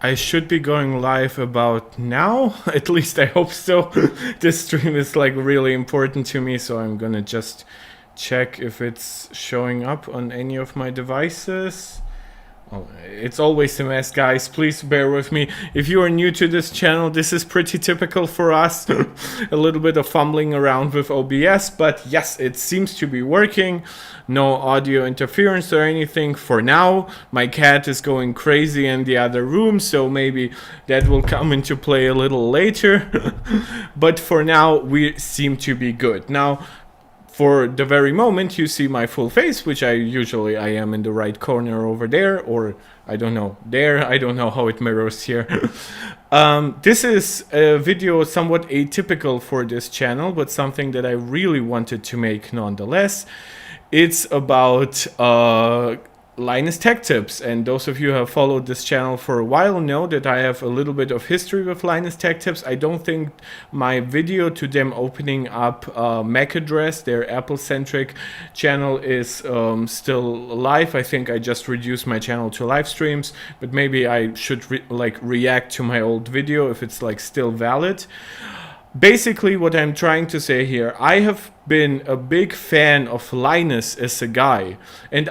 I should be going live about now. At least I hope so. This stream is like really important to me, so I'm gonna just check if it's showing up on any of my devices. Oh, it's always a mess, guys. Please bear with me. If you are new to this channel, this is pretty typical for us. A little bit of fumbling around with OBS, but yes, it seems to be working. No audio interference or anything for now. My cat is going crazy in the other room, so maybe that will come into play a little later. But for now, we seem to be good. Now, for the very moment you see my full face, which I am in the right corner over there, or I don't know, there, I don't know how it mirrors here. This is a video somewhat atypical for this channel, but something that I really wanted to make nonetheless. It's about Linus Tech Tips, and those of you who have followed this channel for a while know that I have a little bit of history with Linus Tech Tips. I don't think my video to them opening up MAC address, their Apple-centric channel, is still live. I think I just reduced my channel to live streams, but maybe I should react to my old video if it's like still valid. Basically, what I'm trying to say here, I have been a big fan of Linus as a guy, and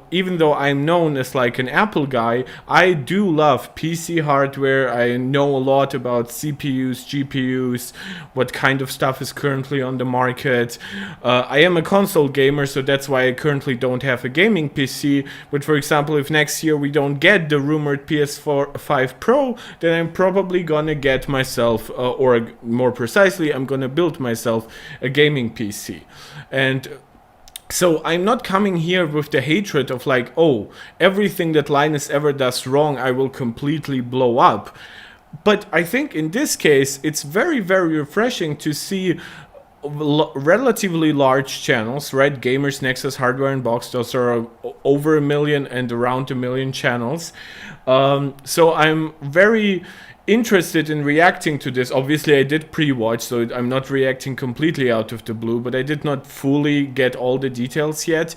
even though I'm known as like an Apple guy, I do love PC hardware. I know a lot about CPUs, GPUs, what kind of stuff is currently on the market. I am a console gamer, so that's why I currently don't have a gaming PC, but for example, if next year we don't get the rumored PS5 Pro, then I'm probably gonna get myself, or more precisely, I'm gonna build myself a gaming PC. And so I'm not coming here with the hatred of like, oh, everything that Linus ever does wrong I will completely blow up. But I think in this case it's very, very refreshing to see relatively large channels, right? GamersNexus, Hardware Unboxed, those are over 1 million and around 1 million channels. So I'm very interested in reacting to this. Obviously I did pre-watch, so I'm not reacting completely out of the blue, but I did not fully get all the details yet.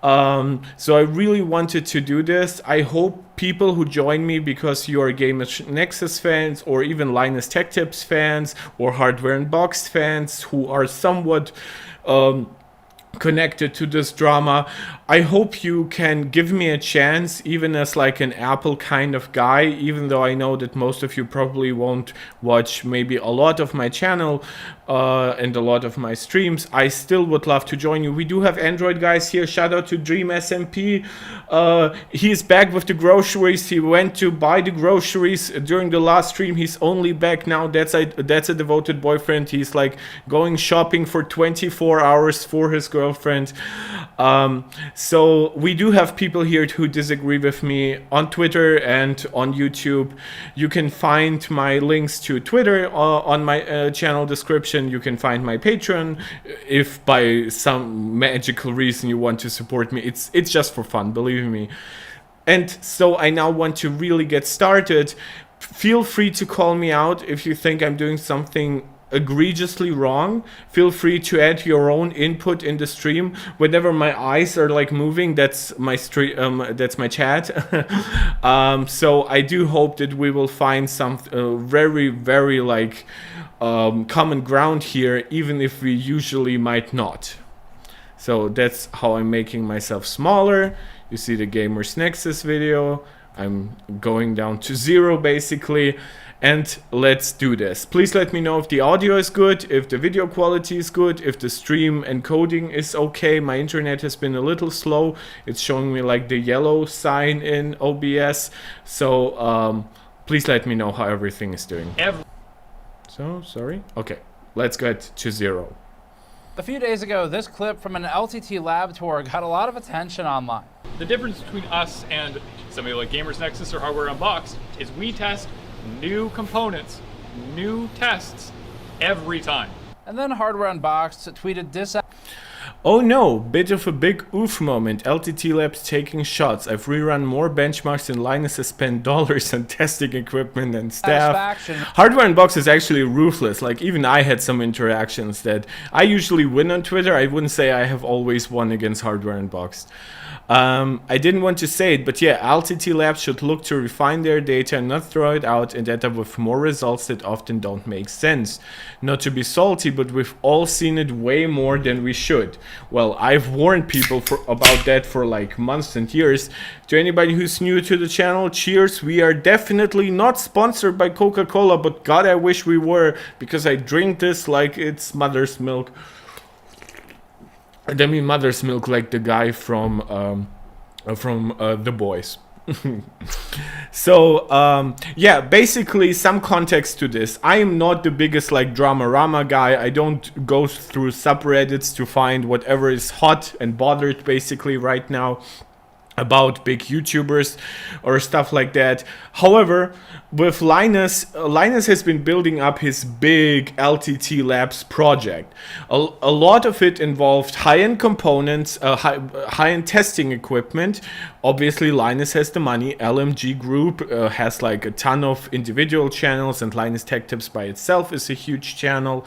So I really wanted to do this. I hope people who join me because you are GamersNexus fans, or even Linus Tech Tips fans, or Hardware Unboxed fans who are somewhat connected to this drama, I hope you can give me a chance, even as like an Apple kind of guy, even though I know that most of you probably won't watch maybe a lot of my channel and a lot of my streams. I still would love to join you. We do have Android guys here. Shout out to Dream SMP. He's back with the groceries. He went to buy the groceries during the last stream. He's only back now. That's a devoted boyfriend. He's like going shopping for 24 hours for his girlfriend. So we do have people here who disagree with me on Twitter and on YouTube. You can find my links to Twitter on my channel description. You can find my Patreon if by some magical reason you want to support me. It's just for fun, believe me. And so I now want to really get started. Feel free to call me out if you think I'm doing something egregiously wrong. Feel free to add your own input in the stream. Whenever my eyes are like moving, that's my stream, that's my chat. So I do hope that we will find some very, very like common ground here, even if we usually might not. So that's how I'm making myself smaller. You see the GamersNexus video. I'm going down to 0 basically. And let's do this. Please let me know if the audio is good, if the video quality is good, if the stream encoding is okay. My internet has been a little slow. It's showing me like the yellow sign in OBS. So please let me know how everything is doing. So, sorry. Okay, let's get to 0. A few days ago, this clip from an LTT lab tour got a lot of attention online. The difference between us and somebody like GamersNexus or Hardware Unboxed is we test new components, new tests every time. And then Hardware Unboxed tweeted this out. Oh no, bit of a big oof moment. LTT Labs taking shots. I've rerun more benchmarks than Linus has spent dollars on testing equipment and staff. Hardware Unboxed is actually ruthless. Like, even I had some interactions that I usually win on Twitter. I wouldn't say I have always won against Hardware Unboxed. I didn't want to say it, but yeah, LTT Labs should look to refine their data and not throw it out and end up with more results that often don't make sense. Not to be salty, but we've all seen it way more than we should. Well, I've warned people about that for like months and years. To anybody who's new to the channel, cheers. We are definitely not sponsored by Coca-Cola, but God, I wish we were, because I drink this like it's mother's milk. I mean mother's milk, like the guy from The Boys. So yeah, basically some context to this. I am not the biggest like drama-rama guy. I don't go through subreddits to find whatever is hot and bothered basically right now about big YouTubers or stuff like that. However, with Linus has been building up his big LTT Labs project. A lot of it involved high-end components, high-end testing equipment. Obviously, Linus has the money. LMG Group has like a ton of individual channels, and Linus Tech Tips by itself is a huge channel.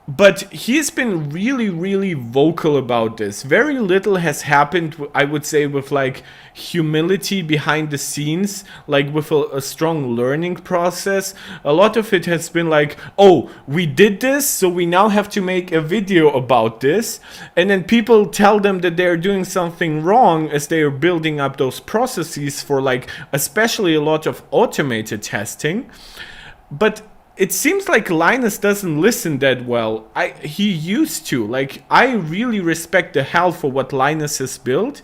But he's been really vocal about this. Very little has happened, I would say, with like humility behind the scenes, like with a strong learning process. A lot of it has been like, oh, we did this, so we now have to make a video about this. And then people tell them that they're doing something wrong as they are building up those processes for like, especially a lot of automated testing. But it seems like Linus doesn't listen that well. He used to. Like, I really respect the hell for what Linus has built,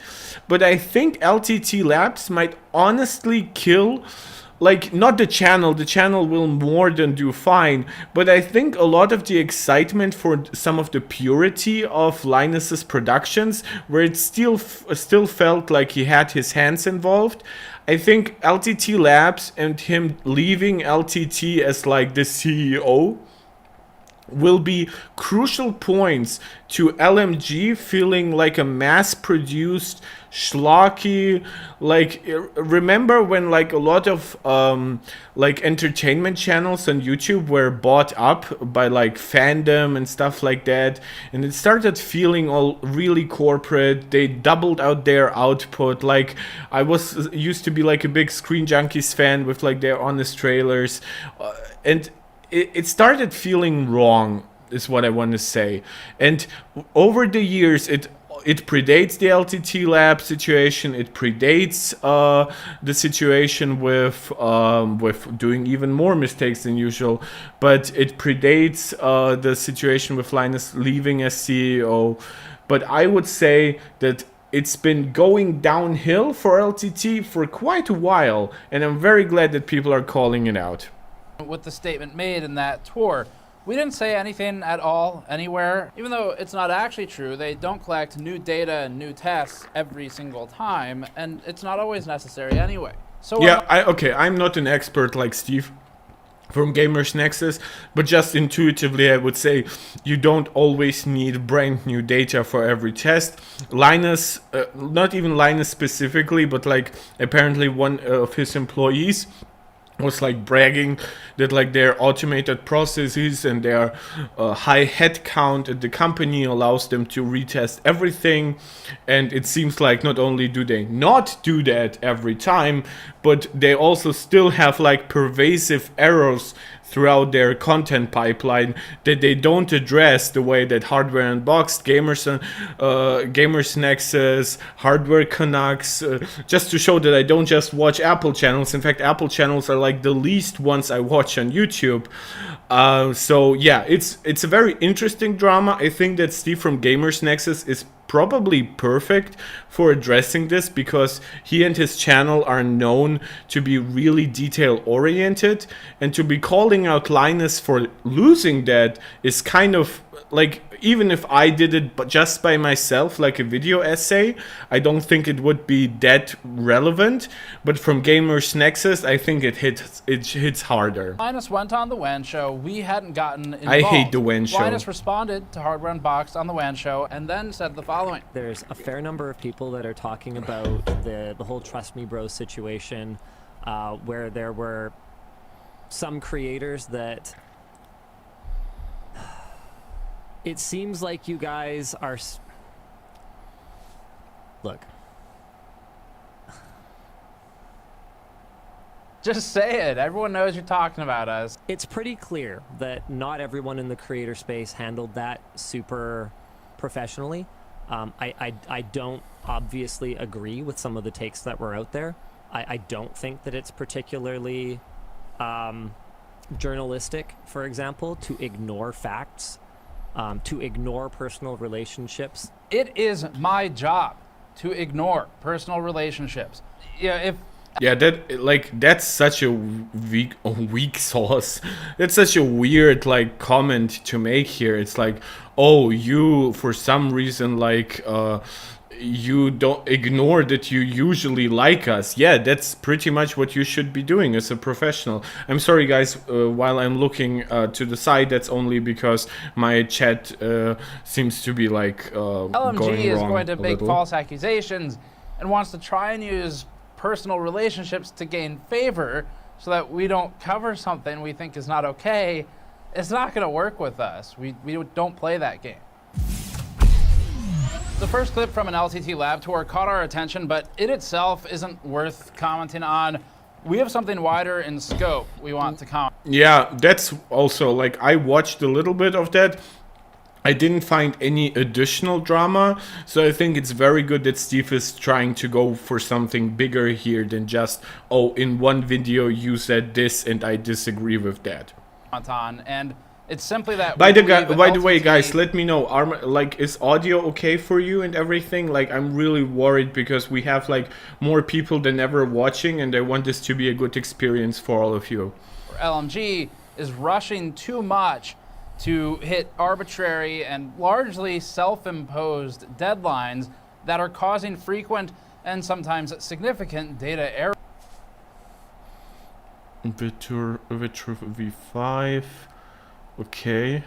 but I think LTT Labs might honestly kill, like, not the channel. The channel will more than do fine, but I think a lot of the excitement for some of the purity of Linus's productions, where it still felt like he had his hands involved. I think LTT Labs and him leaving LTT as like the CEO will be crucial points to LMG feeling like a mass-produced schlocky. Like, remember when like a lot of like entertainment channels on YouTube were bought up by like fandom and stuff like that, and it started feeling all really corporate. They doubled out their output. Like, I used to be like a big Screen Junkies fan with like their honest trailers, and it started feeling wrong, is what I want to say. And over the years, it predates the LTT Lab situation. It predates the situation with doing even more mistakes than usual. But it predates the situation with Linus leaving as CEO. But I would say that it's been going downhill for LTT for quite a while, and I'm very glad that people are calling it out. With the statement made in that tour, we didn't say anything at all anywhere. Even though it's not actually true, they don't collect new data and new tests every single time, and it's not always necessary anyway. So yeah, I'm not an expert like Steve from GamersNexus, but just intuitively I would say you don't always need brand new data for every test. Linus, not even Linus specifically, but like apparently one of his employees was like bragging that like their automated processes and their high head count at the company allows them to retest everything. And it seems like not only do they not do that every time, but they also still have like pervasive errors throughout their content pipeline that they don't address the way that Hardware Unboxed, GamersNexus, Hardware Canucks, just to show that I don't just watch Apple channels. In fact, Apple channels are like the least ones I watch on YouTube. So yeah, it's a very interesting drama. I think that Steve from GamersNexus is probably perfect for addressing this, because he and his channel are known to be really detail oriented, and to be calling out Linus for losing that is kind of like, even if I did it but just by myself, like a video essay, I don't think it would be that relevant. But from GamersNexus, I think it hits harder. Linus went on the WAN show. We hadn't gotten involved. I hate the WAN show. Linus responded to Hardware Unboxed on the WAN show and then said the following. There's a fair number of people that are talking about the whole Trust Me Bros situation, where there were some creators that it seems like you guys are... Look, Just say it. Everyone knows you're talking about us. It's pretty clear that not everyone in the creator space handled that super professionally. I don't obviously agree with some of the takes that were out there. I don't think that it's particularly journalistic, for example, to ignore facts, to ignore personal relationships. It is my job to ignore personal relationships. Yeah, that's such a weak sauce. That's such a weird like comment to make here. It's like, oh, you for some reason like you don't ignore that you usually like us. Yeah, that's pretty much what you should be doing as a professional. I'm sorry guys, while I'm looking to the side, that's only because my chat seems to be like LMG is going to make little. false accusations and wants to try and use personal relationships to gain favor so that we don't cover something we think is not okay. It's not going to work with us. We don't play that game. The first clip from an LTT lab tour caught our attention, but it itself isn't worth commenting on. We have something wider in scope we want to comment. Yeah, that's also like, I watched a little bit of that. I didn't find any additional drama, so I think it's very good that Steve is trying to go for something bigger here than just, oh, in one video you said this and I disagree with that. On, and it's simply that. By the way, guys, let me know. Is audio okay for you and everything? Like, I'm really worried because we have like more people than ever watching, and I want this to be a good experience for all of you. LMG is rushing too much to hit arbitrary and largely self-imposed deadlines that are causing frequent and sometimes significant data errors. Vitor V5, okay.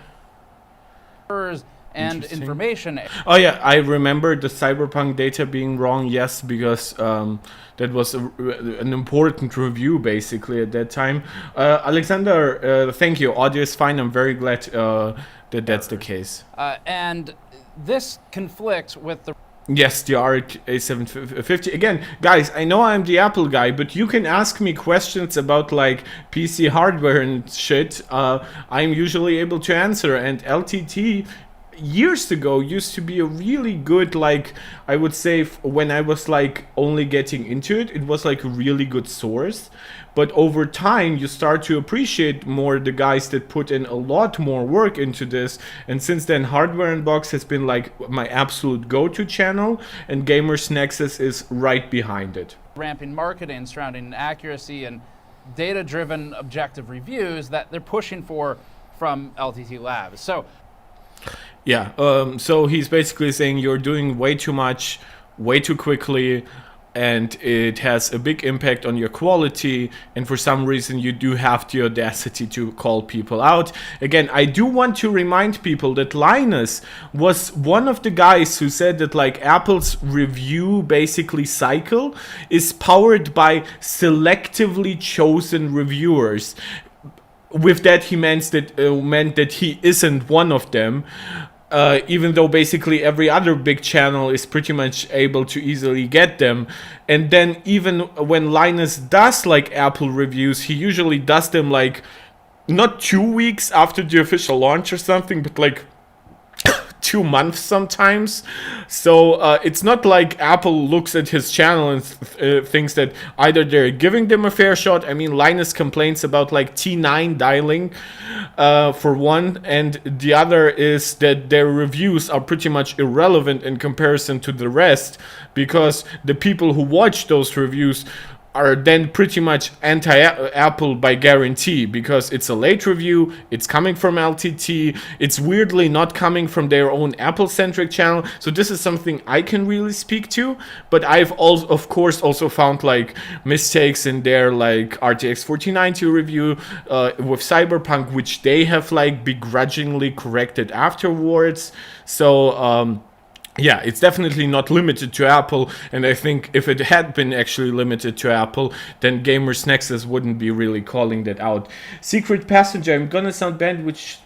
And information. Oh yeah, I remember the cyberpunk data being wrong, yes, because that was an important review basically at that time. Alexander, thank you. Audio is fine. I'm very glad that that's the case. And this conflicts with the... Yes, the RA750. Again, guys, I know I'm the Apple guy, but you can ask me questions about like PC hardware and shit. I'm usually able to answer, and LTT years ago used to be a really good, like, I would say when I was like only getting into it, it was like a really good source. But over time you start to appreciate more the guys that put in a lot more work into this, and since then Hardware Unbox has been like my absolute go-to channel, and GamersNexus is right behind it. Ramping marketing surrounding accuracy and data-driven objective reviews that they're pushing for from LTT Labs. So yeah, so he's basically saying you're doing way too much, way too quickly, and it has a big impact on your quality, and for some reason you do have the audacity to call people out. Again, I do want to remind people that Linus was one of the guys who said that like Apple's review basically cycle is powered by selectively chosen reviewers. With that, he meant that he isn't one of them, even though basically every other big channel is pretty much able to easily get them. And then even when Linus does like Apple reviews, he usually does them like not 2 weeks after the official launch or something, but like 2 months sometimes. So it's not like Apple looks at his channel and thinks that either they're giving them a fair shot. I mean, Linus complains about like T9 dialing for one, and the other is that their reviews are pretty much irrelevant in comparison to the rest, because the people who watch those reviews are then pretty much anti-Apple by guarantee, because it's a late review, it's coming from LTT, it's weirdly not coming from their own Apple-centric channel. So this is something I can really speak to, but I've also, of course, also found like mistakes in their like RTX 4090 review with Cyberpunk, which they have like begrudgingly corrected afterwards. So yeah, it's definitely not limited to Apple, and I think if it had been actually limited to Apple, then GamersNexus wouldn't be really calling that out. Secret Passenger, I'm gonna sound banned, which...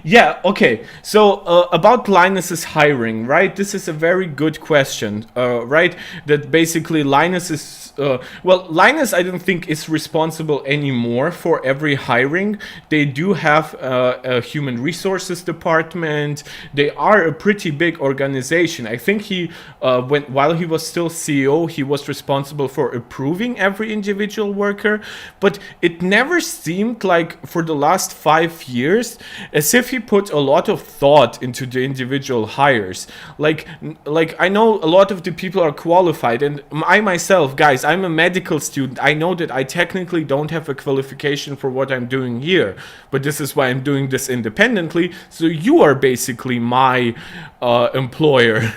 Yeah, okay. So about Linus's hiring, right? This is a very good question, right? That basically Linus is well, Linus I don't think is responsible anymore for every hiring. They do have a human resources department. They are a pretty big organization. I think he while he was still CEO, he was responsible for approving every individual worker, but it never seemed like for the last 5 years as if he put a lot of thought into the individual hires. Like I know a lot of the people are qualified, and I myself, guys, I'm a medical student. I know that I technically don't have a qualification for what I'm doing here, but this is why I'm doing this independently. So you are basically my employer.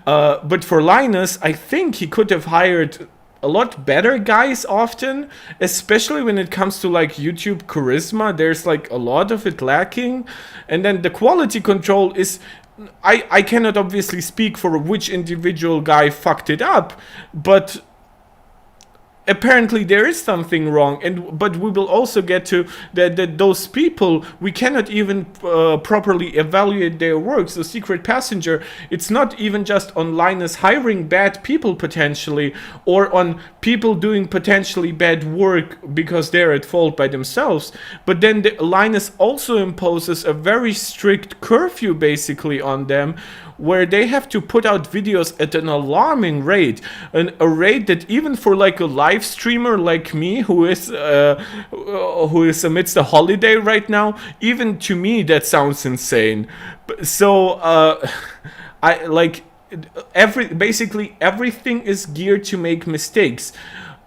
But for Linus, I think he could have hired a lot better guys often, especially when it comes to like YouTube charisma. There's like a lot of it lacking, and then the quality control is I cannot obviously speak for which individual guy fucked it up, but apparently there is something wrong, but we will also get to that those people, we cannot even properly evaluate their work. So Secret Passenger, it's not even just on Linus hiring bad people potentially, or on people doing potentially bad work because they're at fault by themselves, but then Linus also imposes a very strict curfew basically on them, where they have to put out videos at an alarming rate, a rate that even for like a live streamer like me who is amidst a holiday right now, even to me that sounds insane. So I like basically everything is geared to make mistakes.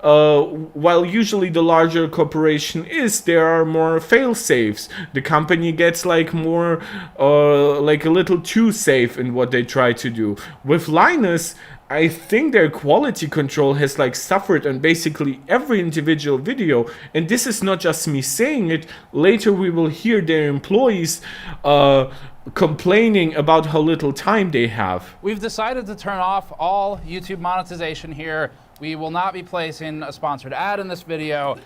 While usually the larger corporation there are more fail safes. The company gets like more, like a little too safe in what they try to do. With Linus, I think their quality control has like suffered on basically every individual video, and this is not just me saying it. Later we will hear their employees complaining about how little time they have. We've decided to turn off all YouTube monetization here. We will not be placing a sponsored ad in this video.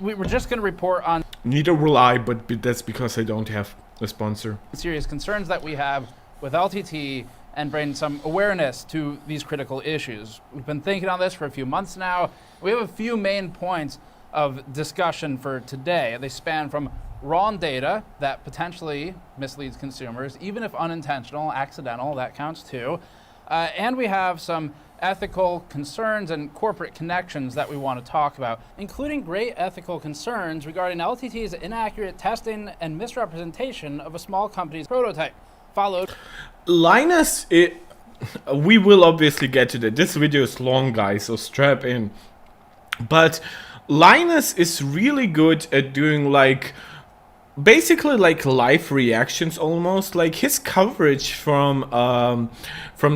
We were just going to report on Neither will I, but that's because I don't have a sponsor. serious concerns that we have with LTT and bring some awareness to these critical issues. We've been thinking on this for a few months now. We have a few main points of discussion for today. They span from raw data that potentially misleads consumers, even if unintentional, accidental, that counts too. And we have some ethical concerns and corporate connections that we want to talk about, including great ethical concerns regarding LTT's inaccurate testing and misrepresentation of a small company's prototype. Followed Linus, we will obviously get to that. This video is long, guys, so strap in. But Linus is really good at doing like basically like live reactions almost, like his coverage from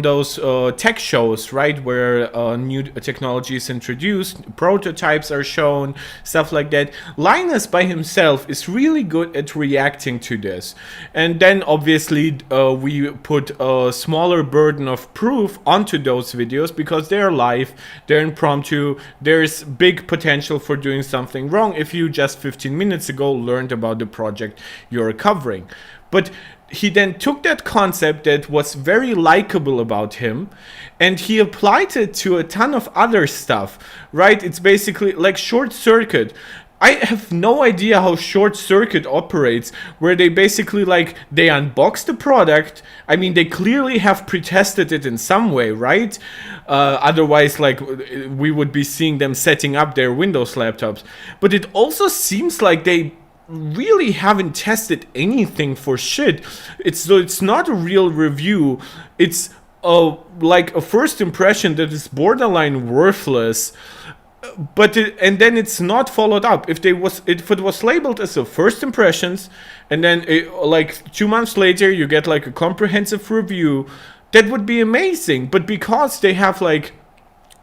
those tech shows, right, where new technology is introduced, prototypes are shown, stuff like that. Linus by himself is really good at reacting to this, and then obviously we put a smaller burden of proof onto those videos because they're live, they're impromptu, there's big potential for doing something wrong if you just 15 minutes ago learned about the project you're covering. But he then took that concept that was very likable about him and he applied it to a ton of other stuff, right? It's basically like Short Circuit. I have no idea how Short Circuit operates, where they basically like they unbox the product. I mean, they clearly have pre-tested it in some way, right? Otherwise, like we would be seeing them setting up their Windows laptops. But it also seems like they really haven't tested anything for shit. It's not a real review. It's like a first impression that is borderline worthless. But and then it's not followed up. If it was labeled as a first impressions, and then like 2 months later you get like a comprehensive review, that would be amazing. But because they have like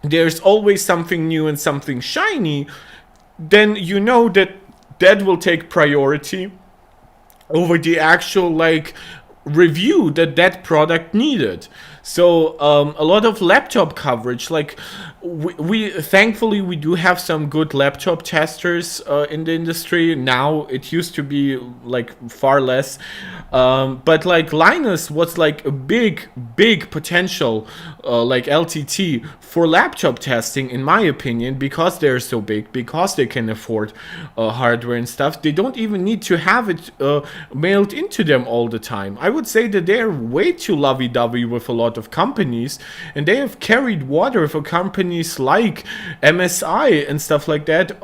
there's always something new and something shiny, then you know that will take priority over the actual like review that product needed. So a lot of laptop coverage, like we thankfully we do have some good laptop testers in the industry now. It used to be like far less, but like Linus was like a big potential like LTT for laptop testing, in my opinion, because they're so big, because they can afford hardware and stuff. They don't even need to have it mailed into them all the time. I would say that they're way too lovey-dovey with a lot of companies, and they have carried water for companies like MSI and stuff like that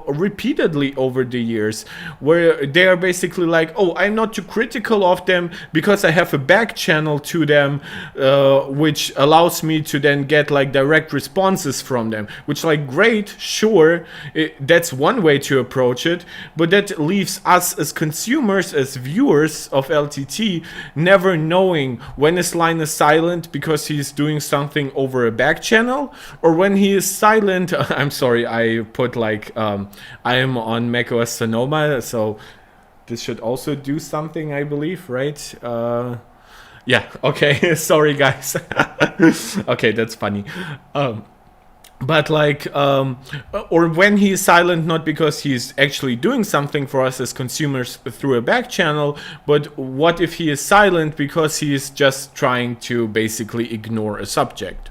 repeatedly over the years, where they are basically like, oh, I'm not too critical of them because I have a back channel to them, which allows me to then get like direct responses from them, which, like, great, sure, that's one way to approach it, but that leaves us as consumers, as viewers of LTT, never knowing when is Linus silent because he's doing something over a back channel, or when he is silent. I'm sorry, I put like I am on macOS Sonoma, so this should also do something, I believe, right? Yeah, okay. Sorry, guys. Okay, that's funny. But like, or when he is silent, not because he's actually doing something for us as consumers through a back channel, but what if he is silent because he is just trying to basically ignore a subject?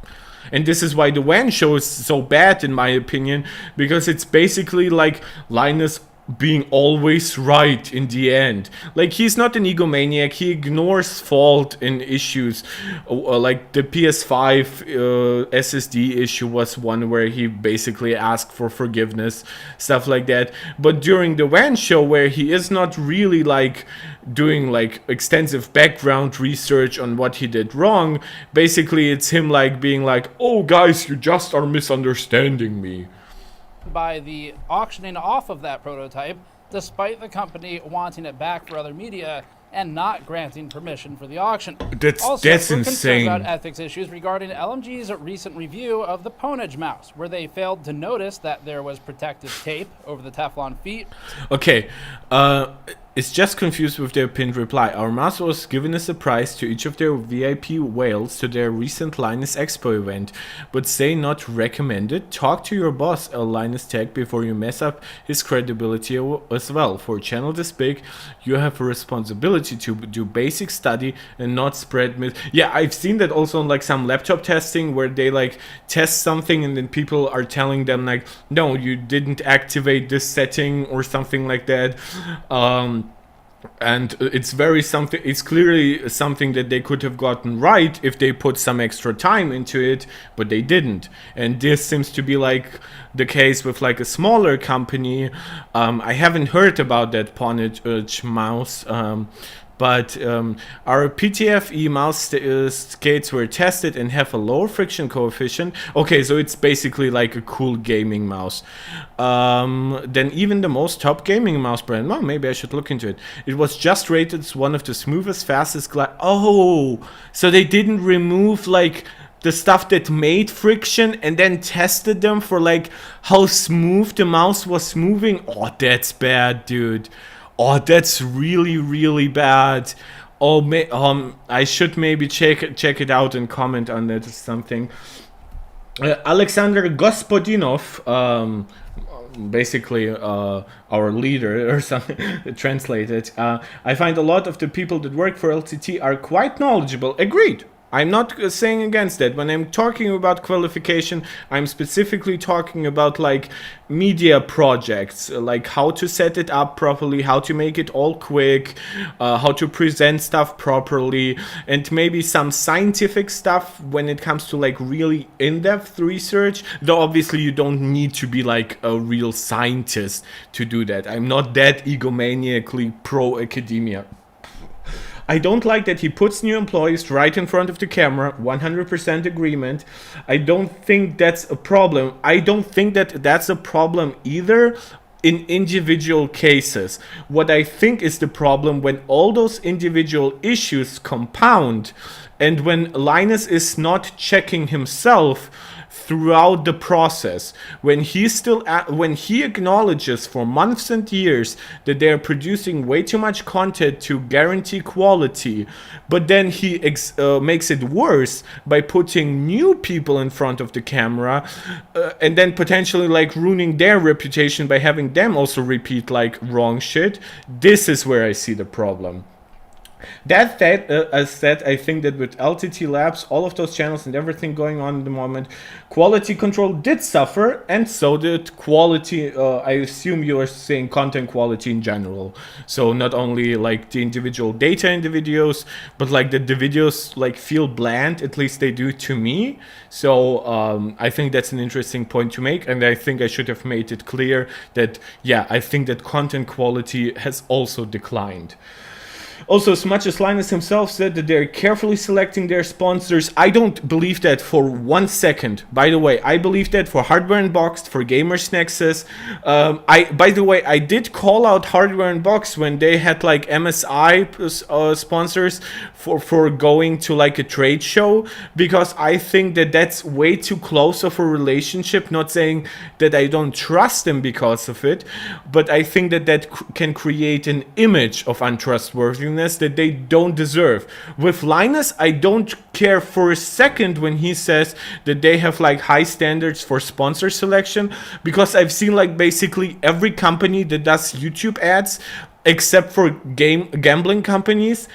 And this is why the WAN show is so bad, in my opinion, because it's basically like Linus being always right in the end. Like, he's not an egomaniac, he ignores fault in issues. Like the PS5 SSD issue was one where he basically asked for forgiveness, stuff like that. But during the WAN show, where he is not really like doing like extensive background research on what he did wrong, basically it's him like being like, oh guys, you just are misunderstanding me. By the auctioning off of that prototype, despite the company wanting it back for other media and not granting permission for the auction. That's we're insane. concerned about ethics issues regarding LMG's recent review of the Ponage mouse, where they failed to notice that there was protective tape over the Teflon feet. Okay, it's just confused with their pinned reply. Our mouse was given as a prize to each of their VIP whales to their recent Linus Expo event, but say not recommended. Talk to your boss, Linus Tech, before you mess up his credibility as well. For a channel this big, you have a responsibility to do basic study and not spread myth. Yeah, I've seen that also on like some laptop testing, where they like test something and then people are telling them like, no, you didn't activate this setting or something like that. And it's clearly something that they could have gotten right if they put some extra time into it, but they didn't. And this seems to be like the case with like a smaller company. I haven't heard about that Ponage mouse, but our PTFE mouse skates were tested and have a lower friction coefficient. Okay, so it's basically like a cool gaming mouse. Than even the most top gaming mouse brand. Well, maybe I should look into it. It was just rated as one of the smoothest, fastest Oh, so they didn't remove like the stuff that made friction and then tested them for like how smooth the mouse was moving. Oh, that's bad, dude. Oh, that's really bad. Oh, I should maybe check it out and comment on that or something. Alexander Gospodinov, basically our leader or something, translated. I find a lot of the people that work for LTT are quite knowledgeable. Agreed. I'm not saying against that. When I'm talking about qualification, I'm specifically talking about like media projects, like how to set it up properly, how to make it all quick, how to present stuff properly, and maybe some scientific stuff when it comes to like really in-depth research. Though obviously you don't need to be like a real scientist to do that. I'm not that egomaniacally pro-academia. I don't like that he puts new employees right in front of the camera, 100% agreement. I don't think that's a problem. I don't think that that's a problem either in individual cases. What I think is the problem when all those individual issues compound and when Linus is not checking himself throughout the process, when he acknowledges for months and years that they are producing way too much content to guarantee quality, but then he makes it worse by putting new people in front of the camera, and then potentially like ruining their reputation by having them also repeat like wrong shit. This is where I see the problem. That said, I think that with LTT Labs, all of those channels and everything going on at the moment, quality control did suffer, and so did quality. I assume you are saying content quality in general. So not only like the individual data in the videos, but like that the videos like feel bland, at least they do to me. So I think that's an interesting point to make, and I think I should have made it clear that, yeah, I think that content quality has also declined. Also, as much as Linus himself said that they're carefully selecting their sponsors, I don't believe that for 1 second. By the way, I believe that for Hardware Unboxed, for GamersNexus. By the way, I did call out Hardware Unboxed when they had like MSI sponsors for going to like a trade show, because I think that that's way too close of a relationship. Not saying that I don't trust them because of it, but I think that that can create an image of untrustworthiness that they don't deserve. With Linus, I don't care for a second when he says that they have like high standards for sponsor selection, because I've seen like basically every company that does YouTube ads, except for gambling companies,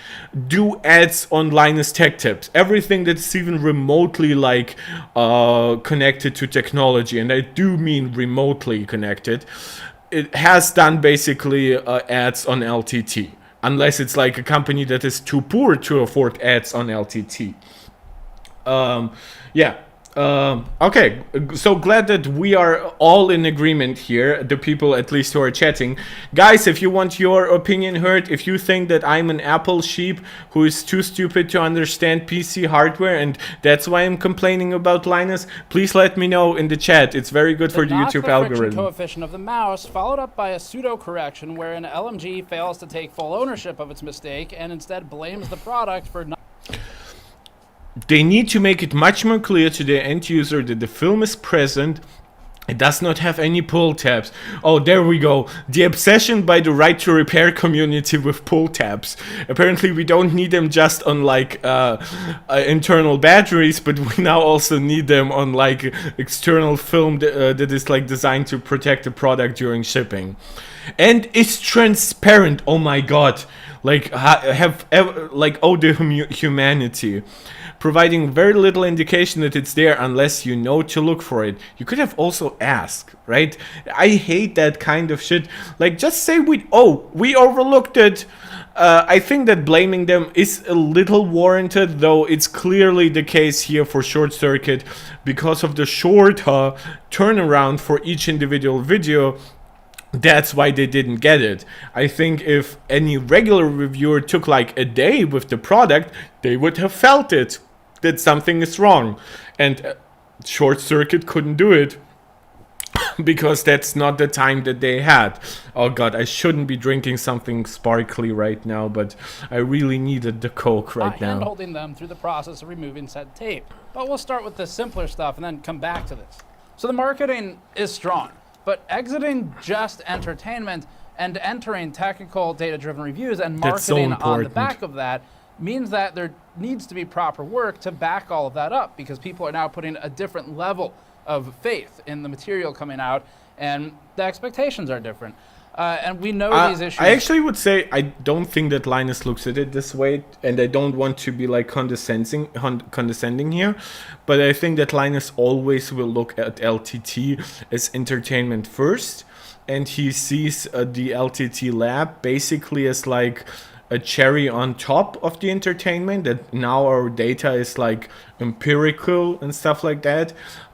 do ads on Linus Tech Tips. Everything that's even remotely like connected to technology, and I do mean remotely connected, it has done basically ads on LTT. Unless it's like a company that is too poor to afford ads on LTT. Okay, so glad that we are all in agreement here, the people at least who are chatting. Guys, if you want your opinion heard, if you think that I'm an Apple sheep who is too stupid to understand PC hardware and that's why I'm complaining about Linus, please let me know in the chat. It's very good for the YouTube algorithm. The coefficient of the mouse, followed up by a pseudo correction wherein LMG fails to take full ownership of its mistake and instead blames the product for not. They need to make it much more clear to the end user that the film is present. It does not have any pull tabs. Oh, there we go. The obsession by the right to repair community with pull tabs. Apparently we don't need them just on like internal batteries, but we now also need them on like external film that is like designed to protect the product during shipping. And it's transparent. Oh my god. Like the humanity. Providing very little indication that it's there unless you know to look for it. You could have also asked, right? I hate that kind of shit. Like, just say we overlooked it. I think that blaming them is a little warranted, though it's clearly the case here for Short Circuit because of the short turnaround for each individual video. That's why they didn't get it. I think if any regular reviewer took like a day with the product, they would have felt it, that something is wrong. And Short Circuit couldn't do it because that's not the time that they had. Oh god, I shouldn't be drinking something sparkly right now, but I really needed the Coke right now. Hand-holding them through the process of removing said tape. But we'll start with the simpler stuff and then come back to this. So the marketing is strong. But exiting just entertainment and entering technical data-driven reviews and marketing on the back of that means that there needs to be proper work to back all of that up, because people are now putting a different level of faith in the material coming out, and the expectations are different. And we know these issues. I actually would say I don't think that Linus looks at it this way, and I don't want to be like condescending here, but I think that Linus always will look at LTT as entertainment first, and he sees the LTT lab basically as like a cherry on top of the entertainment, that now our data is like empirical and stuff like that.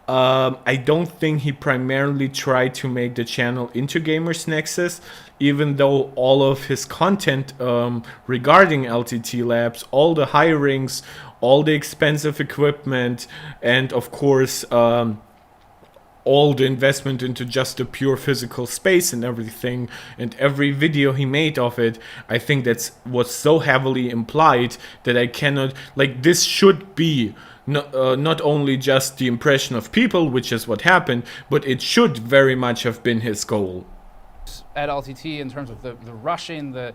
I don't think he primarily tried to make the channel into GamersNexus, even though all of his content regarding LTT Labs, all the hirings, all the expensive equipment, and of course all the investment into just the pure physical space and everything, and every video he made of it, I think was so heavily implied that I cannot, like, this should be not only just the impression of people, which is what happened, but it should very much have been his goal. At LTT, in terms of the rushing, the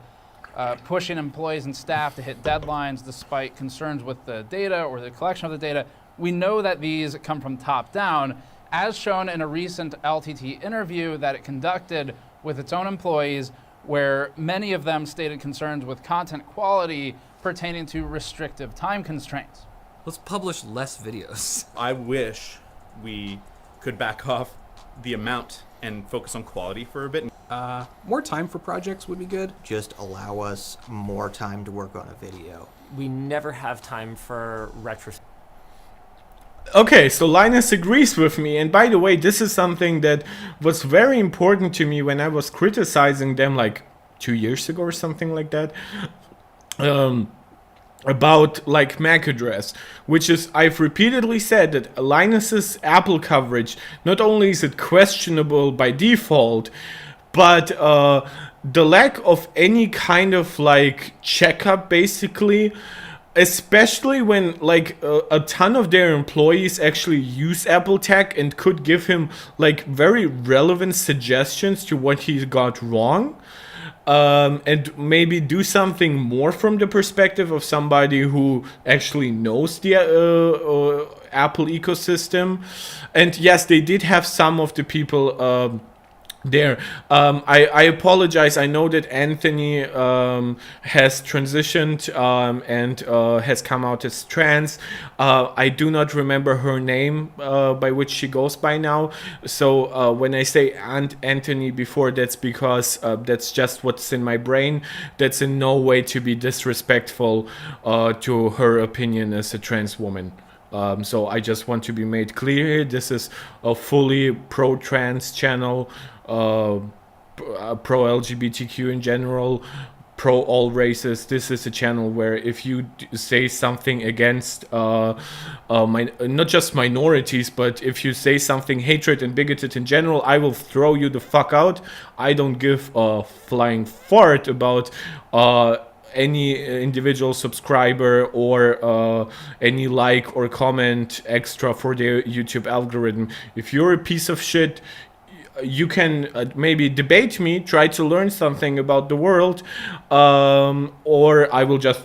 pushing employees and staff to hit deadlines despite concerns with the data or the collection of the data, we know that these come from top down, as shown in a recent LTT interview that it conducted with its own employees, where many of them stated concerns with content quality pertaining to restrictive time constraints. Let's publish less videos. I wish we could back off the amount and focus on quality for a bit. More time for projects would be good. Just allow us more time to work on a video. We never have time for retrospect. Okay, so Linus agrees with me, and by the way, this is something that was very important to me when I was criticizing them like 2 years ago or something like that, about like MAC address, which is, I've repeatedly said that Linus's Apple coverage, not only is it questionable by default, but the lack of any kind of like checkup basically, especially when like a ton of their employees actually use Apple tech and could give him like very relevant suggestions to what he got wrong, and maybe do something more from the perspective of somebody who actually knows the Apple ecosystem. And yes, they did have some of the people there. I apologize. I know that Anthony has transitioned and has come out as trans. I do not remember her name by which she goes by now. So when I say Anthony before, that's because that's just what's in my brain. That's in no way to be disrespectful to her opinion as a trans woman. So I just want to be made clear. This is a fully pro-trans channel. Pro LGBTQ in general, pro all races. This is a channel where if you say something against not just minorities, but if you say something hatred and bigoted in general, I will throw you the fuck out. I don't give a flying fart about any individual subscriber or any like or comment extra for their YouTube algorithm. If you're a piece of shit, you can maybe debate me, try to learn something about the world, or I will just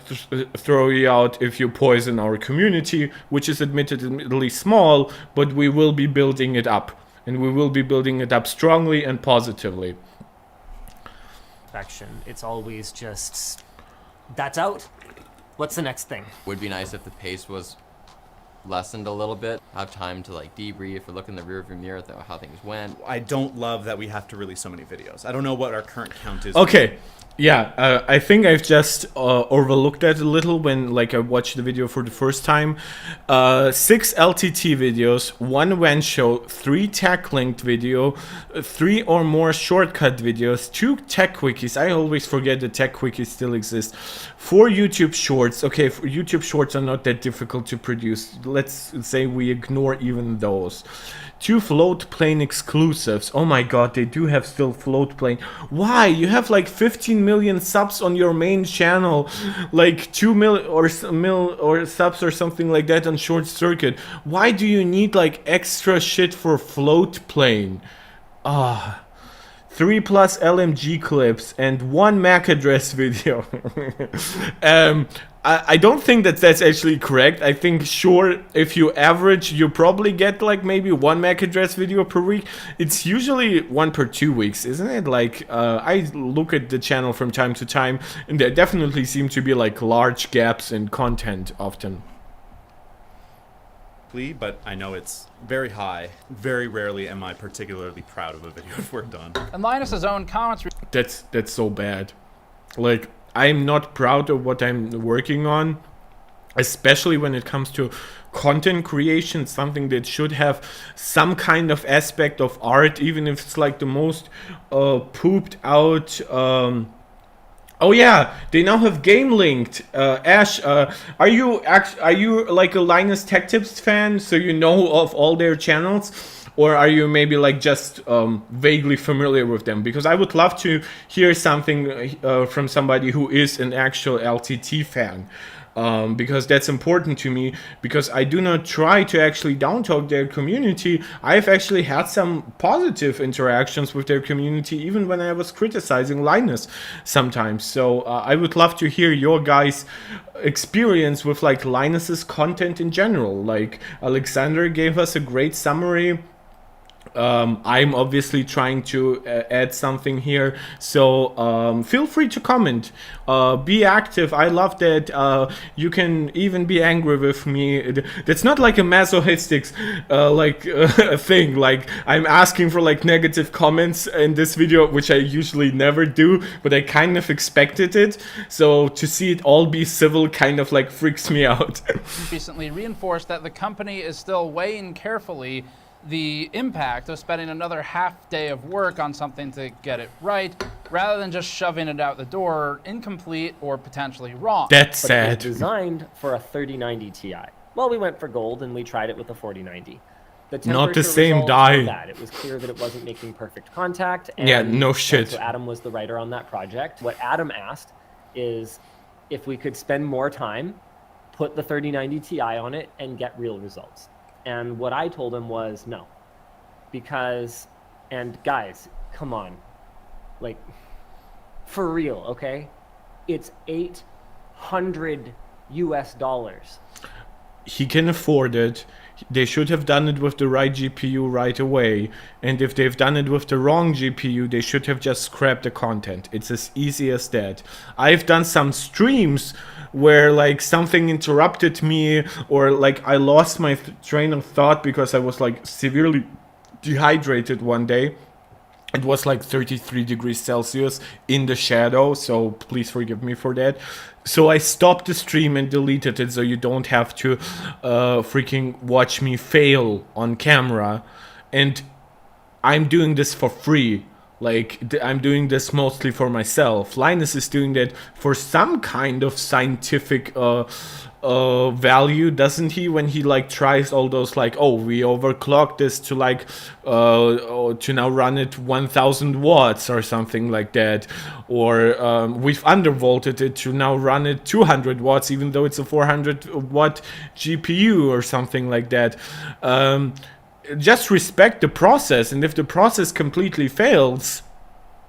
throw you out if you poison our community, which is admittedly small, but we will be building it up, and we will be building it up strongly and positively. It's always just, that's out. What's the next thing? Would be nice if the pace was lessened a little bit, have time to like debrief or look in the rearview mirror at how things went. I don't love that we have to release so many videos. I don't know what our current count is. Okay, yeah, I think I've just overlooked that a little when like I watched the video for the first time. 6 LTT videos, 1 WAN show, 3 tech linked video, 3 or more shortcut videos, 2 tech quickies. I always forget that tech quickies still exist. 4 YouTube shorts. Okay, YouTube shorts are not that difficult to produce. Let's say we ignore even those. 2 float plane exclusives. Oh my god, they do have still float plane. Why? You have like 15 million subs on your main channel, like 2 mil or subs or something like that on Short Circuit. Why do you need like extra shit for float plane? 3+ LMG clips and 1 MAC address video. I don't think that that's actually correct. I think, sure, if you average, you probably get like maybe 1 MAC address video per week. It's usually 1 per 2 weeks, isn't it? Like, I look at the channel from time to time, and there definitely seem to be like large gaps in content often. But I know it's very high. Very rarely am I particularly proud of a video if we're done. And Linus's own comments. That's so bad. Like, I'm not proud of what I'm working on, especially when it comes to content creation, something that should have some kind of aspect of art, even if it's like the most pooped out. Oh yeah, they now have game linked. Ash, are you like a Linus Tech Tips fan, so you know of all their channels? Or are you maybe like just vaguely familiar with them? Because I would love to hear something from somebody who is an actual LTT fan. because that's important to me, because I do not try to actually downtalk their community. I've actually had some positive interactions with their community, even when I was criticizing Linus sometimes. So I would love to hear your guys' experience with like Linus's content in general. Like Alexander gave us a great summary. I'm obviously trying to add something here, so feel free to comment. Be active. I love that. You can even be angry with me. That's not like a masochistic thing. Like, I'm asking for like negative comments in this video, which I usually never do, but I kind of expected it. So to see it all be civil kind of like freaks me out. Recently reinforced that the company is still weighing carefully the impact of spending another half day of work on something to get it right, rather than just shoving it out the door incomplete or potentially wrong. That's But sad. it was designed for a 3090 Ti. Well, we went for gold and we tried it with a 4090. The Not the temperature same results die. were bad. It was clear that it wasn't making perfect contact. And Yeah, no shit. So Adam was the writer on that project. What Adam asked is if we could spend more time, put the 3090 Ti on it, and get real results. And what I told him was no, because, and guys, come on, like, for real, okay? It's $800 US. He can afford it. They should have done it with the right GPU right away. And if they've done it with the wrong GPU, they should have just scrapped the content. It's as easy as that. I've done some streams where like something interrupted me, or like I lost my train of thought because I was like severely dehydrated one day. It was like 33 degrees Celsius in the shadow, so please forgive me for that. So I stopped the stream and deleted it, so you don't have to freaking watch me fail on camera. And I'm doing this for free. Like, I'm doing this mostly for myself. Linus is doing that for some kind of scientific value, doesn't he? When he like tries all those like, oh, we overclocked this to like to now run it 1000 watts or something like that, or we've undervolted it to now run it 200 watts even though it's a 400 watt GPU or something like that. Just respect the process, and if the process completely fails,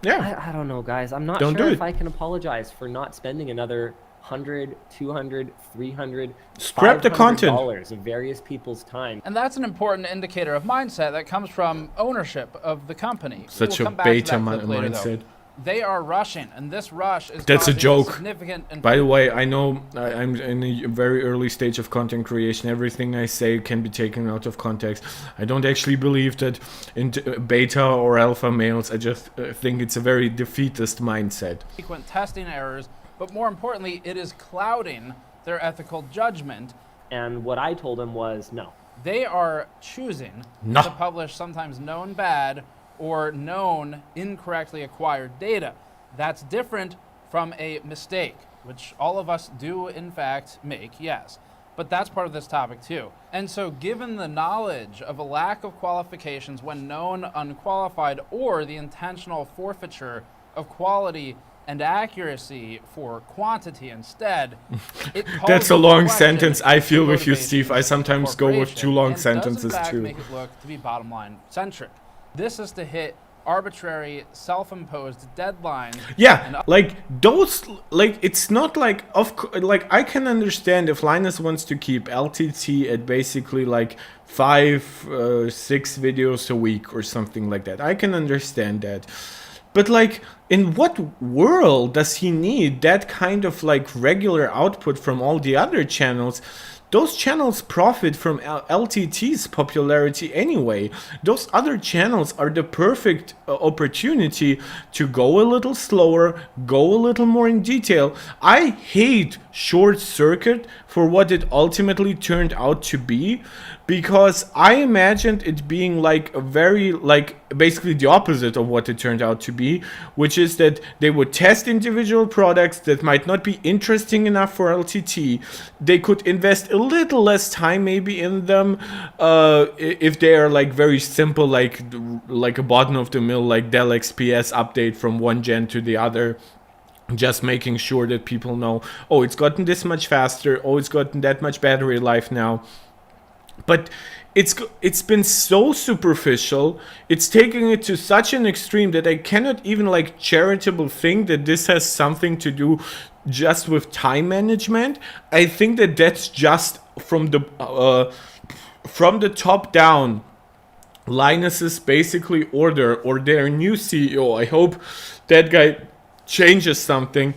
yeah, I don't know, guys. I'm not Don't sure do if it. I can apologize for not spending another 100, 200, 300, Scrap the content. $500 of various people's time. And that's an important indicator of mindset that comes from ownership of the company. Such We'll a come back to beta that clip later, though. mindset. They are rushing, and this rush is That's a causing joke. significant By the way, I know I'm in a very early stage of content creation. Everything I say can be taken out of context. I don't actually believe that in beta or alpha males. I just think it's a very defeatist mindset. frequent testing errors, but more importantly, it is clouding their ethical judgment. And what I told him was no. They are choosing No. to publish sometimes known bad or known incorrectly acquired data. That's different from a mistake, which all of us do in fact make, yes. But that's part of this topic too. And so given the knowledge of a lack of qualifications when known unqualified, or the intentional forfeiture of quality and accuracy for quantity instead, it calls That's a into long question sentence. I feel with you, motivations Steve. I of sometimes go with corporation too long and sentences does in fact too. make it look to be bottom line centric. This is to hit arbitrary self-imposed deadlines. Yeah, like those, like it's not like like I can understand if Linus wants to keep LTT at basically like 5, 6 videos a week or something like that. I can understand that. But like, in what world does he need that kind of like regular output from all the other channels? Those channels profit from LTT's popularity anyway. Those other channels are the perfect opportunity to go a little slower, go a little more in detail. I hate Short Circuit for what it ultimately turned out to be, because I imagined it being like a very, like basically the opposite of what it turned out to be, which is that they would test individual products that might not be interesting enough for LTT. They could invest a little less time maybe in them if they are like very simple, like a bottom of the mill like Dell XPS update from one gen to the other. just making sure that people know, oh, it's gotten this much faster, oh, it's gotten that much battery life now. But it's been so superficial, it's taking it to such an extreme that I cannot even like charitable think that this has something to do just with time management. I think that that's just from the top down, Linus's basically order, or their new CEO. I hope that guy changes something.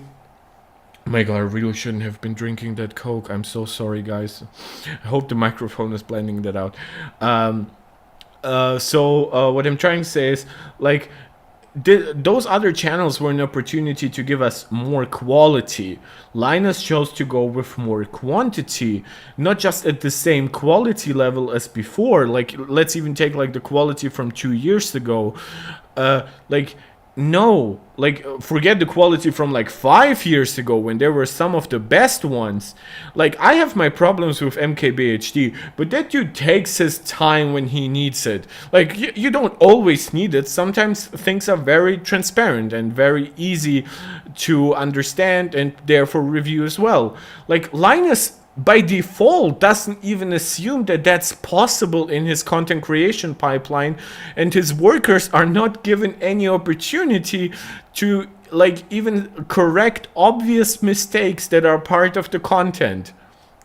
Oh my god, I really shouldn't have been drinking that Coke. I'm so sorry, guys. I hope the microphone is blending that out. What I'm trying to say is, like, those other channels were an opportunity to give us more quality. Linus chose to go with more quantity, not just at the same quality level as before. Like, let's even take like the quality from 2 years ago. No, like, forget the quality from like 5 years ago when there were some of the best ones. Like, I have my problems with MKBHD, but that dude takes his time when he needs it. Like, you don't always need it. Sometimes things are very transparent and very easy to understand and therefore review as well. Like, Linus by default doesn't even assume that that's possible in his content creation pipeline, and his workers are not given any opportunity to like even correct obvious mistakes that are part of the content.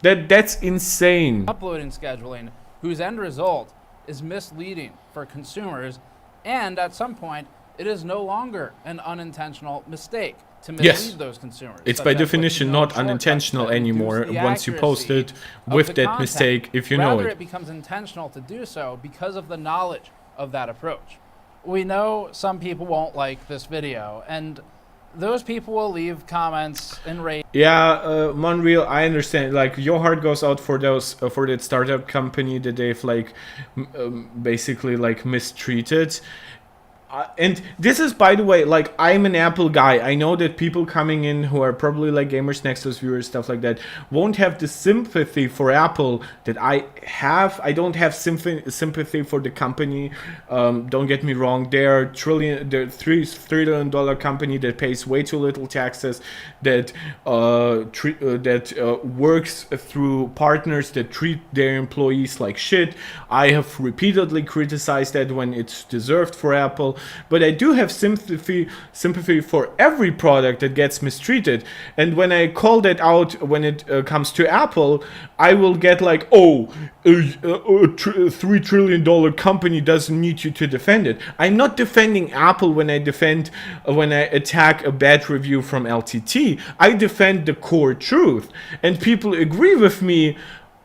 That's insane. Uploading scheduling, whose end result is misleading for consumers, and at some point it is no longer an unintentional mistake to mislead those consumers. It's by definition not unintentional anymore once you post it with that mistake, if you know it. Rather, it becomes intentional to do so because of the knowledge of that approach. We know some people won't like this video, and those people will leave comments and rate. Yeah, Monreal, I understand. Like, your heart goes out for those for that startup company that they've like basically like mistreated. And this is, by the way, like, I'm an Apple guy. I know that people coming in who are probably like GamersNexus viewers, stuff like that, won't have the sympathy for Apple that I have. I don't have sympathy for the company. Don't get me wrong. They're $3 trillion company that pays way too little taxes, that works through partners that treat their employees like shit. I have repeatedly criticized that when it's deserved for Apple. But I do have sympathy for every product that gets mistreated. And when I call that out when it comes to Apple, I will get like, oh, a $3 trillion company doesn't need you to defend it. I'm not defending Apple when I attack a bad review from LTT. I defend the core truth. And people agree with me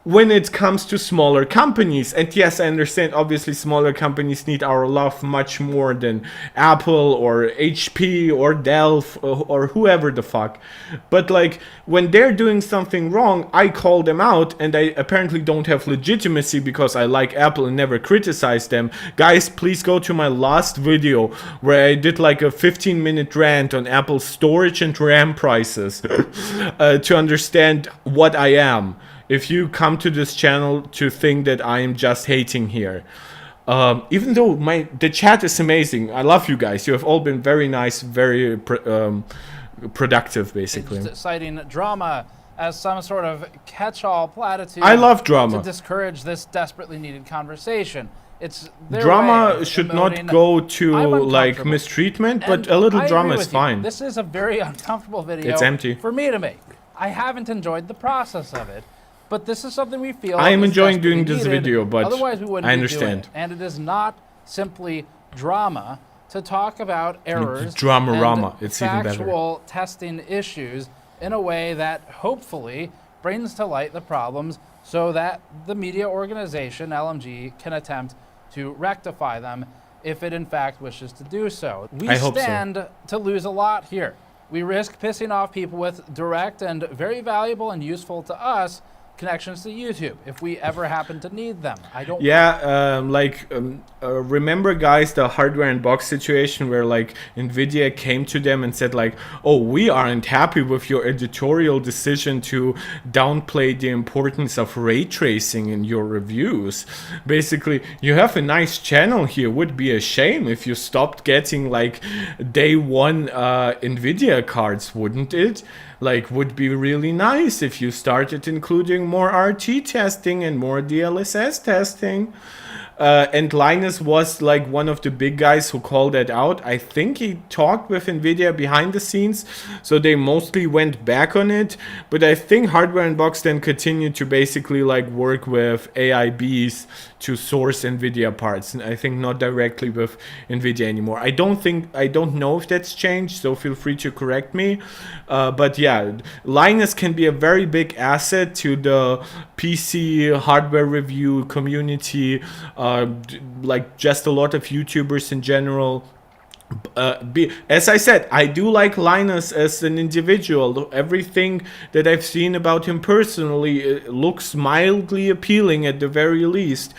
when it comes to smaller companies. And yes, I understand, obviously smaller companies need our love much more than Apple or HP or Dell or whoever the fuck. But like, when they're doing something wrong, I call them out, and I apparently don't have legitimacy because I like Apple and never criticize them. Guys, please go to my last video where I did like a 15-minute rant on Apple's storage and RAM prices to understand what I am, if you come to this channel to think that I am just hating here. Even though the chat is amazing. I love you guys. You have all been very nice, very productive, basically. Citing drama as some sort of catch-all platitude. I love drama. To discourage this desperately needed conversation. It's drama should not go to like mistreatment, but a little drama is fine. This is a very uncomfortable video. It's empty. For me to make. I haven't enjoyed the process of it. But this is something we feel I am enjoying doing this video, but otherwise we wouldn't I understand. Be doing it. And it is not simply drama to talk about errors and it's factual testing issues in a way that hopefully brings to light the problems so that the media organization, LMG, can attempt to rectify them if it in fact wishes to do so. We stand to lose a lot here. We risk pissing off people with direct and very valuable and useful to us connections to YouTube if we ever happen to need them. I don't. Yeah, remember, guys, the hardware and box situation where like Nvidia came to them and said like, oh, we aren't happy with your editorial decision to downplay the importance of ray tracing in your reviews. Basically, you have a nice channel here. Would be a shame if you stopped getting like day one Nvidia cards, wouldn't it? Like, would be really nice if you started including more RT testing and more DLSS testing. And Linus was like one of the big guys who called that out. I think he talked with Nvidia behind the scenes, so they mostly went back on it. But I think Hardware Unboxed then continued to basically like work with AIBs to source Nvidia parts, and I think not directly with Nvidia anymore. I don't know if that's changed, so feel free to correct me. But yeah, Linus can be a very big asset to the PC hardware review community. Like just a lot of YouTubers in general. As I said, I do like Linus as an individual. Everything that I've seen about him personally looks mildly appealing at the very least.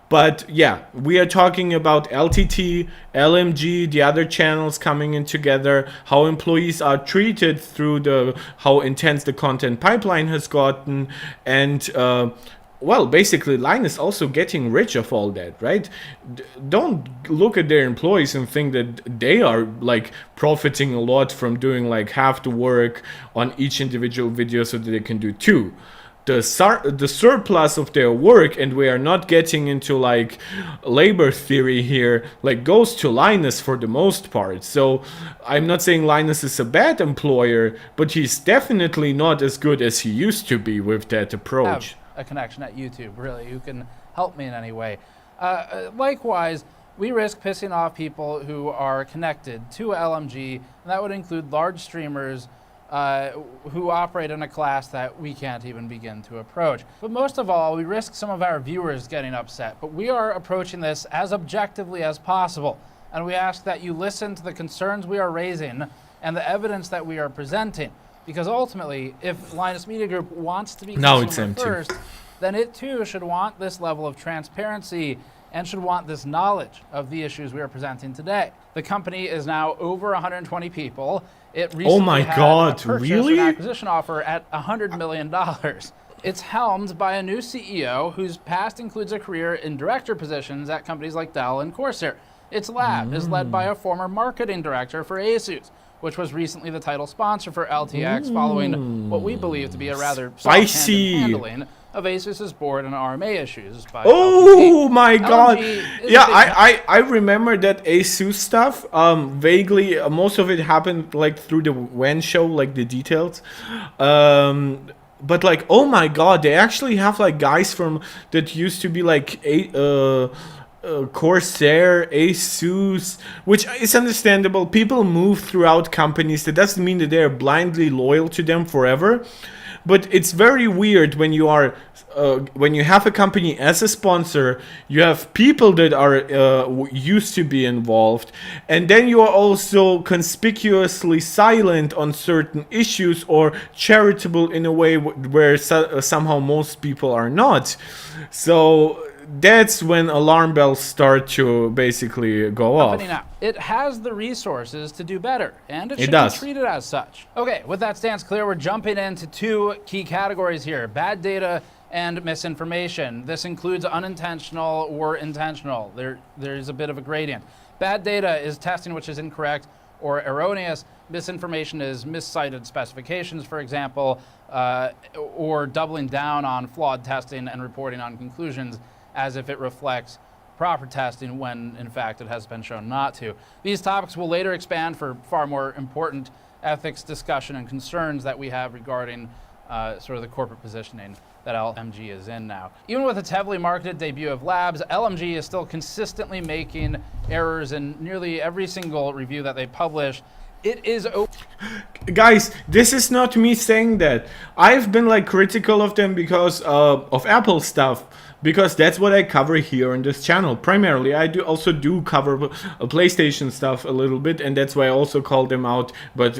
But yeah, we are talking about LTT, LMG, the other channels coming in together, how employees are treated through how intense the content pipeline has gotten, and well, basically, Linus also getting rich of all that, right? Don't look at their employees and think that they are like profiting a lot from doing like half the work on each individual video so that they can do two. The surplus of their work, and we are not getting into like labor theory here, like goes to Linus for the most part. So I'm not saying Linus is a bad employer, but he's definitely not as good as he used to be with that approach. A connection at YouTube, really, who can help me in any way. Likewise, we risk pissing off people who are connected to LMG, and that would include large streamers who operate in a class that we can't even begin to approach. But most of all, we risk some of our viewers getting upset, but we are approaching this as objectively as possible, and we ask that you listen to the concerns we are raising and the evidence that we are presenting. Because ultimately, if Linus Media Group wants to be consumer first, then it too should want this level of transparency and should want this knowledge of the issues we are presenting today. The company is now over 120 people. It recently had a purchase and acquisition offer at $100 million. It's helmed by a new CEO whose past includes a career in director positions at companies like Dell and Corsair. Its lab is led by a former marketing director for Asus, which was recently the title sponsor for LTX, following what we believe to be a rather soft-handed handling of Asus's board and RMA issues by Oh my god! Yeah, I I remember that Asus stuff. Vaguely, most of it happened like through the WEN show, like the details. But like, oh my god, they actually have like guys from that used to be like Corsair, Asus, which is understandable. People move throughout companies. That doesn't mean that they're blindly loyal to them forever. But it's very weird when you are when you have a company as a sponsor, you have people that are used to be involved, and then you are also conspicuously silent on certain issues or charitable in a way where somehow most people are not. So that's when alarm bells start to basically go off. Now, it has the resources to do better, and it should be treated as such. Okay, with that stance clear, we're jumping into two key categories here: bad data and misinformation. This includes unintentional or intentional. There's a bit of a gradient. Bad data is testing which is incorrect or erroneous. Misinformation is miscited specifications, for example, or doubling down on flawed testing and reporting on conclusions as if it reflects proper testing when in fact it has been shown not to. These topics will later expand for far more important ethics discussion and concerns that we have regarding sort of the corporate positioning that LMG is in now. Even with its heavily marketed debut of Labs, LMG is still consistently making errors in nearly every single review that they publish, It is Guys, this is not me saying that. I've been like critical of them because of Apple stuff, because that's what I cover here on this channel. Primarily, I also do cover PlayStation stuff a little bit, and that's why I also called them out. But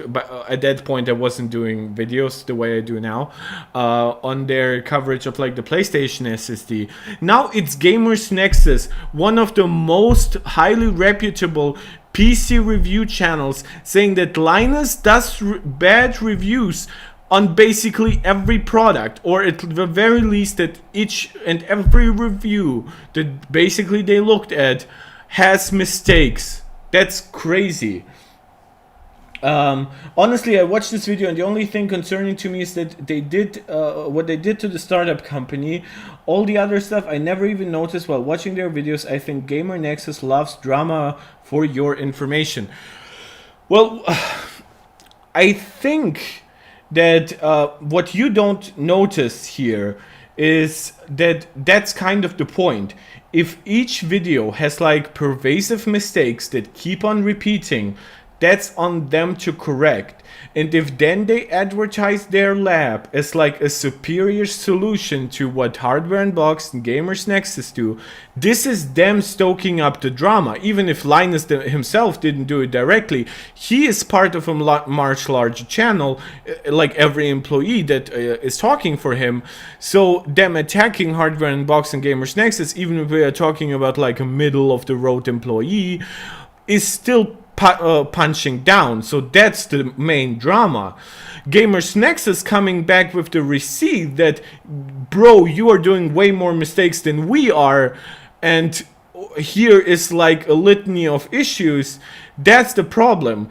at that point, I wasn't doing videos the way I do now on their coverage of like the PlayStation SSD. Now it's GamersNexus, one of the most highly reputable PC review channels, saying that Linus does bad reviews on basically every product, or at the very least that each and every review that basically they looked at has mistakes. That's crazy. Honestly, I watched this video and the only thing concerning to me is that they did what they did to the startup company. All the other stuff I never even noticed while watching their videos. I think GamerNexus loves drama for your information. Well, I think that what you don't notice here is that that's kind of the point. If each video has like pervasive mistakes that keep on repeating, that's on them to correct. And if then they advertise their lab as like a superior solution to what Hardware Unboxed and GamersNexus do, this is them stoking up the drama. Even if Linus himself didn't do it directly, he is part of a much larger channel, like every employee that is talking for him. So them attacking Hardware Unboxed and GamersNexus, even if we are talking about like a middle of the road employee, is still punching down. So that's the main drama. GamersNexus coming back with the receipt that, bro, you are doing way more mistakes than we are, and here is like a litany of issues. That's the problem.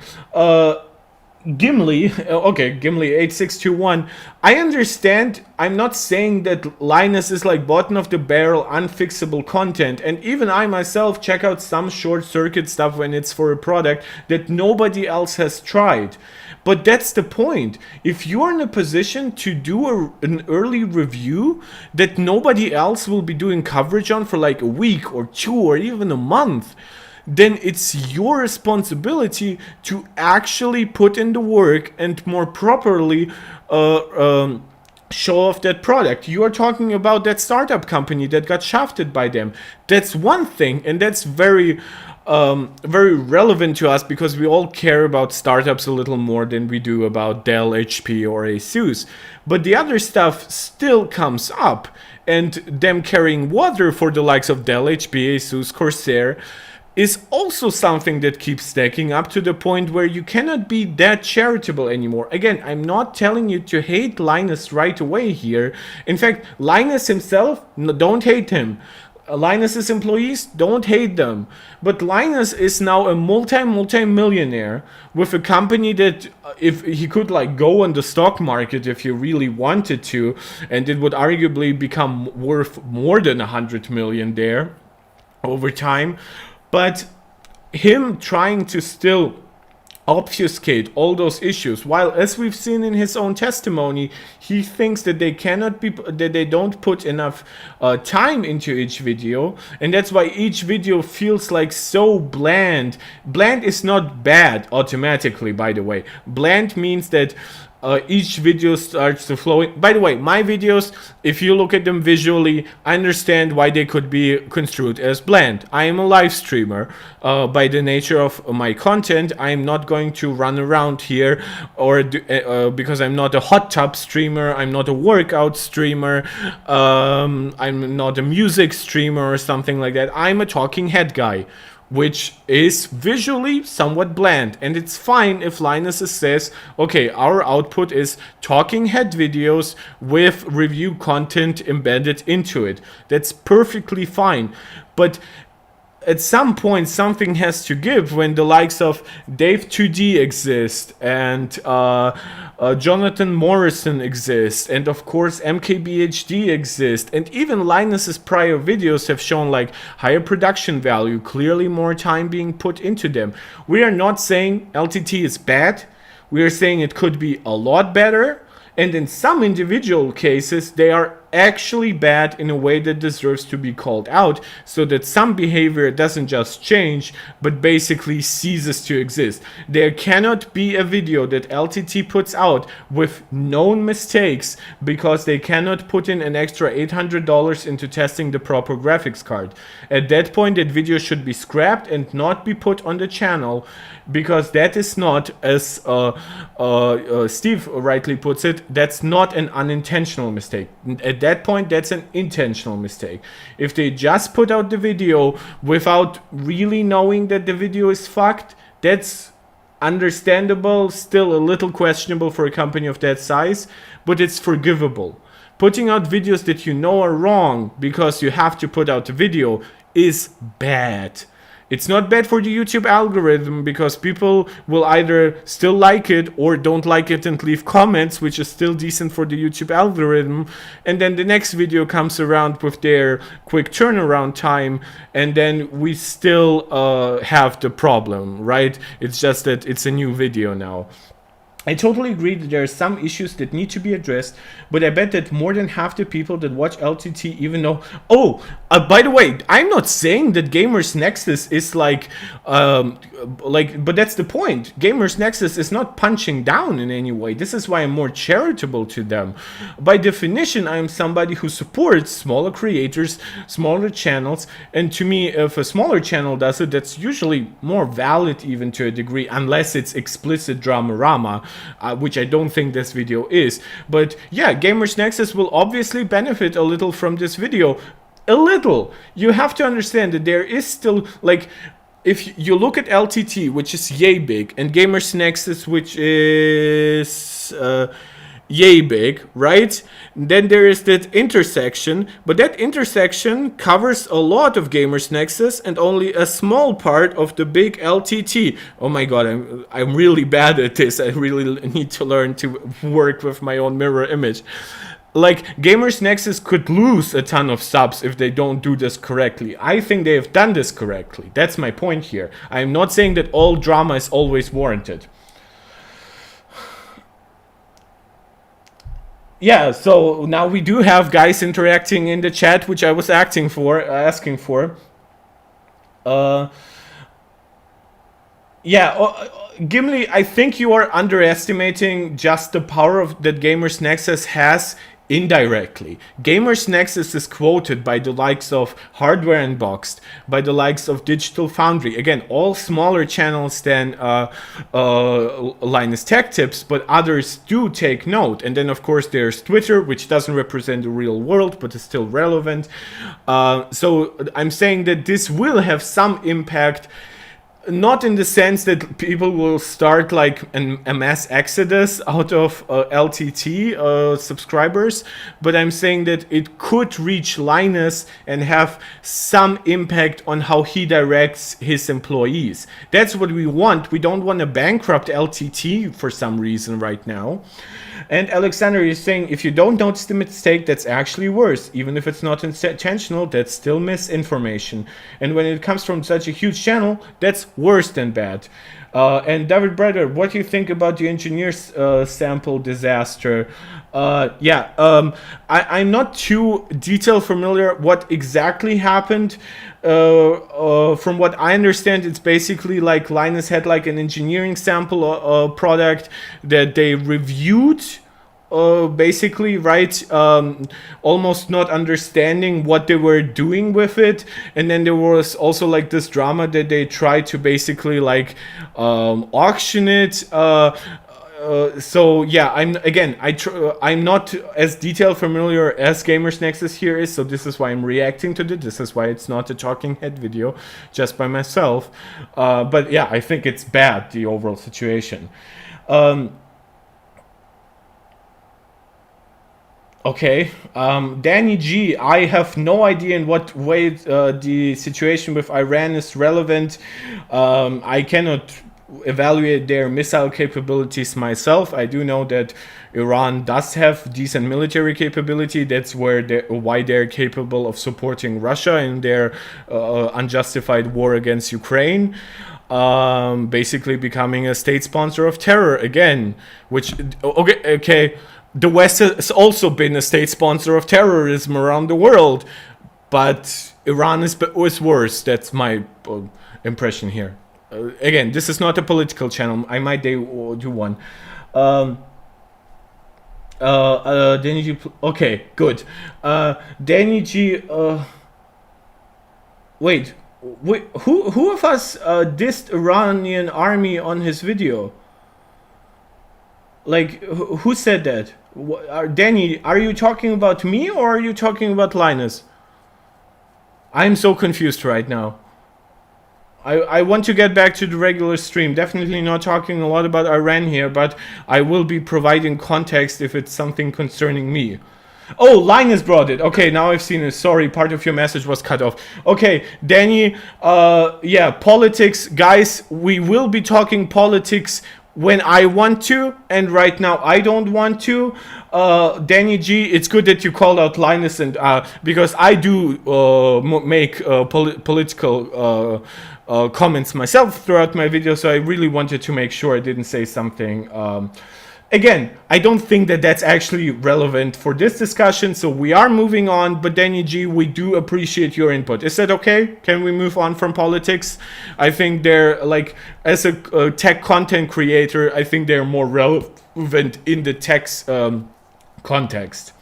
Gimli, okay, Gimli 8621, I understand. I'm not saying that Linus is like bottom of the barrel unfixable content, and even I myself check out some short circuit stuff when it's for a product that nobody else has tried. But that's the point. If you are in a position to do an early review that nobody else will be doing coverage on for like a week or two or even a month, then it's your responsibility to actually put in the work and more properly show off that product. You are talking about that startup company that got shafted by them. That's one thing, and that's very relevant to us because we all care about startups a little more than we do about Dell, HP, or Asus. But the other stuff still comes up, and them carrying water for the likes of Dell, HP, Asus, Corsair is also something that keeps stacking up to the point where you cannot be that charitable anymore. Again, I'm not telling you to hate Linus right away here. In fact, Linus himself, don't hate him. Linus's employees, don't hate them. But Linus is now a multi-millionaire with a company that if he could like go on the stock market if he really wanted to, and it would arguably become worth more than 100 million there over time. But him trying to still obfuscate all those issues, while as we've seen in his own testimony, he thinks that they cannot be, that they don't put enough time into each video, and that's why each video feels like so bland. Bland is not bad automatically, by the way. Bland means that each video starts to flow in. By the way, my videos, if you look at them visually, I understand why they could be construed as bland. I am a live streamer. By the nature of my content, I am not going to run around here, or because I'm not a hot tub streamer, I'm not a workout streamer, I'm not a music streamer or something like that. I'm a talking head guy, which is visually somewhat bland, and it's fine if Linus says, okay, our output is talking head videos with review content embedded into it. That's perfectly fine, but at some point something has to give when the likes of Dave 2D exist, and Jonathan Morrison exists, and of course MKBHD exists, and even Linus's prior videos have shown like higher production value, clearly more time being put into them. We are not saying LTT is bad, we are saying it could be a lot better, and in some individual cases they are actually bad in a way that deserves to be called out, so that some behavior doesn't just change, but basically ceases to exist. There cannot be a video that LTT puts out with known mistakes because they cannot put in an extra $800 into testing the proper graphics card. At that point, that video should be scrapped and not be put on the channel, because that is not, as Steve rightly puts it, that's not an unintentional mistake. At that point, that's an intentional mistake. If they just put out the video without really knowing that the video is fucked, that's understandable, still a little questionable for a company of that size, but it's forgivable. Putting out videos that you know are wrong because you have to put out the video is bad. It's not bad for the YouTube algorithm, because people will either still like it or don't like it and leave comments, which is still decent for the YouTube algorithm. And then the next video comes around with their quick turnaround time, and then we still have the problem, right? It's just that it's a new video now. I totally agree that there are some issues that need to be addressed, but I bet that more than half the people that watch LTT even know. Oh, by the way, I'm not saying that GamersNexus is like, but that's the point. GamersNexus is not punching down in any way. This is why I'm more charitable to them. By definition, I'm somebody who supports smaller creators, smaller channels, and to me, if a smaller channel does it, that's usually more valid even to a degree, unless it's explicit drama-rama. Which I don't think this video is. But yeah, GamersNexus will obviously benefit a little from this video. A little. You have to understand that there is still, like, if you look at LTT, which is yay big, and GamersNexus, which is yay big, right? Then there is that intersection, but that intersection covers a lot of GamersNexus and only a small part of the big LTT. Oh my god, I'm really bad at this. I really need to learn to work with my own mirror image. Like, GamersNexus could lose a ton of subs if they don't do this correctly. I think they have done this correctly. That's my point here. I'm not saying that all drama is always warranted. Yeah, so now we do have guys interacting in the chat, which I was asking for. Gimli, I think you are underestimating just the power that GamersNexus has indirectly. GamersNexus is quoted by the likes of Hardware Unboxed, by the likes of Digital Foundry. Again, all smaller channels than Linus Tech Tips, but others do take note. And then, of course, there's Twitter, which doesn't represent the real world, but is still relevant. So I'm saying that this will have some impact. Not in the sense that people will start like a mass exodus out of LTT subscribers, but I'm saying that it could reach Linus and have some impact on how he directs his employees. That's what we want. We don't want to bankrupt LTT for some reason right now. And Alexander is saying, if you don't notice the mistake, that's actually worse. Even if it's not intentional, that's still misinformation. And when it comes from such a huge channel, that's worse than bad. And David Brother, what do you think about the engineer's sample disaster? I'm not too detail familiar what exactly happened. From what I understand, it's basically like Linus had like an engineering sample product that they reviewed, basically, right? Almost not understanding what they were doing with it. And then there was also like this drama that they tried to basically like auction it. So yeah, I'm not as detail familiar as GamersNexus here is, so this is why I'm reacting to it. This is why it's not a talking head video just by myself. But yeah, I think it's bad, the overall situation. Okay, Danny G, I have no idea in what way the situation with Iran is relevant. I cannot evaluate their missile capabilities myself. I do know that Iran does have decent military capability. That's why they're capable of supporting Russia in their unjustified war against Ukraine. basically becoming a state sponsor of terror again, which okay, the West has also been a state sponsor of terrorism around the world, but Iran is worse. That's my impression here. Again, this is not a political channel. I might do one. Danny G. Okay, good. Danny G. Wait, who of us dissed Iranian army on his video? Like, who said that? Danny, are you talking about me or are you talking about Linus? I'm so confused right now. I want to get back to the regular stream. Definitely not talking a lot about Iran here, but I will be providing context if it's something concerning me. Oh, Linus brought it. Okay, now I've seen it. Sorry, part of your message was cut off. Okay, Danny, yeah, politics. Guys, we will be talking politics when I want to, and right now I don't want to. Danny G, it's good that you called out Linus, and because I do make political comments myself throughout my video, so I really wanted to make sure I didn't say something. Again, I don't think that that's actually relevant for this discussion, so we are moving on. But Danny G, we do appreciate your input. Is that okay? Can we move on from politics? I think they're, like, as a tech content creator, I think they're more relevant in the tech context.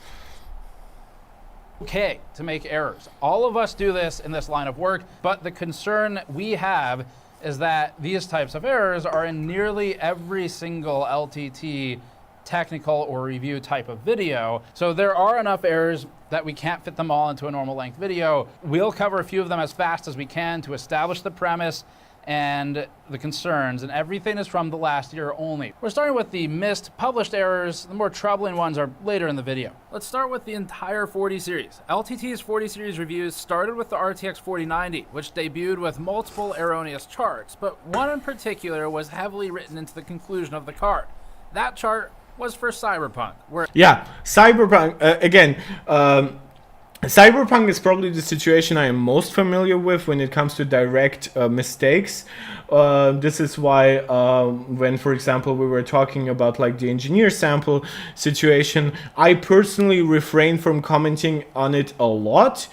Okay to make errors. All of us do this in this line of work, but the concern we have is that these types of errors are in nearly every single LTT technical or review type of video. So there are enough errors that we can't fit them all into a normal length video. We'll cover a few of them as fast as we can to establish the premise and the concerns, and everything is from the last year only. We're starting with the missed published errors. The more troubling ones are later in the video. Let's start with the entire 40 series. LTT's 40 series reviews started with the RTX 4090, which debuted with multiple erroneous charts, but one in particular was heavily written into the conclusion of the card. That chart was for Cyberpunk. Yeah, Cyberpunk, again, Cyberpunk is probably the situation I am most familiar with when it comes to direct mistakes. This is why when, for example, we were talking about like the engineer sample situation, I personally refrain from commenting on it a lot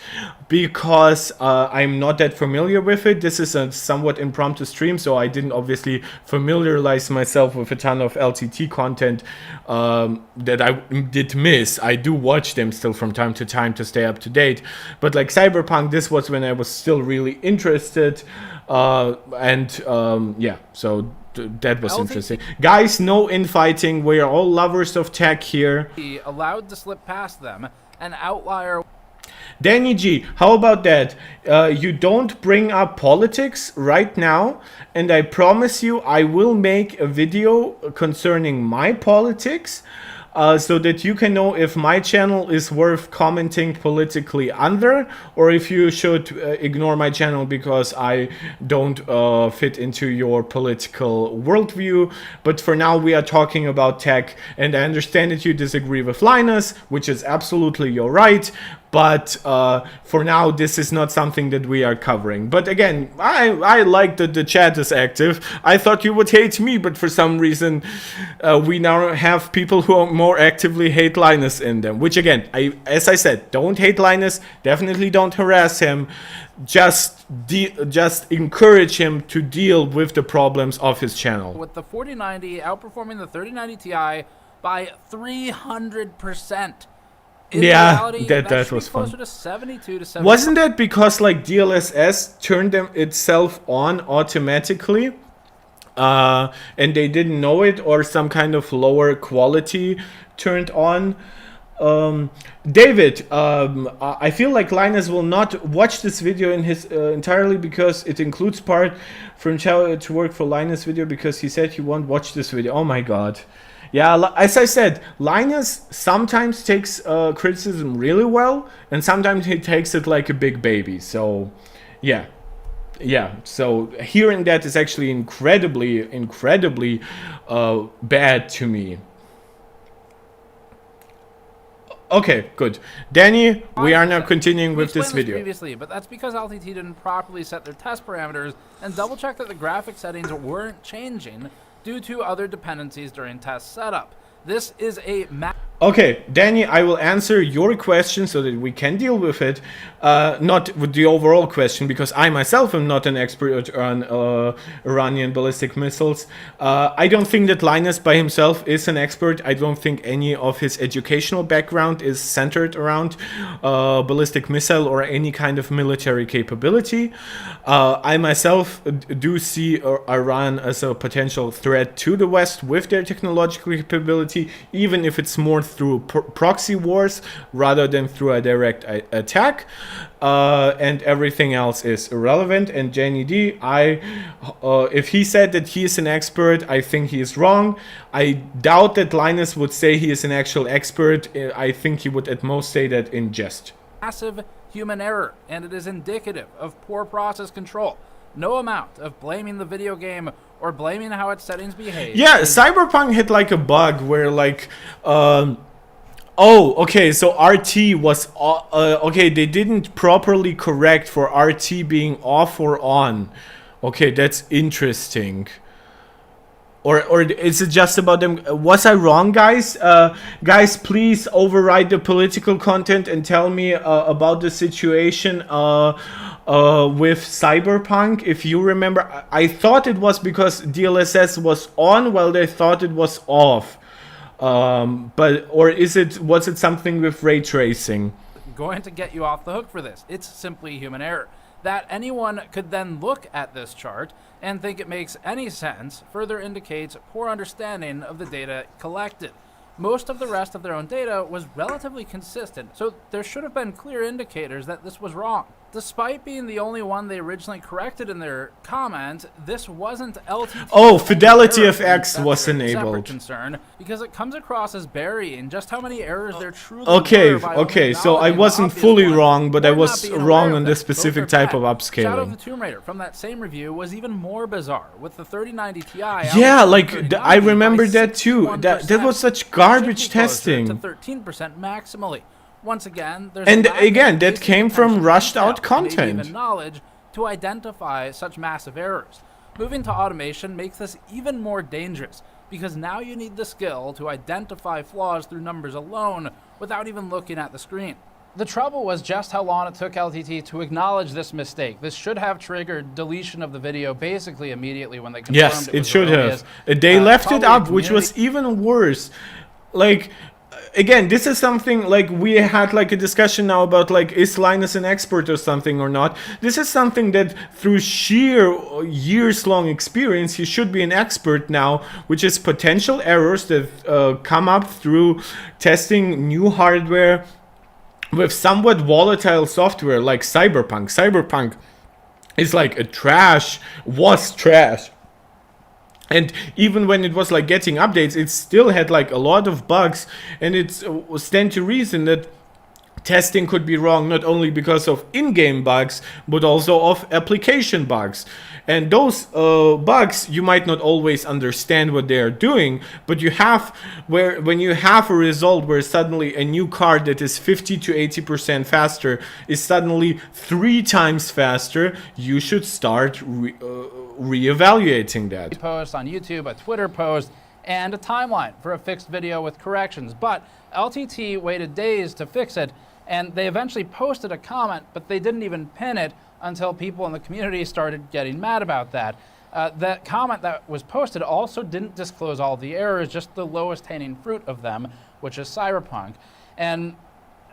because I'm not that familiar with it. This is a somewhat impromptu stream, so I didn't obviously familiarize myself with a ton of LTT content that I did miss. I do watch them still from time to time to stay up to date, but like Cyberpunk, this was when I was still really interested, yeah, so that was interesting. Guys, no infighting. We are all lovers of tech here. He allowed to slip past them, an outlier. Danny G, how about that? You don't bring up politics right now, and I promise you I will make a video concerning my politics, so that you can know if my channel is worth commenting politically under, or if you should ignore my channel because I don't fit into your political worldview. But for now, we are talking about tech, and I understand that you disagree with Linus, which is absolutely your right. But for now, this is not something that we are covering. But again, I like that the chat is active. I thought you would hate me, but for some reason, we now have people who more actively hate Linus in them. Which again, as I said, don't hate Linus. Definitely don't harass him. Just encourage him to deal with the problems of his channel. With the 4090 outperforming the 3090 Ti by 300%. In reality, that was fun. To 72 to wasn't that because like DLSS turned itself on automatically, and they didn't know it, or some kind of lower quality turned on? David, I feel like Linus will not watch this video in his entirely because it includes part from Chow to work for Linus video, because he said he won't watch this video. Oh my god. Yeah, as I said, Linus sometimes takes criticism really well, and sometimes he takes it like a big baby. So, yeah. So hearing that is actually incredibly bad to me. Okay, good. Danny, we are now 5%. continuing We with this explained video. previously, but that's because LTT didn't properly set their test parameters and double-check that the graphic settings weren't changing due to other dependencies during test setup. This is a Okay, Danny, I will answer your question so that we can deal with it. Not with the overall question, because I myself am not an expert on Iranian ballistic missiles. I don't think that Linus by himself is an expert. I don't think any of his educational background is centered around ballistic missile or any kind of military capability. I myself do see Iran as a potential threat to the West with their technological capability, even if it's more through proxy wars rather than through a direct attack, and everything else is irrelevant. And Jenny D, if he said that he is an expert, I think he is wrong. I doubt that Linus would say he is an actual expert. I think he would at most say that in jest. massive human error, and it is indicative of poor process control. No amount of blaming the video game or blaming how its settings behave. Yeah, Cyberpunk had like a bug where like, oh, okay, so RT was, okay, they didn't properly correct for RT being off or on. Okay, that's interesting. Or is it just about them? Was I wrong, guys? Guys, please override the political content and tell me about the situation with Cyberpunk. If you remember, I thought it was because DLSS was on while they thought it was off. Or was it something with ray tracing? Going to get you off the hook for this. It's simply human error. That anyone could then look at this chart and think it makes any sense further indicates poor understanding of the data collected. Most of the rest of their own data was relatively consistent, so there should have been clear indicators that this was wrong. Despite being the only one they originally corrected in their comment, this wasn't LTT. Oh, fidelity of X was enabled. Concern because it comes across as burying just how many errors there truly okay, were by okay, so I acknowledging wasn't the fully obvious wrong, but one I or not was being wrong aware on of this them. Both specific are type of bad. Shadow of upscaling. the Tomb Raider from that same review was even more bizarre, with the 3090 Ti. Yeah, like I remember that too. That was such garbage testing. To 13% maximally. Once again, there's And a lack again, of that basic came from attention to rushed detail, out content. maybe even knowledge to identify such massive errors. Moving to automation makes this even more dangerous because now you need the skill to identify flaws through numbers alone without even looking at the screen. The trouble was just how long it took LTT to acknowledge this mistake. This should have triggered deletion of the video basically immediately when they confirmed Yes, it was should erroneous. have. They left it Probably up, which was even worse. Like, again, this is something like we had like a discussion now about like, is Linus an expert or something or not? This is something that through sheer years-long experience, he should be an expert now, which is potential errors that come up through testing new hardware with somewhat volatile software like Cyberpunk. Cyberpunk is like was trash. And even when it was like getting updates, it still had like a lot of bugs, and it stands to reason that testing could be wrong not only because of in-game bugs, but also of application bugs. And those bugs, you might not always understand what they are doing, but when you have a result where suddenly a new card that is 50 to 80% faster is suddenly 3 times faster, you should start re-evaluating that. Post on YouTube, a Twitter post, and a timeline for a fixed video with corrections. But LTT waited days to fix it, and they eventually posted a comment, but they didn't even pin it until people in the community started getting mad about that. That comment that was posted also didn't disclose all the errors, just the lowest hanging fruit of them, which is Cyberpunk. And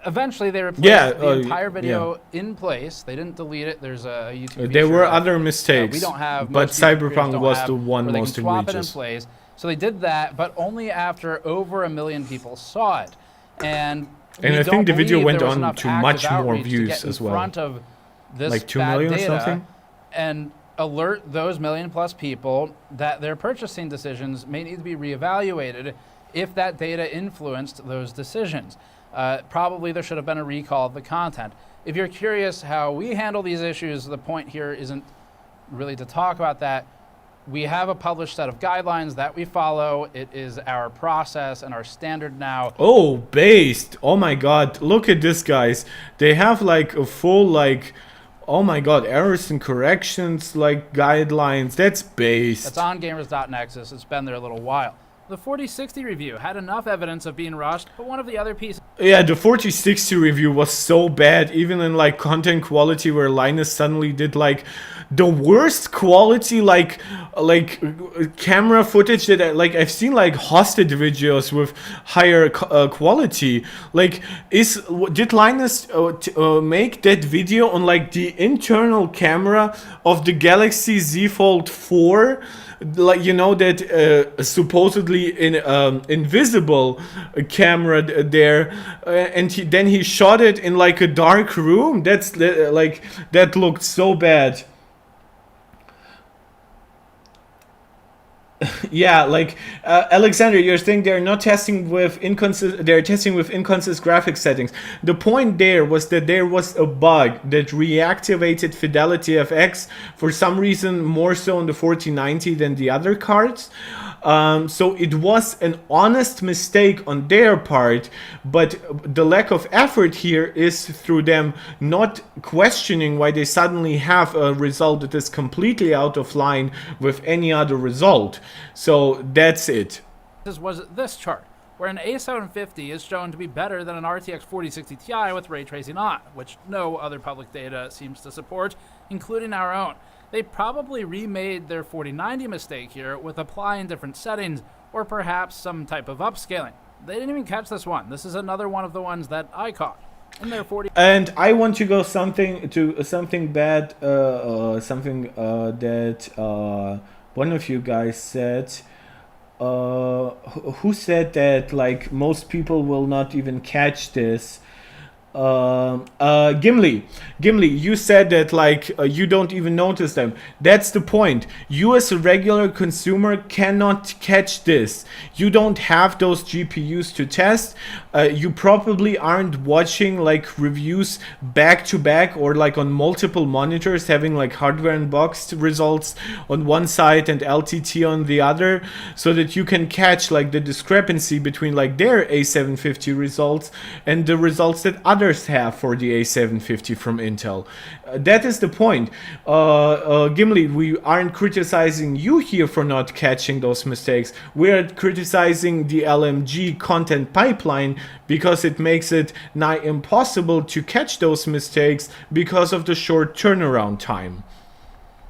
eventually they replaced the entire video in place. They didn't delete it. There's a YouTube There were feature other mistakes, we don't have, but most YouTube Cyberpunk don't was have, the one where they can most swap it in egregious. place. So they did that, but only after over 1 million people saw it. And I think the video went on enough to active much more outreach to views get in as well. front of this Like 2 bad million or data something? and alert those million-plus people that their purchasing decisions may need to be reevaluated if that data influenced those decisions. Probably there should have been a recall of the content. If you're curious how we handle these issues, the point here isn't really to talk about that. We have a published set of guidelines that we follow. It is our process and our standard now. Oh, based. Oh my god. Look at this, guys. They have like a full like, oh my god, errors and corrections like guidelines. That's based. It's on Gamers.Nexus. It's been there a little while. The 4060 review had enough evidence of being rushed, but one of the other pieces... Yeah, the 4060 review was so bad, even in like content quality, where Linus suddenly did like the worst quality like camera footage that like I've seen like hosted videos with higher quality. Like, did Linus make that video on like the internal camera of the Galaxy Z Fold 4? Like, you know, that supposedly invisible camera there, and then he shot it in like a dark room. That's like, that looked so bad. Yeah, like Alexander, you're saying they're not testing with they're testing with inconsistent graphics settings. The point there was that there was a bug that reactivated Fidelity FX for some reason more so on the 4090 than the other cards. So it was an honest mistake on their part, but the lack of effort here is through them not questioning why they suddenly have a result that is completely out of line with any other result. So that's it. This was this chart, where an A750 is shown to be better than an RTX 4060 Ti with ray tracing on, which no other public data seems to support, including our own. They probably remade their 4090 mistake here with applying different settings, or perhaps some type of upscaling. They didn't even catch this one. This is another one of the ones that I caught. In their 40. And I want to go something bad, that one of you guys said. Who said that like most people will not even catch this? Gimli, you said that like you don't even notice them. That's the point. You as a regular consumer cannot catch this. You don't have those GPUs to test. You probably aren't watching like reviews back to back or like on multiple monitors, having like hardware unboxed results on one side and LTT on the other, so that you can catch like the discrepancy between like their A750 results and the results that others have for the A750 from Intel. That is the point. Gimli, we aren't criticizing you here for not catching those mistakes. We're criticizing the LMG content pipeline because it makes it nigh impossible to catch those mistakes because of the short turnaround time.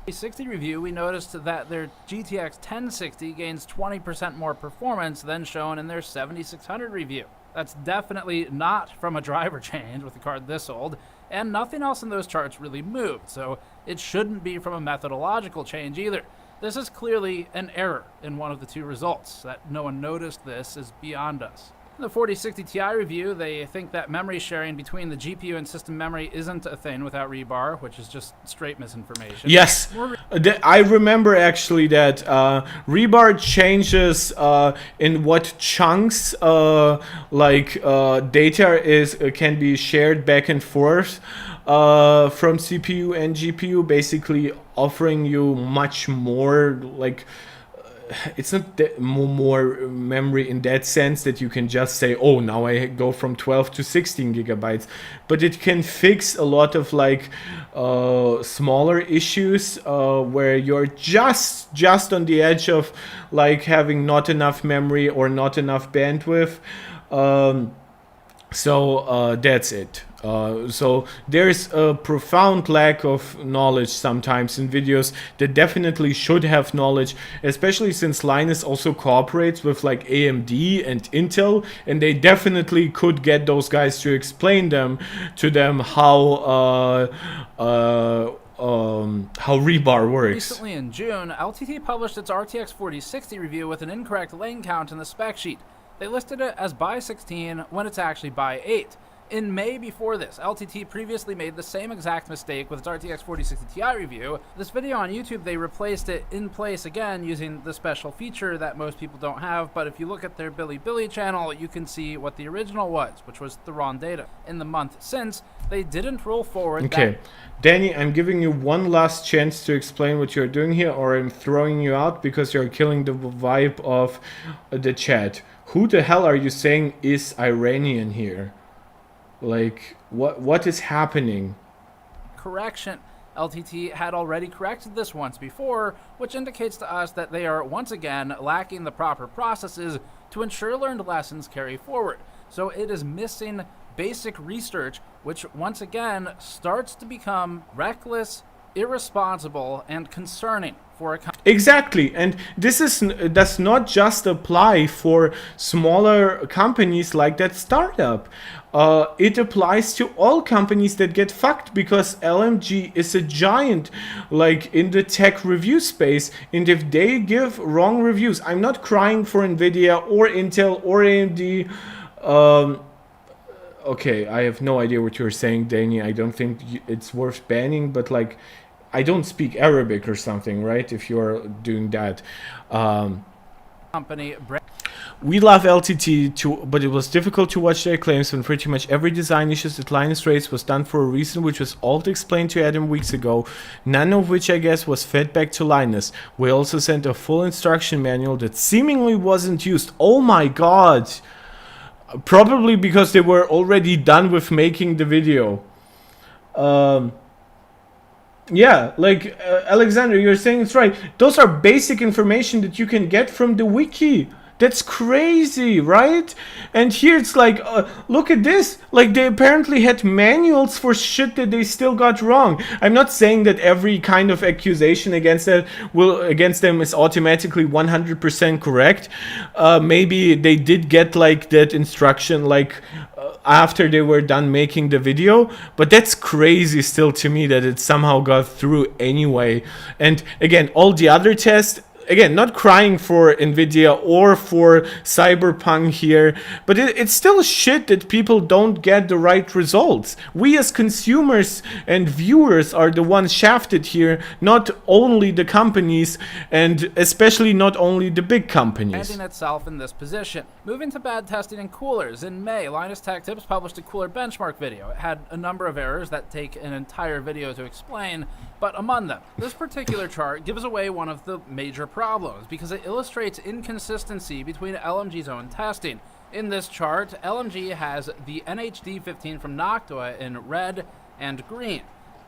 60 review, we noticed that their GTX 1060 gains 20% more performance than shown in their 7600 review. That's definitely not from a driver change with a card this old, and nothing else in those charts really moved, so it shouldn't be from a methodological change either. This is clearly an error in one of the two results. That no one noticed this is beyond us. In the 4060 Ti review, they think that memory sharing between the GPU and system memory isn't a thing without rebar, which is just straight misinformation. Yes, I remember actually that rebar changes in what chunks data can be shared back and forth from CPU and GPU, basically offering you much more like. It's not that more memory in that sense that you can just say, oh, now I go from 12 to 16 gigabytes, but it can fix a lot of like smaller issues where you're just on the edge of like having not enough memory or not enough bandwidth. So that's it. So there's a profound lack of knowledge sometimes in videos that definitely should have knowledge, especially since Linus also cooperates with like AMD and Intel, and they definitely could get those guys to explain to them how rebar works. Recently in June, LTT published its RTX 4060 review with an incorrect lane count in the spec sheet. They listed it as by 16 when it's actually by 8. In May before this, LTT previously made the same exact mistake with its RTX 4060 Ti review. This video on YouTube, they replaced it in place again using the special feature that most people don't have, but if you look at their Billy channel, you can see what the original was, which was the wrong data. In the month since, they didn't roll forward Okay, Danny, I'm giving you one last chance to explain what you're doing here, or I'm throwing you out because you're killing the vibe of the chat. Who the hell are you saying is Iranian here? Like, what is happening? correction. LTT had already corrected this once before, which indicates to us that they are once again lacking the proper processes to ensure learned lessons carry forward. So it is missing basic research, which once again starts to become reckless, irresponsible, and concerning for a company. Exactly, and this does not just apply for smaller companies like that startup. It applies to all companies that get fucked, because LMG is a giant, like, in the tech review space, and if they give wrong reviews, I'm not crying for Nvidia or Intel or AMD. Okay, I have no idea what you're saying, Danny. I don't think it's worth banning, but like, I don't speak Arabic or something, right? If you're doing that. Company. We love LTT too, but it was difficult to watch their claims when pretty much every design issues that Linus raised was done for a reason, which was all explained to Adam weeks ago, none of which I guess was fed back to Linus. We also sent a full instruction manual that seemingly wasn't used. Oh my god! Probably because they were already done with making the video. Yeah, like Alexander, you're saying it's right. Those are basic information that you can get from the wiki. That's crazy, right? And here it's like, look at this. Like, they apparently had manuals for shit that they still got wrong. I'm not saying that every kind of accusation against them is automatically 100% correct. Maybe they did get like that instruction, like after they were done making the video, but that's crazy still to me that it somehow got through anyway. And again, all the other tests, again, not crying for Nvidia or for cyberpunk here, but it's still shit that people don't get the right results. We as consumers and viewers are the ones shafted here, not only the companies, and especially not only the big companies. Landing itself in this position. Moving to bad testing in coolers. In May, Linus Tech Tips published a cooler benchmark video. It had a number of errors that take an entire video to explain, but among them, this particular chart gives away one of the major problems because it illustrates inconsistency between LMG's own testing. In this chart, LMG has the NHD15 from Noctua in red and green,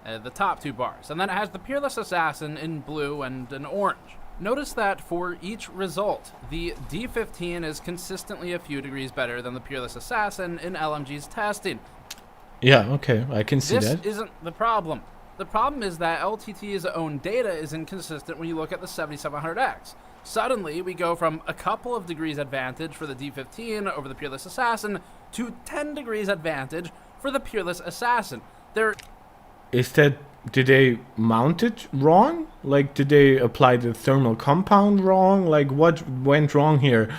the top two bars, and then it has the Peerless Assassin in blue and an orange. Notice that for each result, the D15 is consistently a few degrees better than the Peerless Assassin in LMG's testing. Yeah, okay, I can see that. This isn't the problem. The problem is that LTT's own data is inconsistent when you look at the 7700X. Suddenly, we go from a couple of degrees advantage for the D15 over the Peerless Assassin to 10 degrees advantage for the Peerless Assassin. Is that, did they mount it wrong? Like, did they apply the thermal compound wrong? Like, what went wrong here?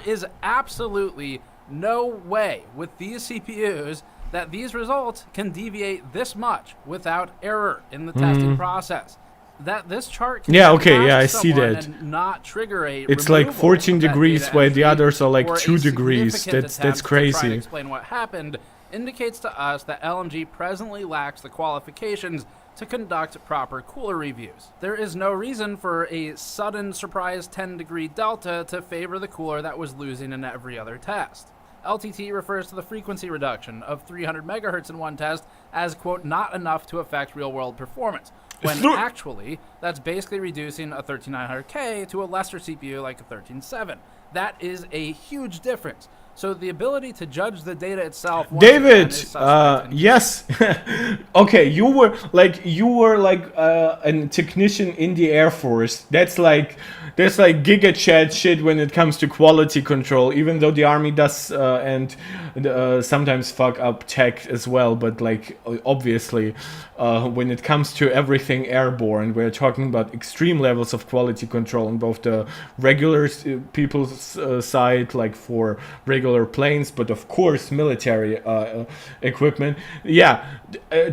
Is absolutely no way with these CPUs that these results can deviate this much without error in the testing process. That this chart can I see that. And not trigger a it's like 14 degrees while the others are like 2 degrees. That's crazy. To try and explain what happened indicates to us that LMG presently lacks the qualifications to conduct proper cooler reviews. There is no reason for a sudden surprise 10-degree delta to favor the cooler that was losing in every other test. LTT refers to the frequency reduction of 300 megahertz in one test as, quote, not enough to affect real-world performance, when actually that's basically reducing a 13900K to a lesser CPU like a 137. That is a huge difference. So the ability to judge the data itself. David, yes. Okay, you were like a technician in the Air Force. That's there's like giga chat shit when it comes to quality control, even though the army does and sometimes fuck up tech as well, but like obviously when it comes to everything airborne, we're talking about extreme levels of quality control on both the regular people's side, like for regular planes, but of course military equipment. Yeah,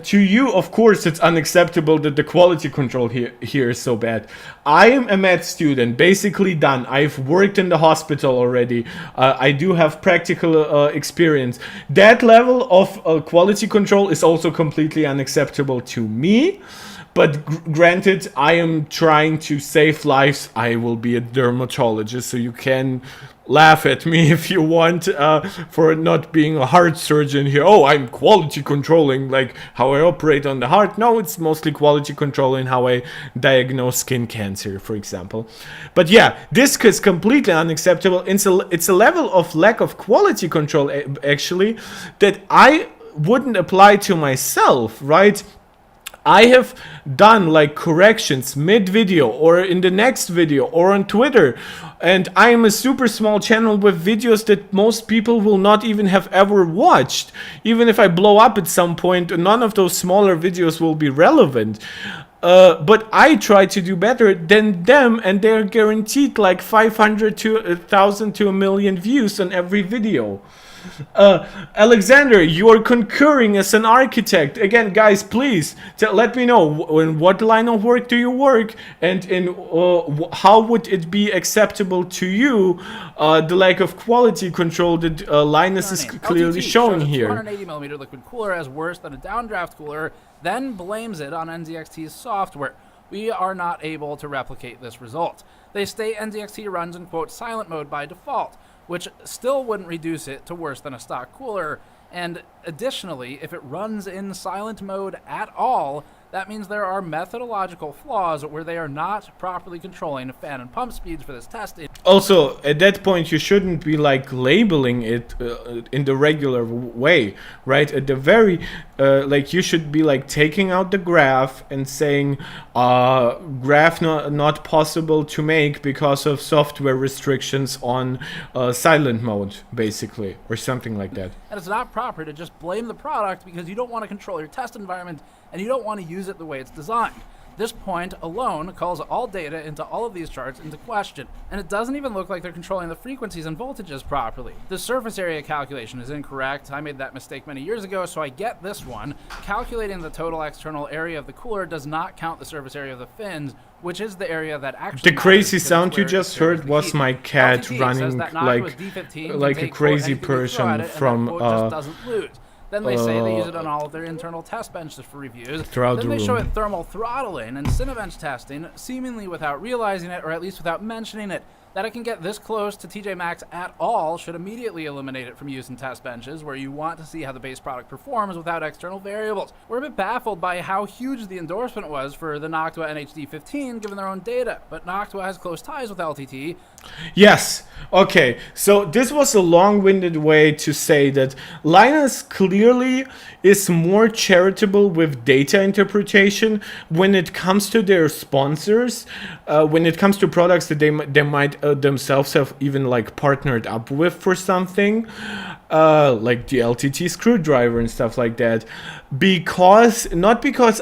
to you, of course, it's unacceptable that the quality control here is so bad. I am a med student, basically done. I've worked in the hospital already. I do have practical experience. That level of quality control is also completely unacceptable to me. But granted, I am trying to save lives. I will be a dermatologist, so you can laugh at me if you want for not being a heart surgeon here. Oh, I'm quality controlling like how I operate on the heart. No, it's mostly quality controlling how I diagnose skin cancer, for example. But yeah, this is completely unacceptable. It's a level of lack of quality control actually that I wouldn't apply to myself, right? I have done like corrections mid-video or in the next video or on Twitter, and I am a super small channel with videos that most people will not even have ever watched. Even if I blow up at some point, none of those smaller videos will be relevant. But I try to do better than them, and they're guaranteed like 500 to 1,000 to 1,000,000 views on every video. Alexander, you are concurring as an architect. Again, guys, please let me know in what line of work do you work, and in how would it be acceptable to you the lack of quality control that Linus is clearly showing here. 280mm liquid cooler as worse than a downdraft cooler, then blames it on NZXT's software. We are not able to replicate this result. They state NZXT runs in quote silent mode by default, which still wouldn't reduce it to worse than a stock cooler. And additionally, if it runs in silent mode at all, that means there are methodological flaws where they are not properly controlling fan and pump speeds for this testing. Also, at that point, you shouldn't be like labeling it in the regular way, right? At the very, like you should be like taking out the graph and saying, graph not possible to make because of software restrictions on silent mode, basically, or something like that. And it's not proper to just blame the product because you don't want to control your test environment and you don't want to use it the way it's designed. This point alone calls all data into all of these charts into question, and it doesn't even look like they're controlling the frequencies and voltages properly. The surface area calculation is incorrect. I made that mistake many years ago, so I get this one. Calculating the total external area of the cooler does not count the surface area of the fins, which is the area that actually the crazy sound you just heard was my cat running like a crazy person from doesn't lose. Then they say they use it on all of their internal test benches for reviews. Then they show it thermal throttling and Cinebench testing, seemingly without realizing it, or at least without mentioning it. That it can get this close to TJ Maxx at all should immediately eliminate it from use in test benches, where you want to see how the base product performs without external variables. We're a bit baffled by how huge the endorsement was for the Noctua NHD15, given their own data, but Noctua has close ties with LTT. Yes. Okay. So this was a long-winded way to say that Linus clearly is more charitable with data interpretation when it comes to their sponsors, when it comes to products that they might themselves have even like partnered up with for something, like the LTT screwdriver and stuff like that, because not because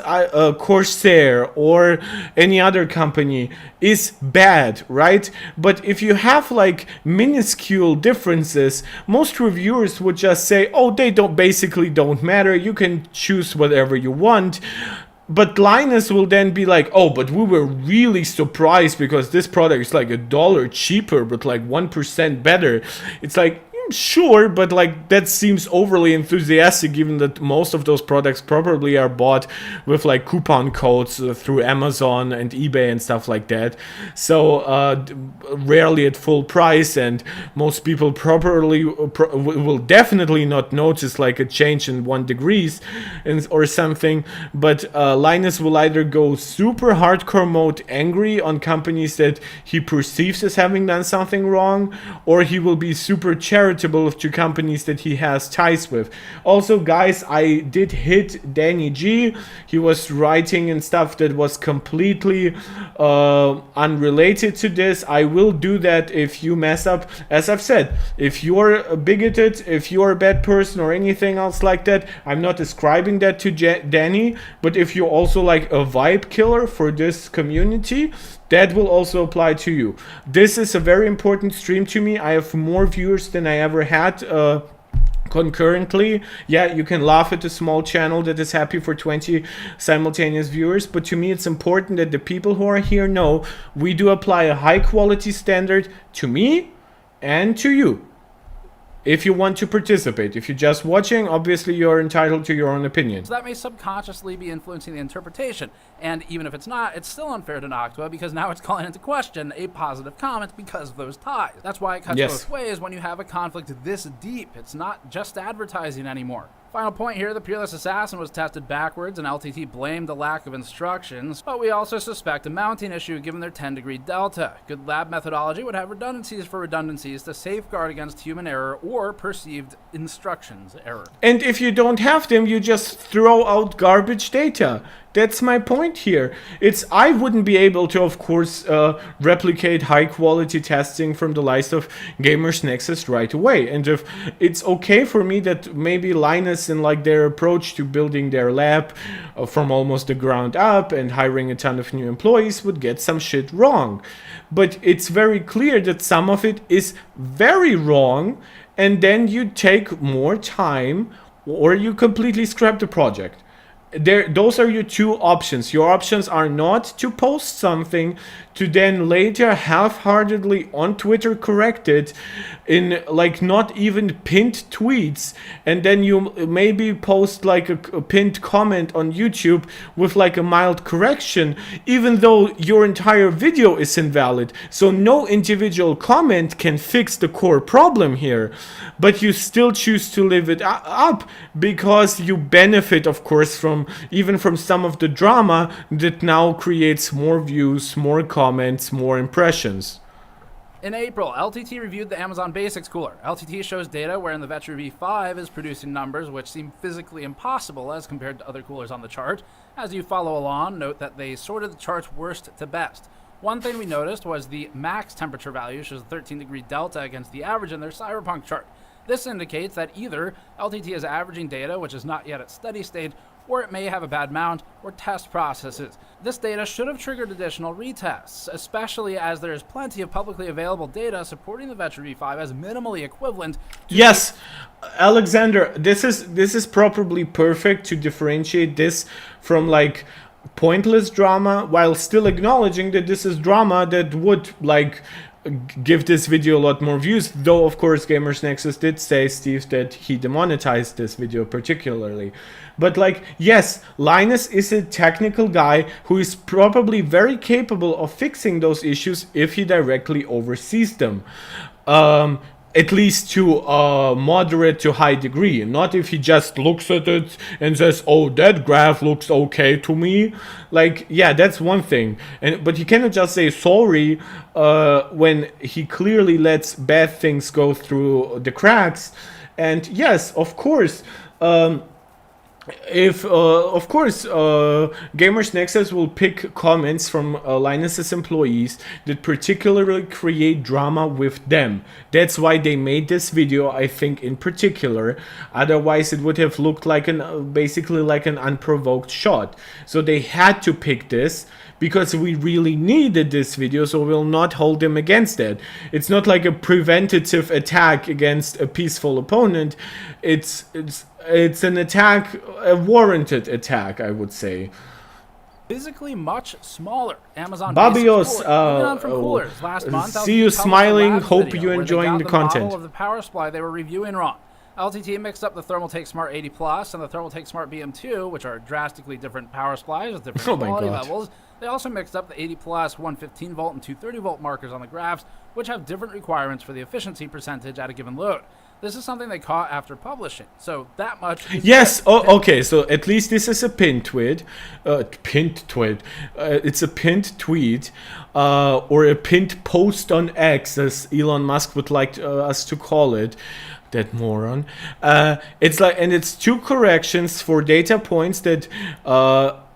Corsair or any other company is bad, right? But if you have like minuscule differences, most reviewers would just say, oh, they basically don't matter, you can choose whatever you want. But Linus will then be like, oh, but we were really surprised because this product is like $1 cheaper, but like 1% better. It's like, sure, but like that seems overly enthusiastic, given that most of those products probably are bought with like coupon codes through Amazon and eBay and stuff like that. So rarely at full price, and most people will definitely not notice like a change in 1 degree or something. But Linus will either go super hardcore mode angry on companies that he perceives as having done something wrong, or he will be super charitable acceptable to companies that he has ties with. Also, guys, I did hit Danny G. He was writing and stuff that was completely unrelated to this. I will do that if you mess up. As I've said, if you're bigoted, if you're a bad person or anything else like that, I'm not ascribing that to Danny, but if you're also like a vibe killer for this community, that will also apply to you. This is a very important stream to me. I have more viewers than I ever had concurrently. Yeah, you can laugh at a small channel that is happy for 20 simultaneous viewers, but to me it's important that the people who are here know we do apply a high quality standard to me and to you. If you want to participate. If you're just watching, obviously you're entitled to your own opinion. So that may subconsciously be influencing the interpretation, and even if it's not, it's still unfair to Noctua because now it's calling into question a positive comment because of those ties. That's why it cuts both ways when you have a conflict this deep. It's not just advertising anymore. Final point here, the Peerless Assassin was tested backwards and LTT blamed the lack of instructions, but we also suspect a mounting issue given their 10-degree delta. Good lab methodology would have redundancies for redundancies to safeguard against human error or perceived instructions error. And if you don't have them, you just throw out garbage data. That's my point here. I wouldn't be able to, of course, replicate high quality testing from the likes of GamersNexus right away. And if it's okay for me that maybe Linus and like their approach to building their lab from almost the ground up and hiring a ton of new employees would get some shit wrong. But it's very clear that some of it is very wrong, and then you take more time or you completely scrap the project. Those are your two options. Your options are not to post something to then later half-heartedly on Twitter correct it in like not even pinned tweets, and then you maybe post like a pinned comment on YouTube with like a mild correction, even though your entire video is invalid. So no individual comment can fix the core problem here, but you still choose to leave it up because you benefit, of course, from some of the drama that now creates more views, more comments, more impressions. In April, LTT reviewed the Amazon Basics cooler. LTT shows data wherein the Vetri V5 is producing numbers which seem physically impossible as compared to other coolers on the chart. As you follow along, note that they sorted the charts worst to best. One thing we noticed was the max temperature value shows a 13-degree delta against the average in their cyberpunk chart. This indicates that either LTT is averaging data which is not yet at steady state, or it may have a bad mount or test processes. This data should have triggered additional retests, especially as there is plenty of publicly available data supporting the Vetri V5 as minimally equivalent to... Yes, Alexander, this is probably perfect to differentiate this from like pointless drama while still acknowledging that this is drama that would like give this video a lot more views, though of course GamersNexus did say, Steve, that he demonetized this video particularly. But like, yes, Linus is a technical guy who is probably very capable of fixing those issues if he directly oversees them. At least to a moderate to high degree, not if he just looks at it and says, oh, that graph looks okay to me. Like, yeah, that's one thing. But he cannot just say sorry when he clearly lets bad things go through the cracks. And yes, of course, GamersNexus will pick comments from Linus's employees that particularly create drama with them. That's why they made this video, I think, in particular. Otherwise, it would have looked like basically like an unprovoked shot. So they had to pick this because we really needed this video, so we'll not hold them against it. It's not like a preventative attack against a peaceful opponent. It's an attack, a warranted attack, I would say. Physically much smaller. Amazon Babios, from coolers. Last month, see you smiling. Hope you're enjoying the content. Model of the power supply they were reviewing wrong. LTT mixed up the Thermaltake Smart 80 Plus and the Thermaltake Smart BM2, which are drastically different power supplies with different quality levels. They also mixed up the 80 plus, 115 volt, and 230 volt markers on the graphs, which have different requirements for the efficiency percentage at a given load. This is something they caught after publishing, so that much. Yes. Oh, okay. So at least this is a pinned tweet. It's a pinned tweet, or a pinned post on X, as Elon Musk would like us to call it. That moron. It's like, and it's 2 corrections for data points that.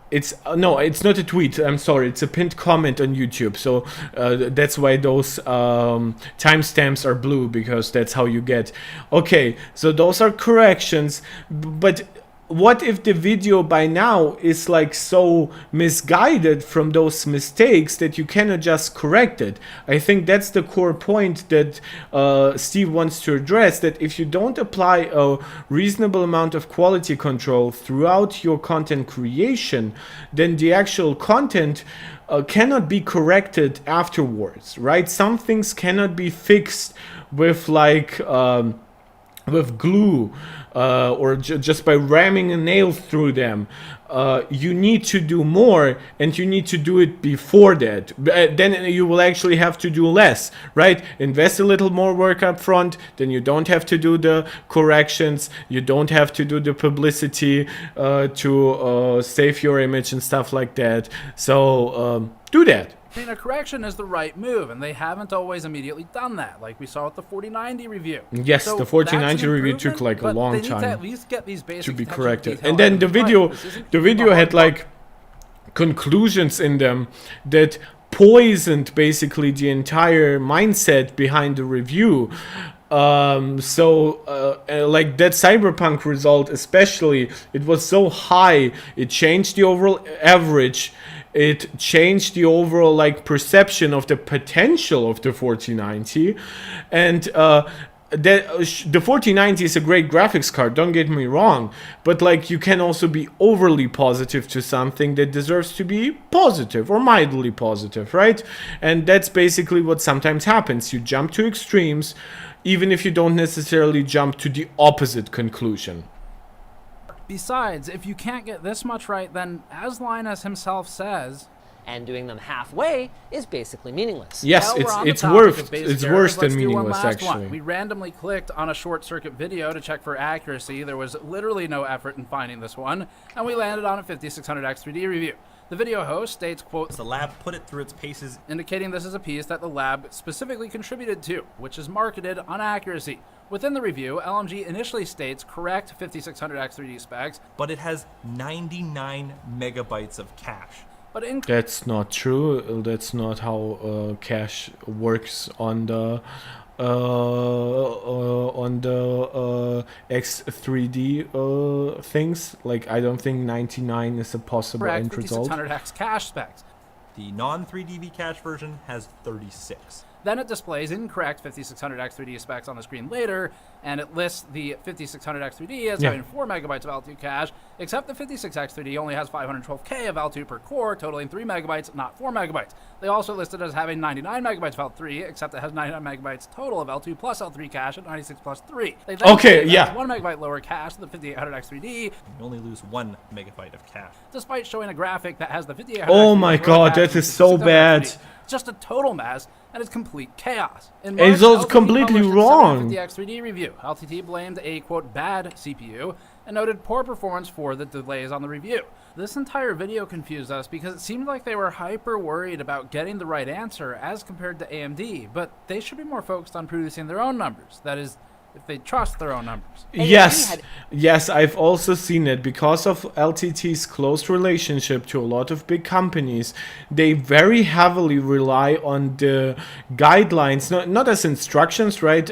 It's no, it's not a tweet. I'm sorry. It's a pinned comment on YouTube. So that's why those timestamps are blue, because that's how you get. Okay, so those are corrections. But what if the video by now is like so misguided from those mistakes that you cannot just correct it? I think that's the core point that Steve wants to address, that if you don't apply a reasonable amount of quality control throughout your content creation, then the actual content cannot be corrected afterwards, right? Some things cannot be fixed with like with glue, or just by ramming a nail through them. You need to do more, and you need to do it before that. Then you will actually have to do less, right? Invest a little more work up front, then you don't have to do the corrections, you don't have to do the publicity to save your image and stuff like that. So do that. I mean, a correction is the right move, and they haven't always immediately done that, like we saw with the 4090 review. Yes, so the 4090 review took like a long time to at least get these basic to be attention corrected. detail And then items the video, right. the video had like conclusions in them that poisoned basically the entire mindset behind the review. Like that cyberpunk result especially, it was so high, it changed the overall average. It changed the overall like perception of the potential of the 4090, and the 4090 is a great graphics card, don't get me wrong, but like you can also be overly positive to something that deserves to be positive or mildly positive, right? And that's basically what sometimes happens. You jump to extremes, even if you don't necessarily jump to the opposite conclusion. Besides, if you can't get this much right, then as Linus himself says, and doing them halfway is basically meaningless. Yes, well, it's worse than meaningless, actually. We randomly clicked on a short circuit video to check for accuracy. There was literally no effort in finding this one, and we landed on a 5600X 3D review. The video host states, quote, The lab put it through its paces, indicating this is a piece that the lab specifically contributed to, which is marketed on Accuracy. Within the review, LMG initially states correct 5600X 3D specs, but it has 99 megabytes of cache. But that's not true. That's not how cache works on the X3D things. Like, I don't think 99 is a possible end result. 5600X cache specs. The non-3DV cache version has 36. Then it displays incorrect 5600X 3D specs on the screen later, and it lists the 5600X 3D as having 4 megabytes of L2 cache, except the 56X 3D only has 512K of L2 per core, totaling 3 megabytes, not 4 megabytes. They also listed it as having 99 megabytes of L3, except it has 99 megabytes total of L2 plus L3 cache at 96 plus 3. They then 1 megabyte lower cache than the 5800X 3D. You only lose 1 megabyte of cache. Despite showing a graphic that has the 5800X 3D. Oh my god, that is so bad. Just a total mess, and it's complete chaos. It's also completely wrong. The X3D review. LTT blamed a, quote, bad CPU and noted poor performance for the delays on the review. This entire video confused us because it seemed like they were hyper worried about getting the right answer as compared to AMD, but they should be more focused on producing their own numbers. That is, if they trust their own numbers. Yes, I've also seen it. Because of LTT's close relationship to a lot of big companies, they very heavily rely on the guidelines, not as instructions, right?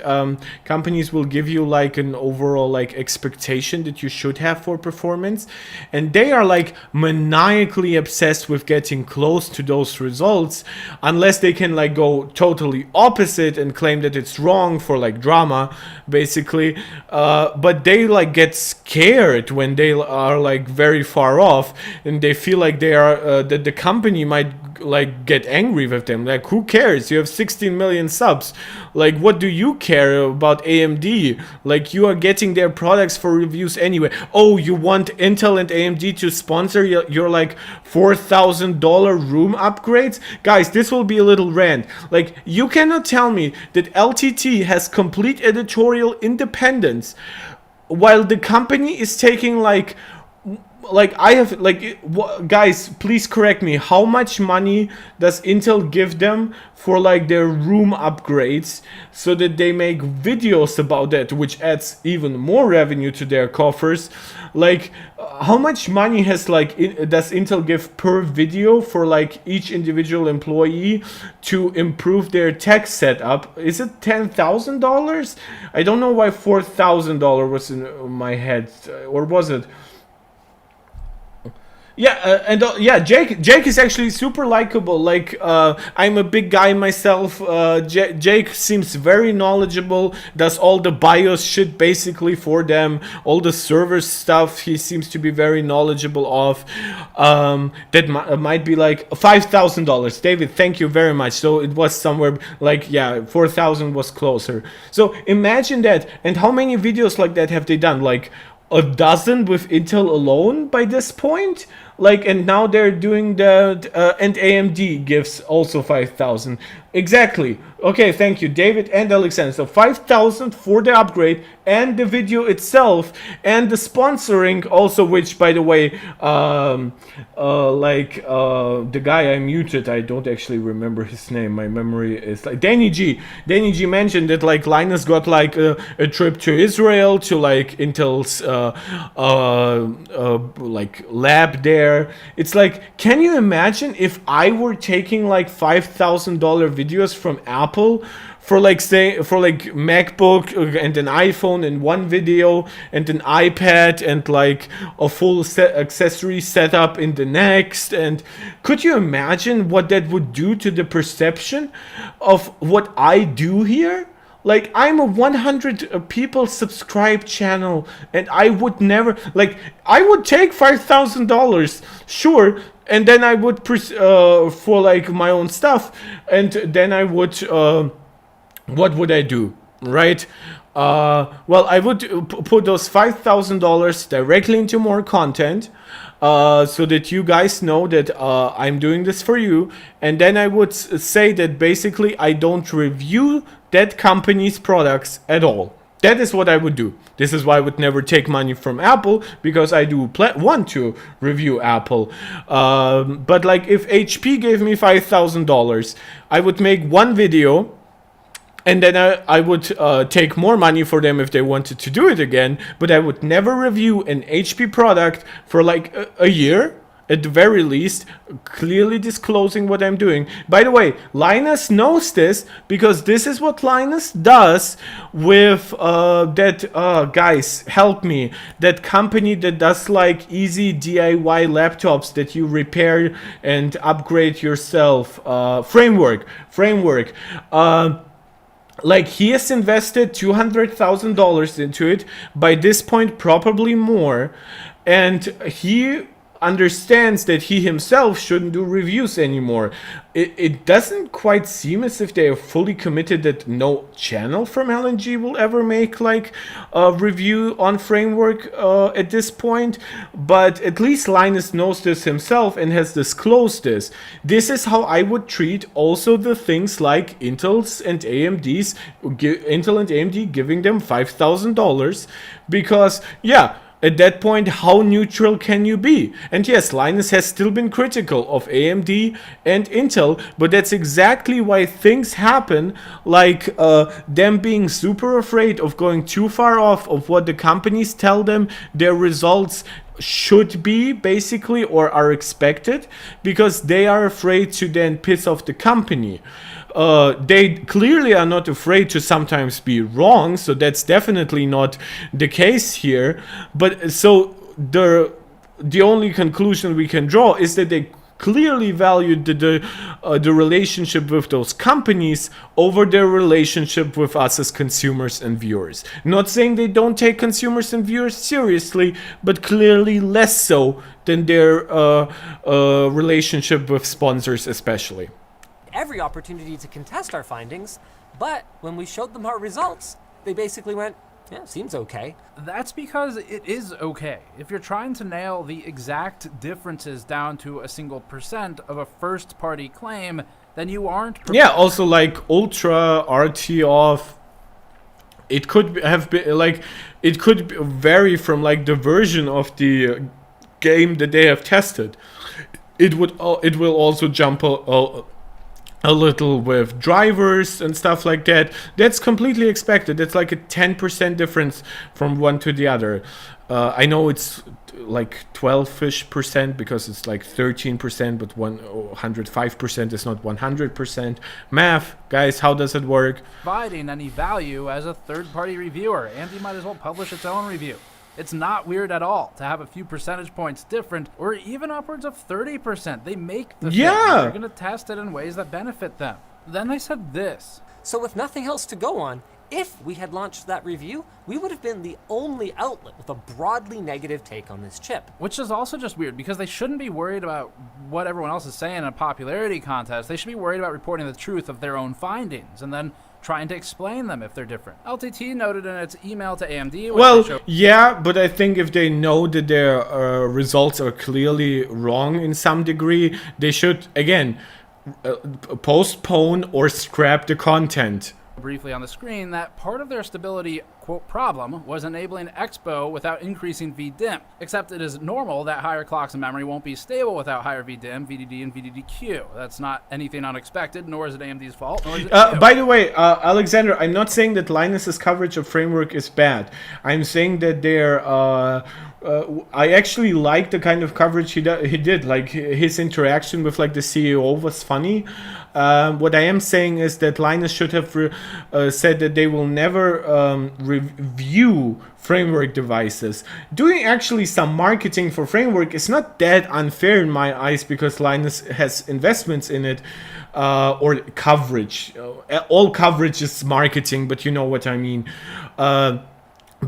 Companies will give you like an overall like expectation that you should have for performance, and they are like maniacally obsessed with getting close to those results, unless they can like go totally opposite and claim that it's wrong for like drama, basically. But they like get scared when they are like very far off, and they feel like they are that the company might like get angry with them. Like, who cares? You have 16 million subs. Like, what do you care about AMD? Like, you are getting their products for reviews anyway. Oh, you want Intel and AMD to sponsor your like $4,000 room upgrades? Guys, this will be a little rant. Like, you cannot tell me that LTT has complete editorial independence while the company is taking like I have like guys, please correct me, how much money does Intel give them for like their room upgrades so that they make videos about that, which adds even more revenue to their coffers? Like, how much money has like does Intel give per video for like each individual employee to improve their tech setup? Is it $10,000? I don't know why $4,000 was in my head, or was it? Yeah, yeah, Jake is actually super likable. Like, I'm a big guy myself. Jake seems very knowledgeable, does all the BIOS shit basically for them, all the server stuff he seems to be very knowledgeable of. That might be like $5,000. David, thank you very much. So it was somewhere like, yeah, 4,000 was closer. So imagine that. And how many videos like that have they done? Like a dozen with Intel alone by this point? Like, and now they're doing the and AMD gives also 5,000. Exactly. Okay, thank you, David and Alexander. So 5,000 for the upgrade and the video itself and the sponsoring also, which, by the way, the guy I muted, I don't actually remember his name. My memory is like Danny G. Danny G mentioned that like Linus got like a trip to Israel to like Intel's like lab there. It's like, can you imagine if I were taking like $5,000 videos from Apple for like, say, for like MacBook and an iPhone in one video and an iPad and like a full accessory setup in the next? And could you imagine what that would do to the perception of what I do here? Like, I'm a 100 people subscribed channel, and I would never, like, I would take $5,000, sure, and then I would for like my own stuff, and then I would what would I do, right? Well, I would put those $5,000 directly into more content, so that you guys know that I'm doing this for you. And then I would say that basically I don't review that company's products at all. That is what I would do. This is why I would never take money from Apple, because I do want to review Apple. But like, if HP gave me $5,000, I would make one video, and then I would take more money for them if they wanted to do it again, but I would never review an HP product for like a year, at the very least, clearly disclosing what I'm doing. By the way, Linus knows this, because this is what Linus does with guys, help me, that company that does like easy DIY laptops that you repair and upgrade yourself. Framework. Like, he has invested $200,000 into it, by this point probably more, and he understands that he himself shouldn't do reviews anymore. It doesn't quite seem as if they are fully committed that no channel from LNG will ever make like a review on Framework at this point, but at least Linus knows this himself and has disclosed this. This is how I would treat also the things like Intel's and AMD's, Intel and AMD giving them $5,000, because yeah, at that point, how neutral can you be? And yes, Linus has still been critical of AMD and Intel, but that's exactly why things happen, like them being super afraid of going too far off of what the companies tell them their results should be, basically, or are expected, because they are afraid to then piss off the company. They clearly are not afraid to sometimes be wrong, so that's definitely not the case here. But so the only conclusion we can draw is that they clearly valued the relationship with those companies over their relationship with us as consumers and viewers. Not saying they don't take consumers and viewers seriously, but clearly less so than their relationship with sponsors especially. Every opportunity to contest our findings, but when we showed them our results, they basically went, yeah, seems okay. That's because it is okay. If you're trying to nail the exact differences down to a single % of a first-party claim, then you aren't... Yeah, also like Ultra, RT off, it could have been like, it could vary from like the version of the game that they have tested. It will also jump a little with drivers and stuff like that. That's completely expected. That's like a 10% difference from one to the other. I know it's like 12-ish% because it's like 13%, but 105% is not 100%. Math, guys, how does it work? Providing any value as a third-party reviewer, and you might as well publish its own review. It's not weird at all to have a few percentage points different, or even upwards of 30%. They make the thing. They're going to test it in ways that benefit them. Then they said this. So with nothing else to go on, if we had launched that review, we would have been the only outlet with a broadly negative take on this chip. Which is also just weird, because they shouldn't be worried about what everyone else is saying in a popularity contest. They should be worried about reporting the truth of their own findings, and then trying to explain them if they're different. LTT noted in its email to AMD... Well, yeah, but I think if they know that their results are clearly wrong in some degree, they should, again, postpone or scrap the content. Briefly on the screen that part of their stability, quote, problem was enabling Expo without increasing VDIM, except it is normal that higher clocks in memory won't be stable without higher VDIM, VDD, and VDDQ. That's not anything unexpected, nor is it AMD's fault, nor is it by the way, Alexander, I'm not saying that Linus's coverage of Framework is bad. I'm saying that their I actually like the kind of coverage he did. Like his interaction with like the CEO was funny. What I am saying is that Linus should have said that they will never review Framework devices. Doing actually some marketing for Framework is not that unfair in my eyes, because Linus has investments in it, or coverage. All coverage is marketing, but you know what I mean.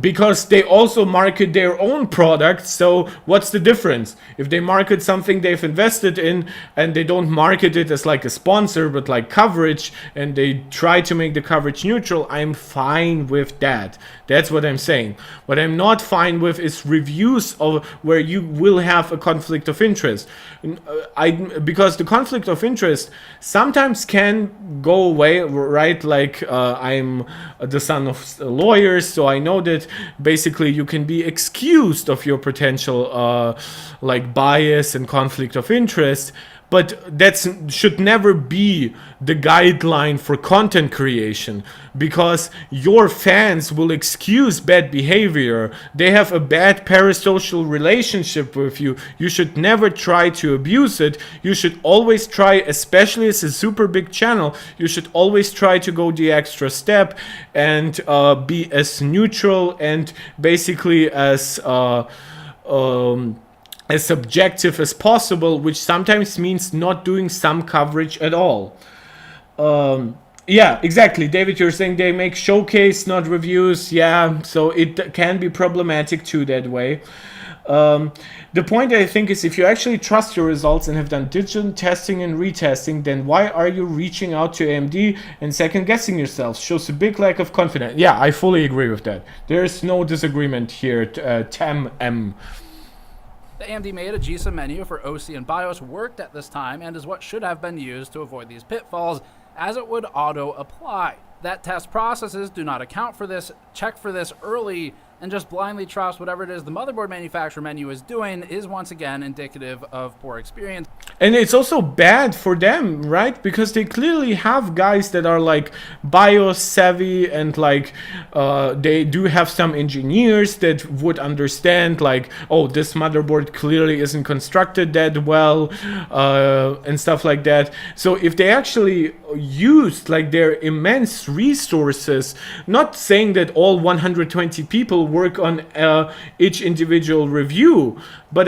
Because they also market their own products, so what's the difference? If they market something they've invested in and they don't market it as like a sponsor but like coverage, and they try to make the coverage neutral, I'm fine with that. That's what I'm saying. What I'm not fine with is reviews of where you will have a conflict of interest. Because the conflict of interest sometimes can go away, right? Like I'm the son of lawyers, so I know that basically you can be excused of your potential like bias and conflict of interest, but that should never be the guideline for content creation, because your fans will excuse bad behavior. They have a bad parasocial relationship with you. You should never try to abuse it. You should always try, especially as a super big channel, you should always try to go the extra step and be as neutral and basically as subjective as possible, which sometimes means not doing some coverage at all. Yeah, exactly. David, you're saying they make showcase, not reviews. Yeah, so it can be problematic too that way. The point, I think, is if you actually trust your results and have done diligent testing and retesting, then why are you reaching out to AMD and second-guessing yourself? Shows a big lack of confidence. Yeah, I fully agree with that. There's no disagreement here, Tam M. The AMD made a GSA menu for OC and BIOS worked at this time and is what should have been used to avoid these pitfalls, as it would auto-apply. That test processes do not account for this, check for this early, and just blindly trust whatever it is the motherboard manufacturer menu is doing is once again indicative of poor experience. And it's also bad for them, right? Because they clearly have guys that are like BIOS savvy, and like they do have some engineers that would understand like, oh, this motherboard clearly isn't constructed that well, and stuff like that. So if they actually used like their immense resources, not saying that all 120 people will work on each individual review, but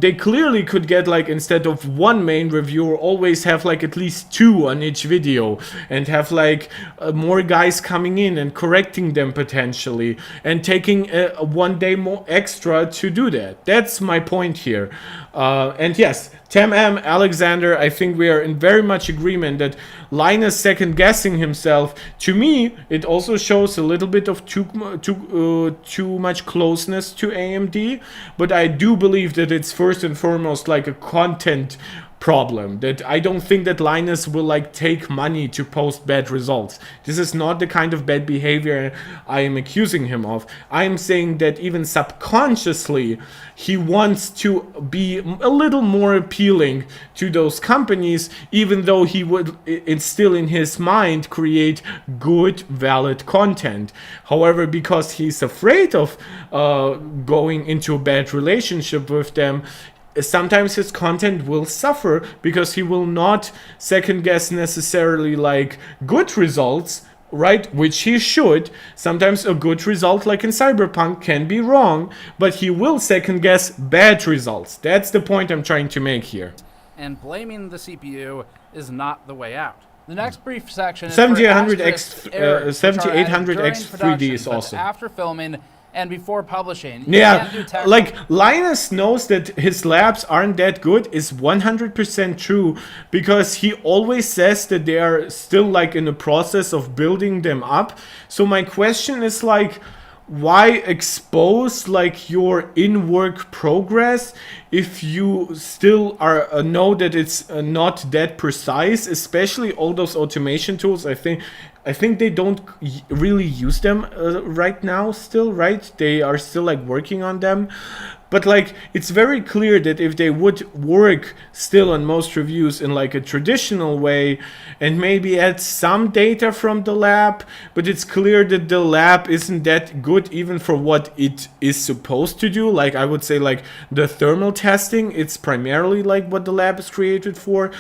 they clearly could get like, instead of one main reviewer, always have like at least 2 on each video, and have like more guys coming in and correcting them potentially, and taking 1 day more extra to do that. That's my point here. And yes, Tem M, Alexander, I think we are in very much agreement that Linus second guessing himself, to me, it also shows a little bit of too much closeness to AMD, but I do believe that it's first and foremost like a content problem, that I don't think that Linus will like take money to post bad results. This is not the kind of bad behavior I am accusing him of. I am saying that even subconsciously he wants to be a little more appealing to those companies, even though he would still in his mind create good, valid content. However, because he's afraid of going into a bad relationship with them, sometimes his content will suffer, because he will not second guess necessarily like good results, right, which he should. Sometimes a good result like in Cyberpunk can be wrong, but he will second guess bad results. That's the point I'm trying to make here. And blaming the CPU is not the way out. The next brief section is 7800X 7800X 3D is awesome. After filming and before publishing. Yeah, like Linus knows that his labs aren't that good is 100% true, because he always says that they are still like in the process of building them up. So my question is like, why expose like your in-work progress if you still are know that it's not that precise, especially all those automation tools? I think they don't really use them right now still, right? They are still like working on them. But like, it's very clear that if they would work still on most reviews in like a traditional way, and maybe add some data from the lab, but it's clear that the lab isn't that good even for what it is supposed to do. Like, I would say like the thermal testing, it's primarily like what the lab is created for.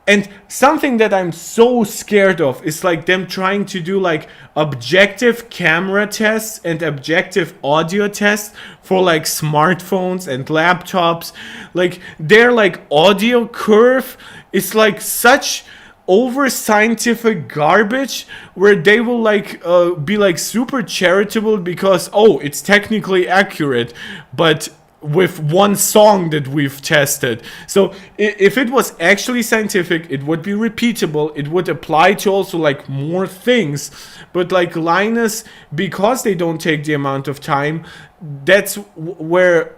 And something that I'm so scared of is like them trying to do like objective camera tests and objective audio tests for like smartphones and laptops. Like their like audio curve is like such over scientific garbage, where they will like be like super charitable because, oh, it's technically accurate, but with one song that we've tested. So if it was actually scientific, it would be repeatable, it would apply to also like more things. But like Linus, because they don't take the amount of time, that's where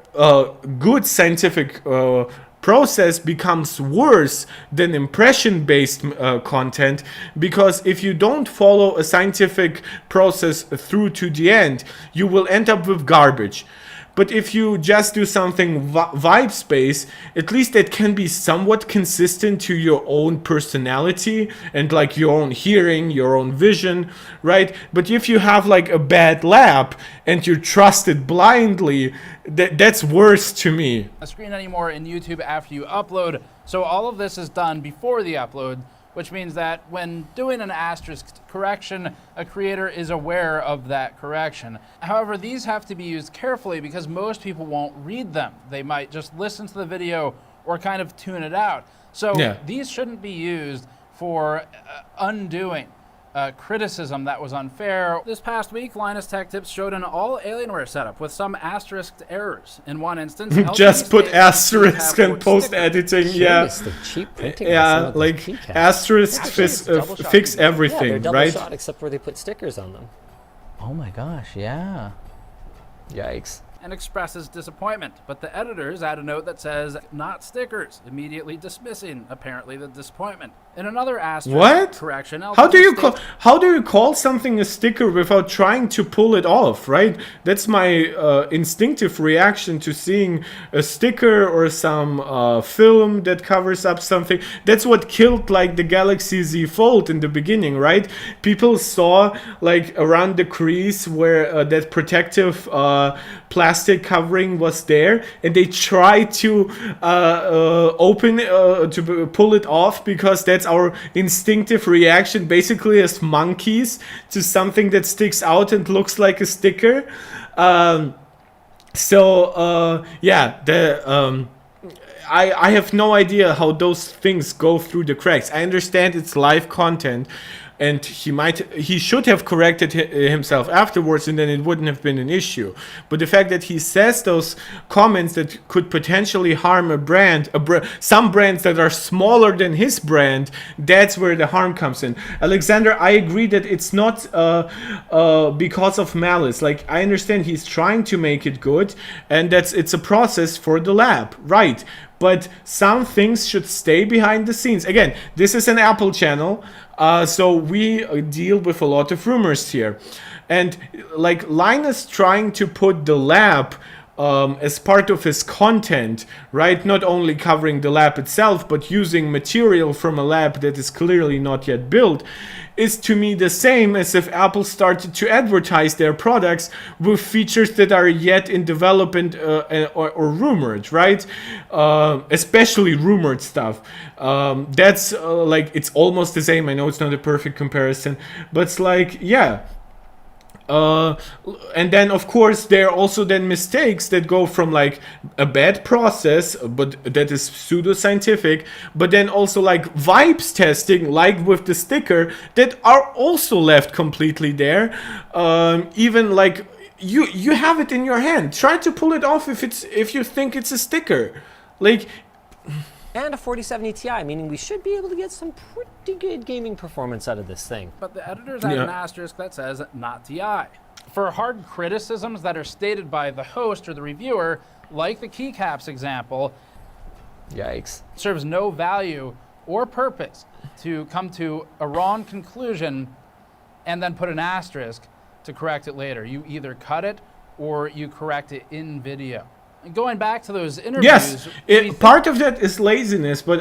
good scientific process becomes worse than impression-based content, because if you don't follow a scientific process through to the end, you will end up with garbage. But if you just do something vibe space, at least it can be somewhat consistent to your own personality and like your own hearing, your own vision, right? But if you have like a bad lab and you trust it blindly, that's worse to me. A screen anymore in YouTube after you upload. So all of this is done before the upload, which means that when doing an asterisk correction, a creator is aware of that correction. However, these have to be used carefully because most people won't read them. They might just listen to the video or kind of tune it out. So these shouldn't be used for undoing criticism that was unfair. This past week, Linus Tech Tips showed an all Alienware setup with some asterisked errors. In one instance, just put asterisk and post editing. The cheap printing. Yeah, like asterisk fix everything, they're double right? shot except where they put stickers on them. Oh my gosh, yeah. Yikes. And expresses disappointment, but the editors add a note that says not stickers, immediately dismissing apparently the disappointment. In another asterisk correction, how do you call something a sticker without trying to pull it off, right? That's my instinctive reaction to seeing a sticker or some film that covers up something. That's what killed like the Galaxy Z Fold in the beginning, right? People saw like around the crease where that protective plastic plastic covering was there, and they tried to pull it off, because that's our instinctive reaction, basically as monkeys, to something that sticks out and looks like a sticker. I have no idea how those things go through the cracks. I understand it's live content, and he should have corrected himself afterwards, and then it wouldn't have been an issue. But the fact that he says those comments that could potentially harm some brands that are smaller than his brand, that's where the harm comes in. Alexander, I agree that it's not because of malice. Like, I understand he's trying to make it good, and it's a process for the lab, right? But some things should stay behind the scenes. Again, this is an Apple channel, so we deal with a lot of rumors here. And like Linus trying to put the lab as part of his content, right? Not only covering the lab itself, but using material from a lab that is clearly not yet built, is to me the same as if Apple started to advertise their products with features that are yet in development or rumored, right? Especially rumored stuff. That's like, it's almost the same. I know it's not a perfect comparison, but it's like, yeah. And then of course there are also then mistakes that go from like a bad process, but that is pseudoscientific, but then also like vibes testing, like with the sticker, that are also left completely there. Even like you have it in your hand, try to pull it off if you think it's a sticker, like. And a 4070 Ti, meaning we should be able to get some pretty good gaming performance out of this thing. But the editors have an asterisk that says not TI. For hard criticisms that are stated by the host or the reviewer, like the keycaps example, yikes, serves no value or purpose to come to a wrong conclusion and then put an asterisk to correct it later. You either cut it or you correct it in video. Going back to those interviews, yes, part of that is laziness, but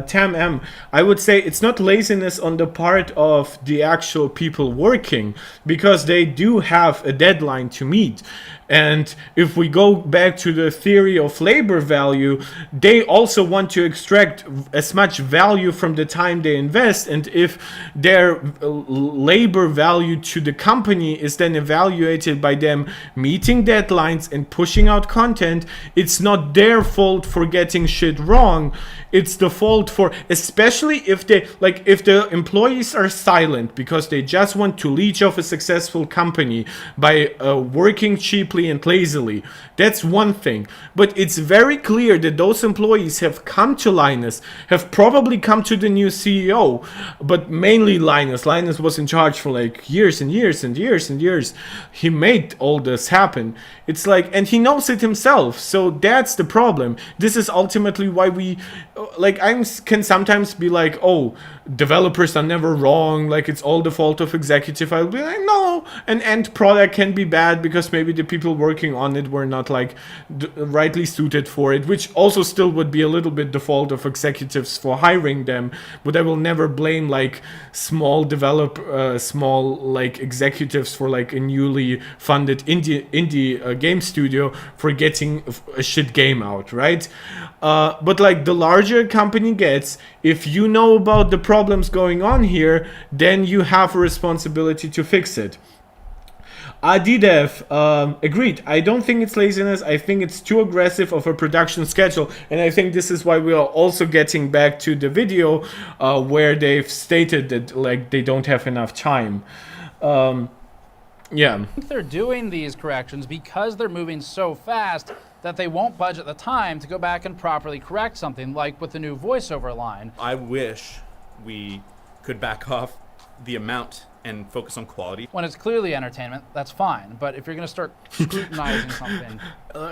Tam M, I would say it's not laziness on the part of the actual people working, because they do have a deadline to meet. And if we go back to the theory of labor value, they also want to extract as much value from the time they invest. And if their labor value to the company is then evaluated by them meeting deadlines and pushing out content, it's not their fault for getting shit wrong. It's the fault for, especially if if the employees are silent because they just want to leech off a successful company by working cheaply and lazily. That's one thing. But it's very clear that those employees have come to Linus, have probably come to the new CEO, but mainly Linus. Linus was in charge for like years and years and years and years. He made all this happen. It's like, and he knows it himself. So that's the problem. This is ultimately why we, like, I can sometimes be like, oh, developers are never wrong, like it's all the fault of executive. I'll be like, no, an end product can be bad because maybe the people working on it were not like rightly suited for it, which also still would be a little bit the fault of executives for hiring them. But I will never blame like small like executives for like a newly funded indie game studio for getting a shit game out, right? But like the larger a company gets, if you know about the problems going on here, then you have a responsibility to fix it. Adidev, agreed. I don't think it's laziness. I think it's too aggressive of a production schedule. And I think this is why we are also getting back to the video where they've stated that like they don't have enough time. Yeah. I think they're doing these corrections because they're moving so fast that they won't budget the time to go back and properly correct something, like with the new voiceover line. I wish we could back off the amount and focus on quality. When it's clearly entertainment, that's fine. But if you're going to start scrutinizing something...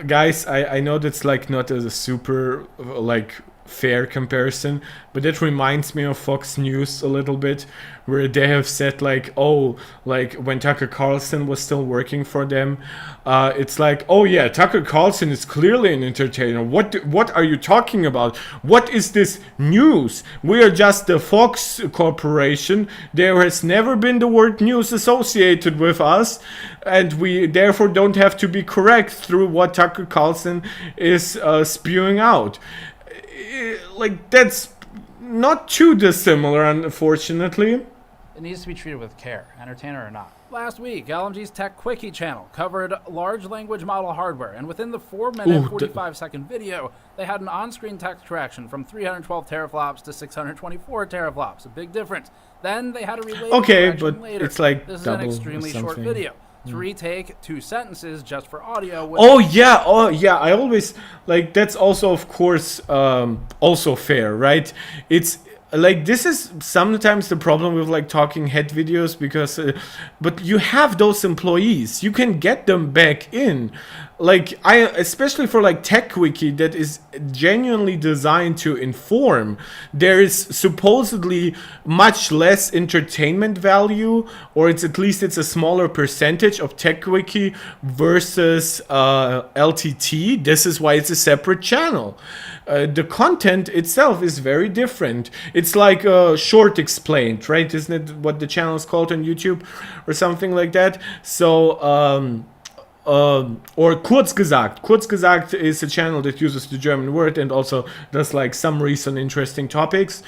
Guys, I know that's like not a super like fair comparison, but it reminds me of Fox News a little bit, where they have said like, oh, like when Tucker Carlson was still working for them, it's like, oh yeah, Tucker Carlson is clearly an entertainer. What are you talking about? What is this news? We are just the Fox Corporation. There has never been the word news associated with us, and we therefore don't have to be correct through what Tucker Carlson is spewing out. Like, that's not too dissimilar, unfortunately. It needs to be treated with care, entertainer or not. Last week, LMG's Tech Quickie channel covered large language model hardware, and within the 4-minute, 45-second video, they had an on-screen text correction from 312 teraflops to 624 teraflops. A big difference. Then they had a related correction later. It's like this is double an extremely short video. To retake 2 sentences just for audio. Oh yeah, I always like, that's also of course also fair, right? It's like, this is sometimes the problem with like talking head videos, because but you have those employees, you can get them back in. Like, especially for like Tech Wiki, that is genuinely designed to inform, there is supposedly much less entertainment value, or it's at least it's a smaller percentage of Tech Wiki versus LTT. This is why it's a separate channel. The content itself is very different. It's like short explained, right? Isn't it what the channel is called on YouTube or something like that? So or kurz gesagt. Kurz gesagt is a channel that uses the German word and also does like summaries on interesting topics.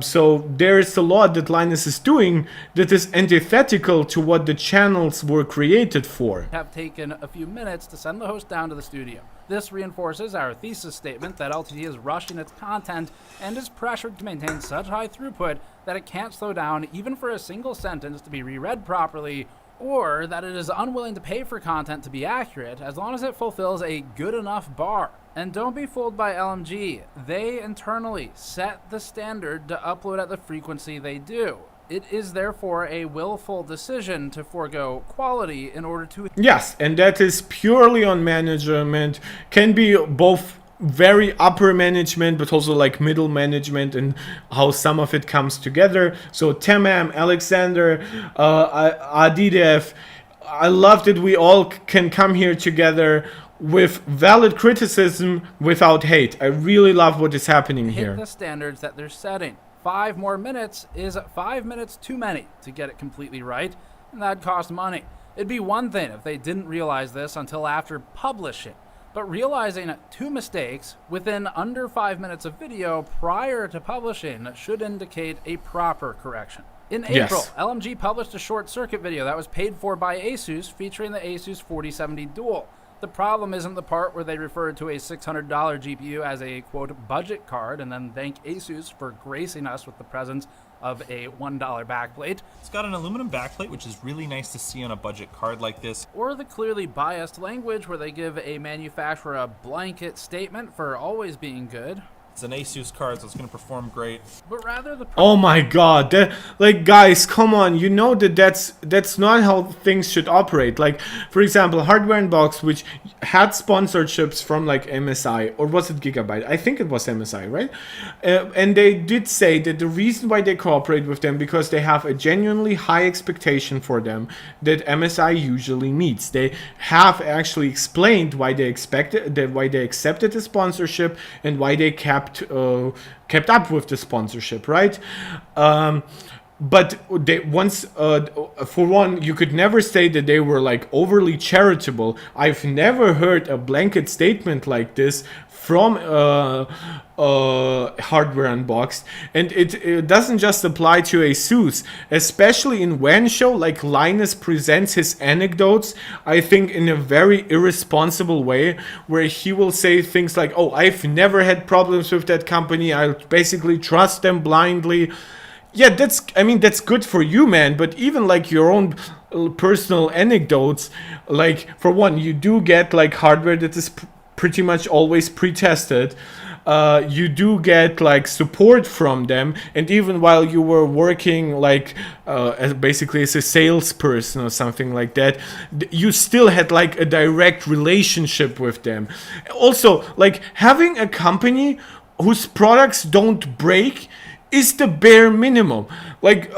So there is a lot that Linus is doing that is antithetical to what the channels were created for. Have taken a few minutes to send the host down to the studio. This reinforces our thesis statement that LTT is rushing its content and is pressured to maintain such high throughput that it can't slow down even for a single sentence to be reread properly, or that it is unwilling to pay for content to be accurate as long as it fulfills a good enough bar. And don't be fooled by LMG. They internally set the standard to upload at the frequency they do. It is therefore a willful decision to forego quality in order to... Yes, and that is purely on management. Can be both very upper management, but also like middle management, and how some of it comes together. So Temam, Alexander, Adidev, I love that we all can come here together with valid criticism without hate. I really love what is happening here. Hit the standards that they're setting. 5 more minutes is 5 minutes too many to get it completely right, and that'd cost money. It'd be one thing if they didn't realize this until after publishing, but realizing 2 mistakes within under 5 minutes of video prior to publishing should indicate a proper correction. In April, LMG published a short circuit video that was paid for by Asus featuring the Asus 4070 Dual. The problem isn't the part where they referred to a $600 GPU as a, quote, budget card and then thank Asus for gracing us with the presence of a $1 backplate. It's got an aluminum backplate, which is really nice to see on a budget card like this. Or the clearly biased language where they give a manufacturer a blanket statement for always being good. It's an Asus card, so it's going to perform great. But rather the... Oh my god, like, guys, come on, you know that that's not how things should operate. Like, for example, Hardware Unboxed, which had sponsorships from like MSI, or was it Gigabyte? I think it was MSI, right? And they did say that the reason why they cooperate with them, because they have a genuinely high expectation for them that MSI usually meets. They have actually explained why they accepted the sponsorship and why they kept up with the sponsorship, right? But they once, for one, you could never say that they were like overly charitable. I've never heard a blanket statement like this from Hardware Unboxed, and it doesn't just apply to Asus, especially in when show, like Linus presents his anecdotes, I think in a very irresponsible way, where he will say things like, oh, I've never had problems with that company, I basically trust them blindly. Yeah, that's good for you, man, but even like your own personal anecdotes, like, for one, you do get like hardware that is pretty much always pre-tested. You do get like support from them, and even while you were working like basically as a salesperson or something like that, you still had like a direct relationship with them. Also, like, having a company whose products don't break is the bare minimum. Like,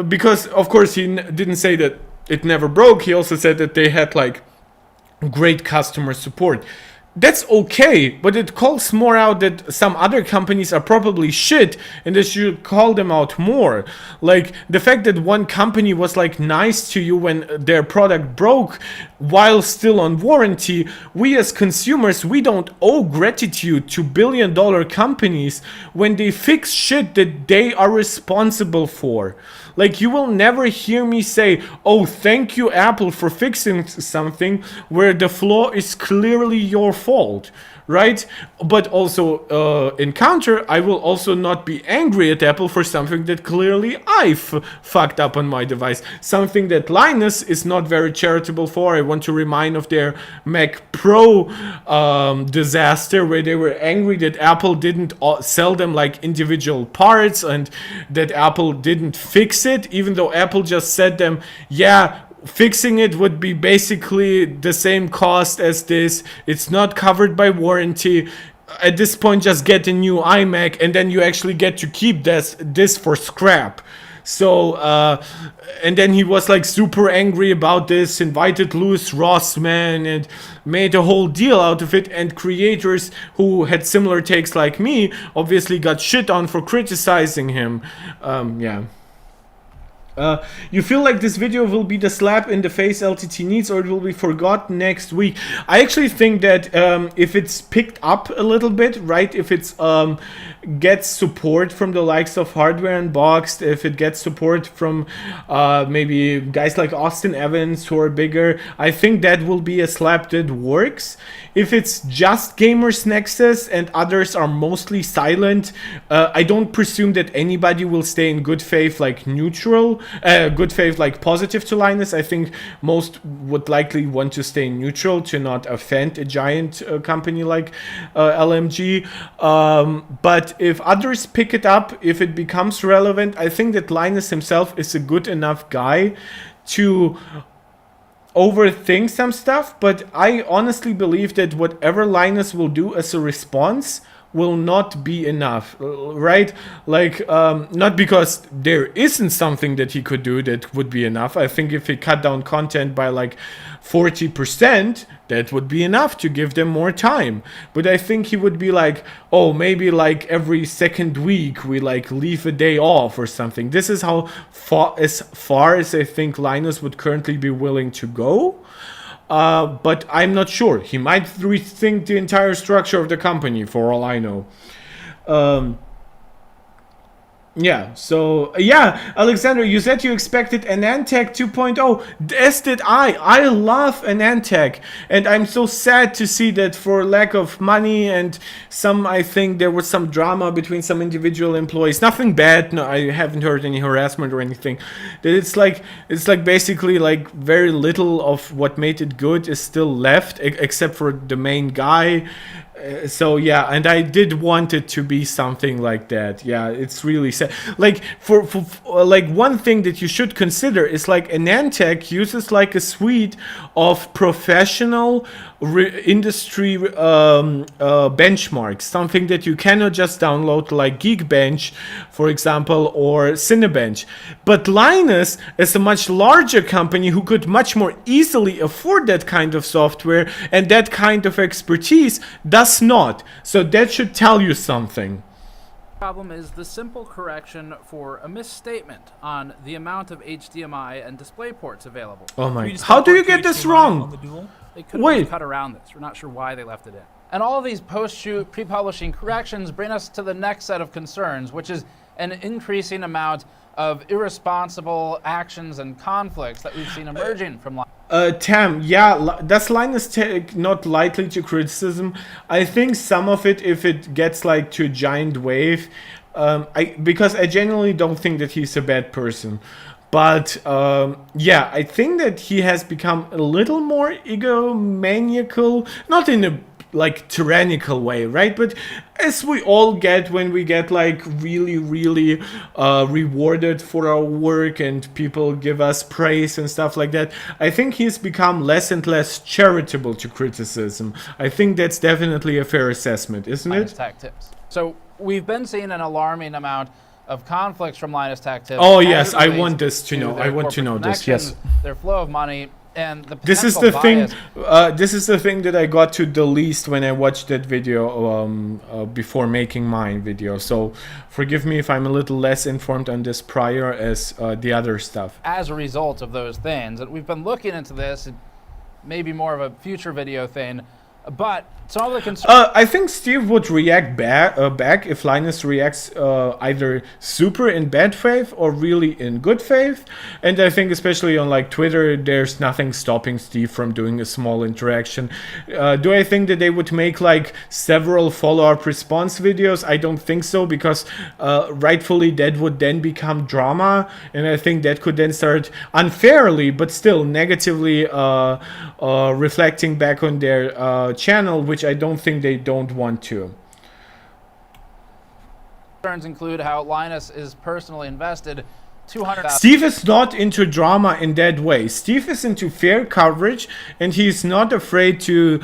because of course he didn't say that it never broke. He also said that they had like great customer support. That's okay, but it calls more out that some other companies are probably shit and they should call them out more. Like the fact that one company was like nice to you when their product broke while still on warranty, we as consumers, we don't owe gratitude to billion-dollar companies when they fix shit that they are responsible for. Like, you will never hear me say, oh, thank you, Apple, for fixing something where the flaw is clearly your fault, right? But also, in counter, I will also not be angry at Apple for something that clearly I fucked up on my device. Something that Linus is not very charitable for. I want to remind of their Mac Pro disaster, where they were angry that Apple didn't sell them like individual parts and that Apple didn't fix it, even though Apple just said them, yeah, fixing it would be basically the same cost as this. It's not covered by warranty. At this point, just get a new iMac and then you actually get to keep this for scrap. So, and then he was like super angry about this, invited Louis Rossman and made a whole deal out of it, and creators who had similar takes like me obviously got shit on for criticizing him. Yeah. You feel like this video will be the slap in the face LTT needs, or it will be forgotten next week? I actually think that if it's picked up a little bit, right, if it's gets support from the likes of Hardware Unboxed, if it gets support from maybe guys like Austin Evans who are bigger, I think that will be a slap that works. If it's just GamersNexus and others are mostly silent, I don't presume that anybody will stay in good faith like neutral, good faith like positive to Linus. I think most would likely want to stay neutral to not offend a giant company like LMG. But if others pick it up, if it becomes relevant, I think that Linus himself is a good enough guy to overthink some stuff, but I honestly believe that whatever Linus will do as a response will not be enough, right? Like, not because there isn't something that he could do that would be enough. I think if he cut down content by like 40%, that would be enough to give them more time. But I think he would be like, oh, maybe like every second week we like leave a day off or something. This is how far as I think Linus would currently be willing to go. But I'm not sure. He might rethink the entire structure of the company, for all I know. Yeah, so, yeah, Alexander, you said you expected an Antec 2.0. As did I. I love an Antec. And I'm so sad to see that for lack of money and I think there was some drama between some individual employees. Nothing bad. No, I haven't heard any harassment or anything. That it's like basically like very little of what made it good is still left, except for the main guy. So yeah, and I did want it to be something like that. Yeah, it's really sad. Like for like one thing that you should consider is like an Antec uses like a suite of professional industry benchmarks, something that you cannot just download like Geekbench, for example, or Cinebench. But Linus is a much larger company who could much more easily afford that kind of software, and that kind of expertise does not. So that should tell you something. Problem is the simple correction for a misstatement on the amount of HDMI and display ports available. Oh my, how do you get this wrong? They could have cut around this. We're not sure why they left it in. And all of these post-shoot, pre-publishing corrections bring us to the next set of concerns, which is an increasing amount of irresponsible actions and conflicts that we've seen emerging from Tam, yeah, does Linus take not lightly to criticism? I think some of it, if it gets like to a giant wave, because I genuinely don't think that he's a bad person. But yeah, I think that he has become a little more egomaniacal, not in a like tyrannical way, right? But as we all get when we get like really rewarded for our work and people give us praise and stuff like that, I think he's become less and less charitable to criticism. I think that's definitely a fair assessment, isn't it? Tech tips. So we've been seeing an alarming amount of conflicts from Linus Tech Tips. Oh yes, I want this to know. I want to know this. Yes. Their flow of money and the this is the thing. This is the thing that I got to the least when I watched that video before making my video. So forgive me if I'm a little less informed on this prior as the other stuff. As a result of those things, and we've been looking into this, maybe more of a future video thing. But some of the concerns. I think Steve would react back if Linus reacts either super in bad faith or really in good faith. And I think especially on like Twitter, there's nothing stopping Steve from doing a small interaction. Do I think that they would make like several follow-up response videos? I don't think so, because rightfully that would then become drama, and I think that could then start unfairly, but still negatively reflecting back on their channel, which I don't think they don't want to. Concerns include how Linus is personally invested $200,000. Steve is not into drama in that way. Steve is into fair coverage, and he's not afraid to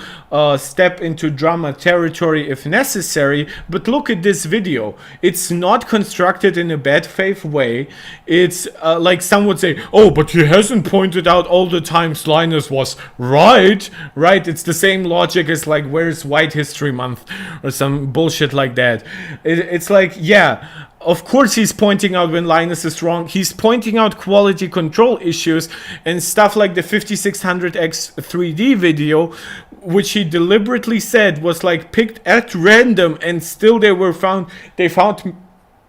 step into drama territory if necessary. But look at this video. It's not constructed in a bad faith way. It's like some would say, oh, but he hasn't pointed out all the times Linus was right. Right? It's the same logic as like, where's White History Month or some bullshit like that. It's like, yeah, of course he's pointing out when Linus is wrong. He's pointing out quality control issues and stuff like the 5600X 3D video, which he deliberately said was like picked at random, and still they found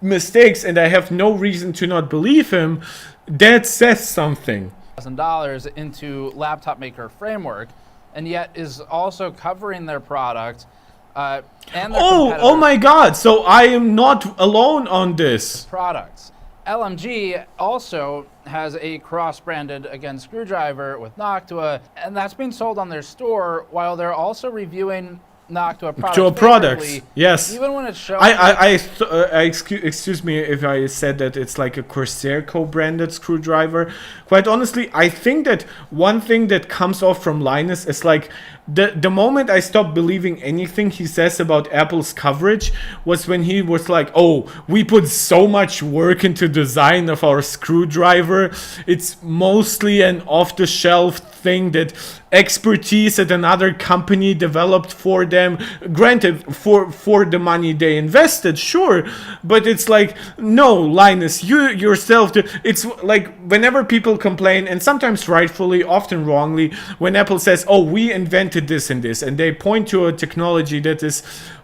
mistakes, and I have no reason to not believe him. That says something. $1,000 into laptop maker framework, and yet is also covering their product and their oh my god, so I am not alone on this. Products. LMG also has a cross-branded, again, screwdriver with Noctua, and that's being sold on their store, while they're also reviewing Noctua products. Yes. Even when it's showing. Excuse me if I said that it's like a Corsair co-branded screwdriver. Quite honestly, I think that one thing that comes off from Linus is like the moment I stopped believing anything he says about Apple's coverage was when he was like, oh, we put so much work into design of our screwdriver. It's mostly an off-the-shelf thing that expertise at another company developed for them. Granted, for the money they invested, sure, but it's like, no, Linus, you yourself. It's like whenever people complain, and sometimes rightfully, often wrongly, when Apple says, oh, we invented this and this, and they point to a technology that is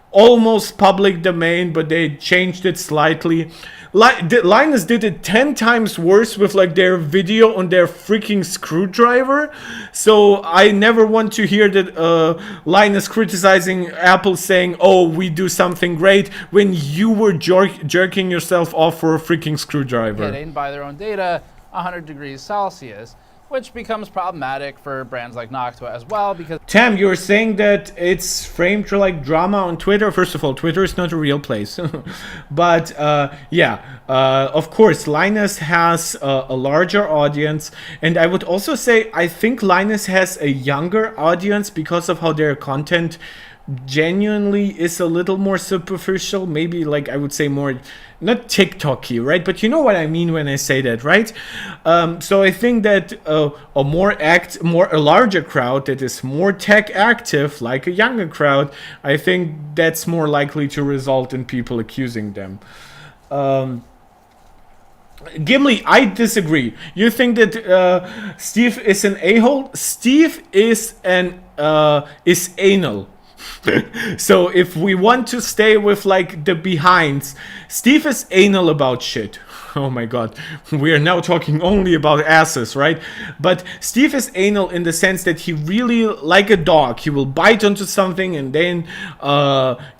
almost public domain, but they changed it slightly. Linus did it 10 times worse with like their video on their freaking screwdriver. So I never want to hear that Linus criticizing Apple saying, oh, we do something great, when you were jerking yourself off for a freaking screwdriver. Hitting by their own data 100 degrees Celsius, which becomes problematic for brands like Noctua as well, because... Tam, you're saying that it's framed to like drama on Twitter. First of all, Twitter is not a real place. But of course, Linus has a larger audience. And I would also say, I think Linus has a younger audience because of how their content genuinely is a little more superficial. Maybe like I would say more, not TikTok-y, right? But you know what I mean when I say that, right? So I think that a larger crowd that is more tech active, like a younger crowd, I think that's more likely to result in people accusing them. Gimli, I disagree. You think that Steve is an a-hole? Steve is anal. So if we want to stay with like the behinds, Steve is anal about shit. Oh my god, we are now talking only about asses, right? But Steve is anal in the sense that he really, like a dog, he will bite onto something and then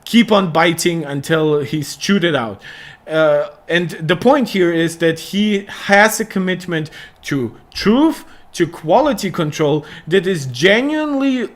keep on biting until he's chewed it out. And the point here is that he has a commitment to truth, to quality control that is genuinely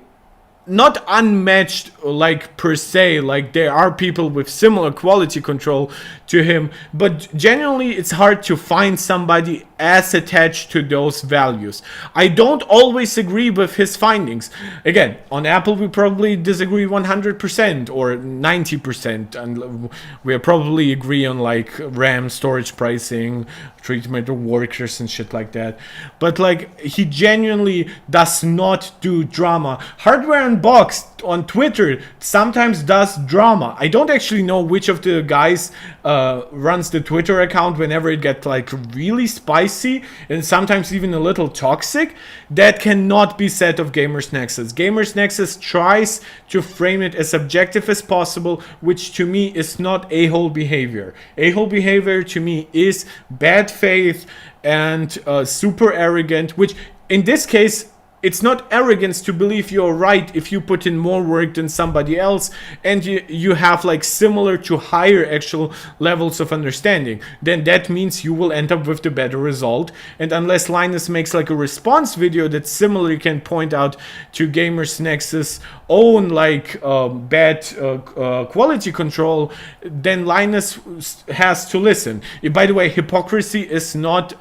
not unmatched, like per se, like there are people with similar quality control to him, but genuinely it's hard to find somebody as attached to those values. I don't always agree with his findings. Again, on Apple we probably disagree 100% or 90%, and we probably agree on like RAM, storage pricing, treatment of workers and shit like that. But like, he genuinely does not do drama. Hardware Unboxed on Twitter sometimes does drama. I don't actually know which of the guys runs the Twitter account whenever it gets like really spicy and sometimes even a little toxic. That cannot be said of GamersNexus. GamersNexus tries to frame it as objective as possible, which to me is not a-hole behavior. A-hole behavior to me is bad faith and super arrogant, which in this case, it's not arrogance to believe you're right if you put in more work than somebody else and you have like similar to higher actual levels of understanding. Then that means you will end up with the better result. And unless Linus makes like a response video that similarly can point out to GamersNexus own like bad quality control, then Linus has to listen. By the way, hypocrisy is not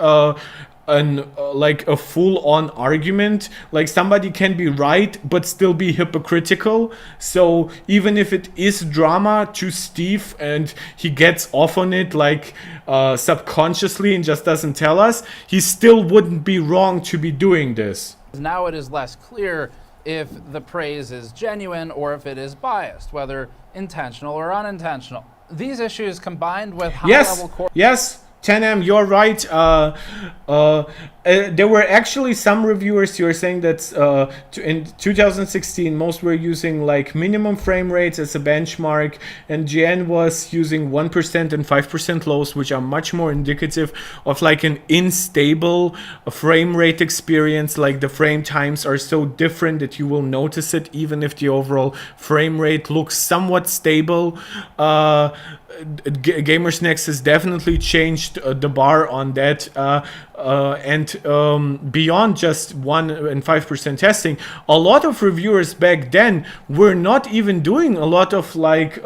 like a full-on argument. Like, somebody can be right but still be hypocritical. So even if it is drama to Steve and he gets off on it like subconsciously and just doesn't tell us, he still wouldn't be wrong to be doing this. Now it is less clear if the praise is genuine or if it is biased, whether intentional or unintentional. These issues combined with high-level core... Yes, 10M, you're right. There were actually some reviewers who were saying that in 2016 most were using like minimum frame rates as a benchmark, and GN was using 1% and 5% lows, which are much more indicative of like an unstable frame rate experience. Like, the frame times are so different that you will notice it even if the overall frame rate looks somewhat stable. GamersNexus definitely changed the bar on that, and beyond just 1 and 5% testing, a lot of reviewers back then were not even doing a lot of like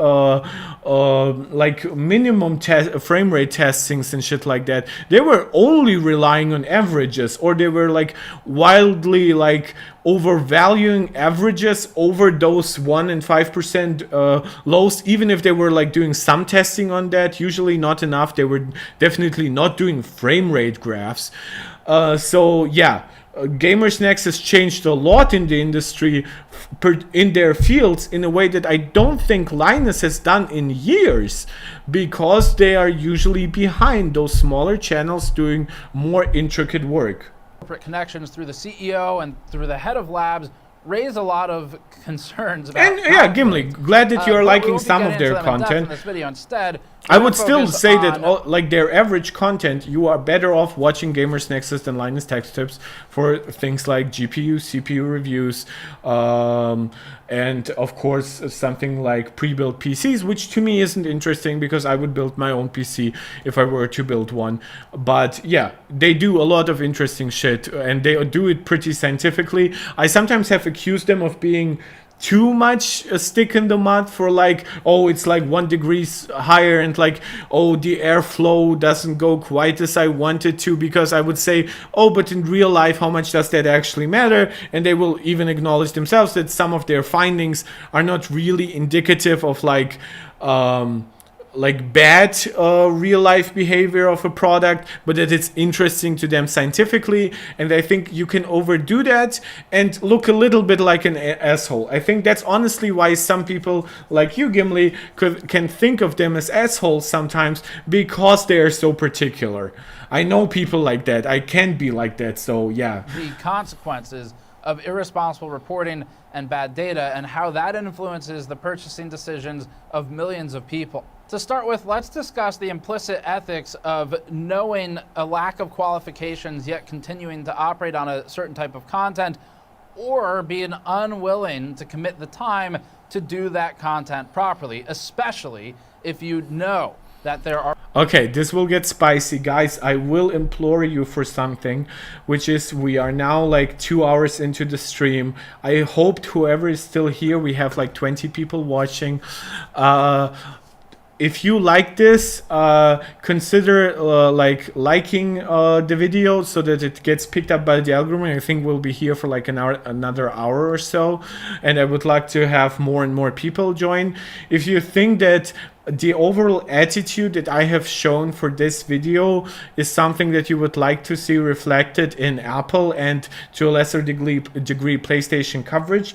minimum frame rate testings and shit like that. They were only relying on averages, or they were like wildly like overvaluing averages over those 1 and 5% lows, even if they were like doing some testing on that, usually not enough. They were definitely not doing frame rate graphs. So yeah, GamersNexus changed a lot in the industry in their fields in a way that I don't think Linus has done in years, because they are usually behind those smaller channels doing more intricate work. Corporate connections through the CEO and through the head of labs raise a lot of concerns about... And yeah, Gimli, glad that you're liking some of their content. In this video instead, I would still say that like their average content, you are better off watching GamersNexus than Linus Tech Tips for things like GPU, CPU reviews, and of course something like pre-built PCs, which to me isn't interesting because I would build my own PC if I were to build one. But yeah, they do a lot of interesting shit and they do it pretty scientifically. I sometimes have accused them of being too much a stick in the mud for like, oh, it's like 1 degree higher and like, oh, the airflow doesn't go quite as I wanted to, because I would say, oh, but in real life, how much does that actually matter? And they will even acknowledge themselves that some of their findings are not really indicative of like bad real life behavior of a product, but that it's interesting to them scientifically. And I think you can overdo that and look a little bit like an asshole. I think that's honestly why some people like you, Gimli, can think of them as assholes sometimes, because they are so particular. I know people like that. I can be like that, so yeah. The consequences of irresponsible reporting and bad data, and how that influences the purchasing decisions of millions of people. To start with, let's discuss the implicit ethics of knowing a lack of qualifications yet continuing to operate on a certain type of content, or being unwilling to commit the time to do that content properly, especially if you know that there are... Okay, this will get spicy, guys. I will implore you for something, which is we are now like 2 hours into the stream. I hope whoever is still here, we have like 20 people watching. If you like this, consider like liking the video so that it gets picked up by the algorithm. I think we'll be here for like another hour or so, and I would like to have more and more people join. If you think that the overall attitude that I have shown for this video is something that you would like to see reflected in Apple and to a lesser degree PlayStation coverage,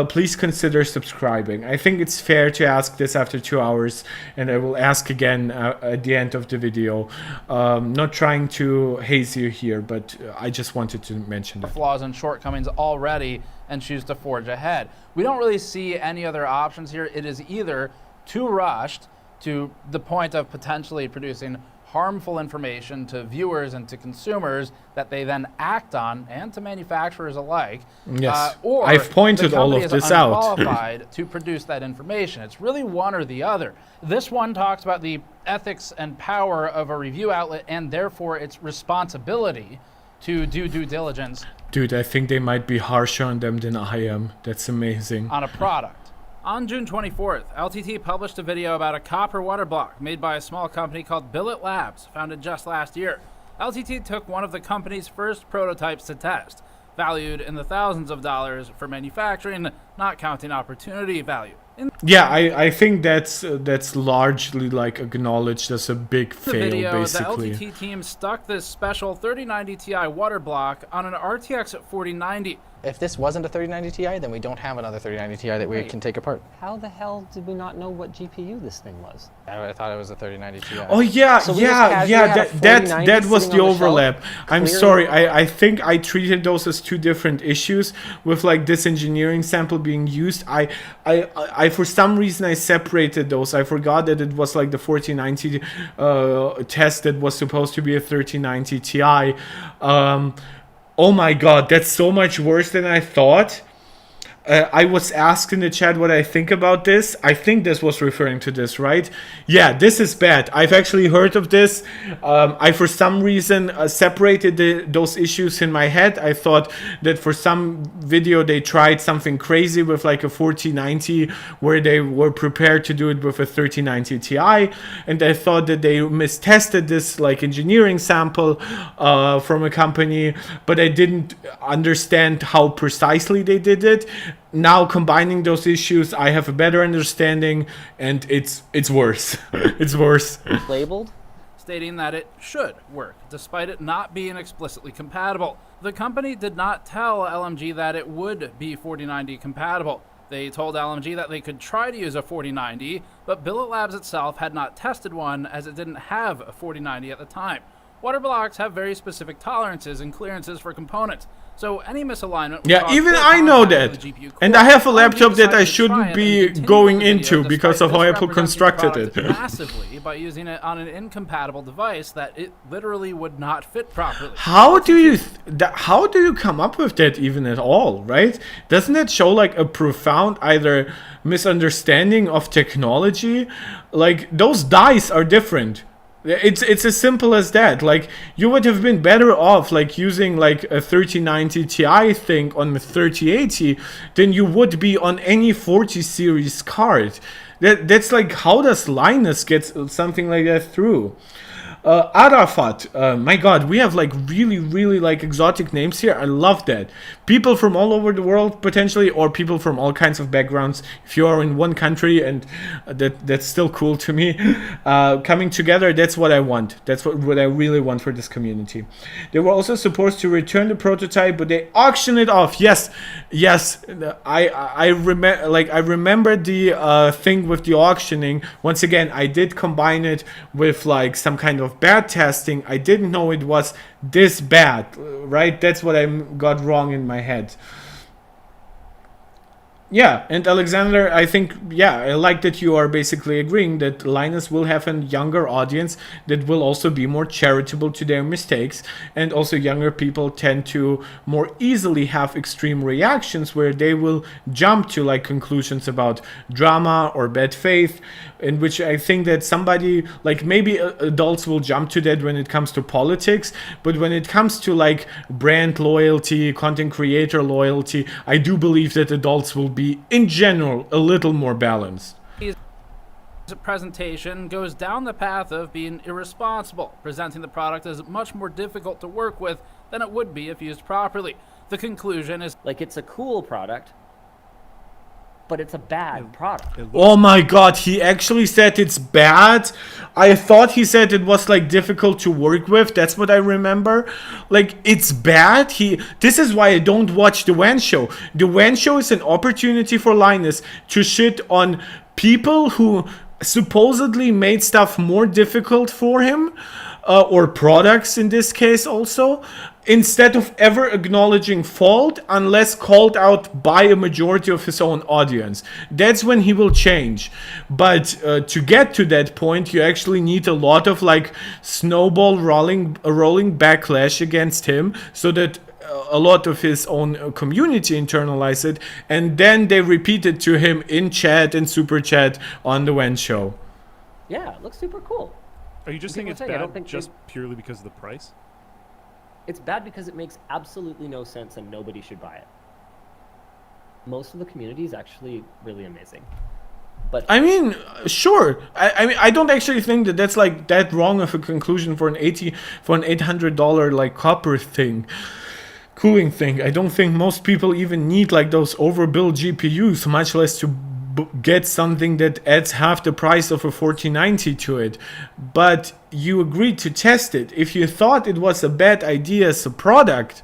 please consider subscribing. I think it's fair to ask this after 2 hours, and I will ask again at the end of the video. Not trying to haze you here, but I just wanted to mention that. Flaws and shortcomings already and choose to forge ahead. We don't really see any other options here. It is either too rushed to the point of potentially producing harmful information to viewers and to consumers that they then act on, and to manufacturers alike. Yes, or I've pointed all of this out. Unqualified to produce that information. It's really one or the other. This one talks about the ethics and power of a review outlet and therefore its responsibility to do due diligence. Dude, I think they might be harsher on them than I am. That's amazing. On a product. On June 24th, LTT published a video about a copper water block made by a small company called Billet Labs, founded just last year. LTT took one of the company's first prototypes to test, valued in the thousands of dollars for manufacturing, not counting opportunity value. Yeah, I think that's largely like acknowledged as a big fail, video, basically. the LTT team stuck this special 3090 Ti water block on an RTX 4090. If this wasn't a 3090 Ti, then we don't have another 3090 Ti that we can take apart. How the hell did we not know what GPU this thing was? I thought it was a 3090 Ti. Oh yeah, So we yeah, just yeah. casually had a That 4090 was sitting the on the shelf, overlap. I'm clearly- sorry. I think I treated those as two different issues. With like this engineering sample being used, I for some reason I separated those. I forgot that it was like the 4090 test that was supposed to be a 3090 Ti. Oh my god, that's so much worse than I thought. I was asked in the chat what I think about this. I think this was referring to this, right? Yeah, this is bad. I've actually heard of this. I, for some reason, separated those issues in my head. I thought that for some video they tried something crazy with like a 4090 where they were prepared to do it with a 3090 Ti. And I thought that they mistested this like engineering sample from a company, but I didn't understand how precisely they did it. Now combining those issues, I have a better understanding, and it's worse. It's worse. Labeled? Stating that it should work, despite it not being explicitly compatible. The company did not tell LMG that it would be 4090 compatible. They told LMG that they could try to use a 4090, but Billet Labs itself had not tested one as it didn't have a 4090 at the time. Water blocks have very specific tolerances and clearances for components, so any misalignment... Yeah, even I know that. And I have a laptop that I shouldn't be going into because of how Apple constructed it. Massively by using it on an incompatible device that it literally would not fit properly. How do you come up with that even at all, right? Doesn't that show like a profound either misunderstanding of technology? Like those dice are different. It's as simple as that. Like you would have been better off like using like a 3090 Ti thing on the 3080 than you would be on any 40 series card. That's like, how does Linus get something like that through? Arafat, my god, we have like really like exotic names here. I love that. People from all over the world potentially, or people from all kinds of backgrounds. If you are in one country, and that's still cool to me, coming together, that's what I want. That's what I really want for this community. They were also supposed to return the prototype, but they auctioned it off. Yes, I remember the thing with the auctioning. Once again, I did combine it with like some kind of bad testing. I didn't know it was this bad, right? That's what I got wrong in my head. Yeah, and Alexander, I think, yeah, I like that you are basically agreeing that Linus will have a younger audience that will also be more charitable to their mistakes, and also younger people tend to more easily have extreme reactions where they will jump to like conclusions about drama or bad faith, in which I think that somebody, like maybe adults will jump to that when it comes to politics, but when it comes to like brand loyalty, content creator loyalty, I do believe that adults will be in general a little more balanced. Presentation goes down the path of being irresponsible, presenting the product as much more difficult to work with than it would be if used properly. The conclusion is like it's a cool product, but it's a bad product. Oh my god, he actually said it's bad. I thought he said it was like difficult to work with. That's what I remember. Like, it's bad. This is why I don't watch the WAN show. The WAN show is an opportunity for Linus to shit on people who supposedly made stuff more difficult for him, or products in this case also, instead of ever acknowledging fault unless called out by a majority of his own audience. That's when he will change. But to get to that point, you actually need a lot of like snowball rolling backlash against him, so that a lot of his own community internalize it, and then they repeat it to him in chat and super chat on the WAN show. Yeah, it looks super cool. Are you just saying it's bad just purely because of the price? It's bad because it makes absolutely no sense and nobody should buy it. Most of the community is actually really amazing. But I mean, sure. I mean, I don't actually think that that's like that wrong of a conclusion for an $800 like copper thing. Cooling thing. I don't think most people even need like those overbuilt GPUs, much less to get something that adds half the price of a 4090 to it. But you agreed to test it. If you thought it was a bad idea as a product,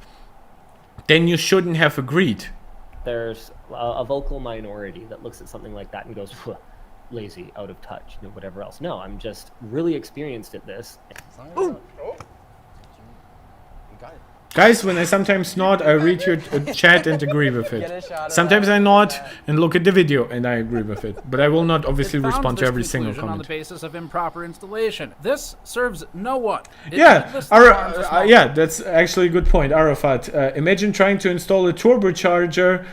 then you shouldn't have agreed. There's a vocal minority that looks at something like that and goes, lazy, out of touch, whatever else. No, I'm just really experienced at this. Guys, when I sometimes nod, I read your chat and agree with it. Sometimes I nod and look at the video and I agree with it. But I will not obviously respond to every single comment. On the basis of improper installation. This serves no one. Yeah, that's actually a good point, Arafat. Imagine trying to install a turbocharger,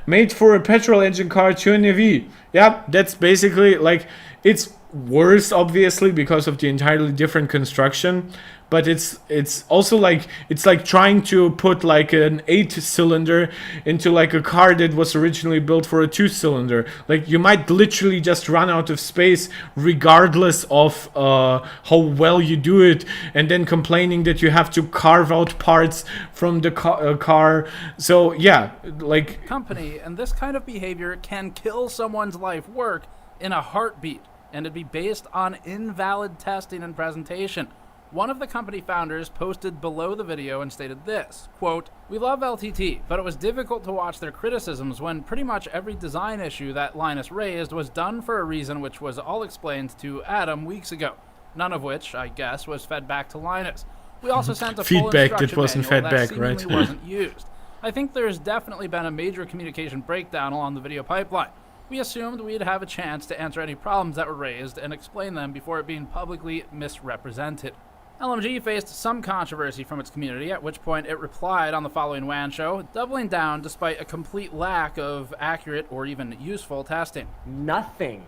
made for a petrol engine car to an EV. Yeah, that's basically like, it's worse obviously because of the entirely different construction. But it's also like, it's like trying to put like an 8-cylinder into like a car that was originally built for a 2-cylinder. Like, you might literally just run out of space regardless of how well you do it, and then complaining that you have to carve out parts from the car. So yeah, like, company and this kind of behavior can kill someone's life work in a heartbeat, and it'd be based on invalid testing and presentation. One of the company founders posted below the video and stated this, quote, "We love LTT, but it was difficult to watch their criticisms when pretty much every design issue that Linus raised was done for a reason which was all explained to Adam weeks ago, none of which, I guess, was fed back to Linus. We also sent a full feedback that instruction wasn't manual fed that back, right? seemingly wasn't used. I think there's definitely been a major communication breakdown along the video pipeline. We assumed we'd have a chance to answer any problems that were raised and explain them before it being publicly misrepresented." LMG faced some controversy from its community, at which point it replied on the following WAN show, doubling down despite a complete lack of accurate or even useful testing. Nothing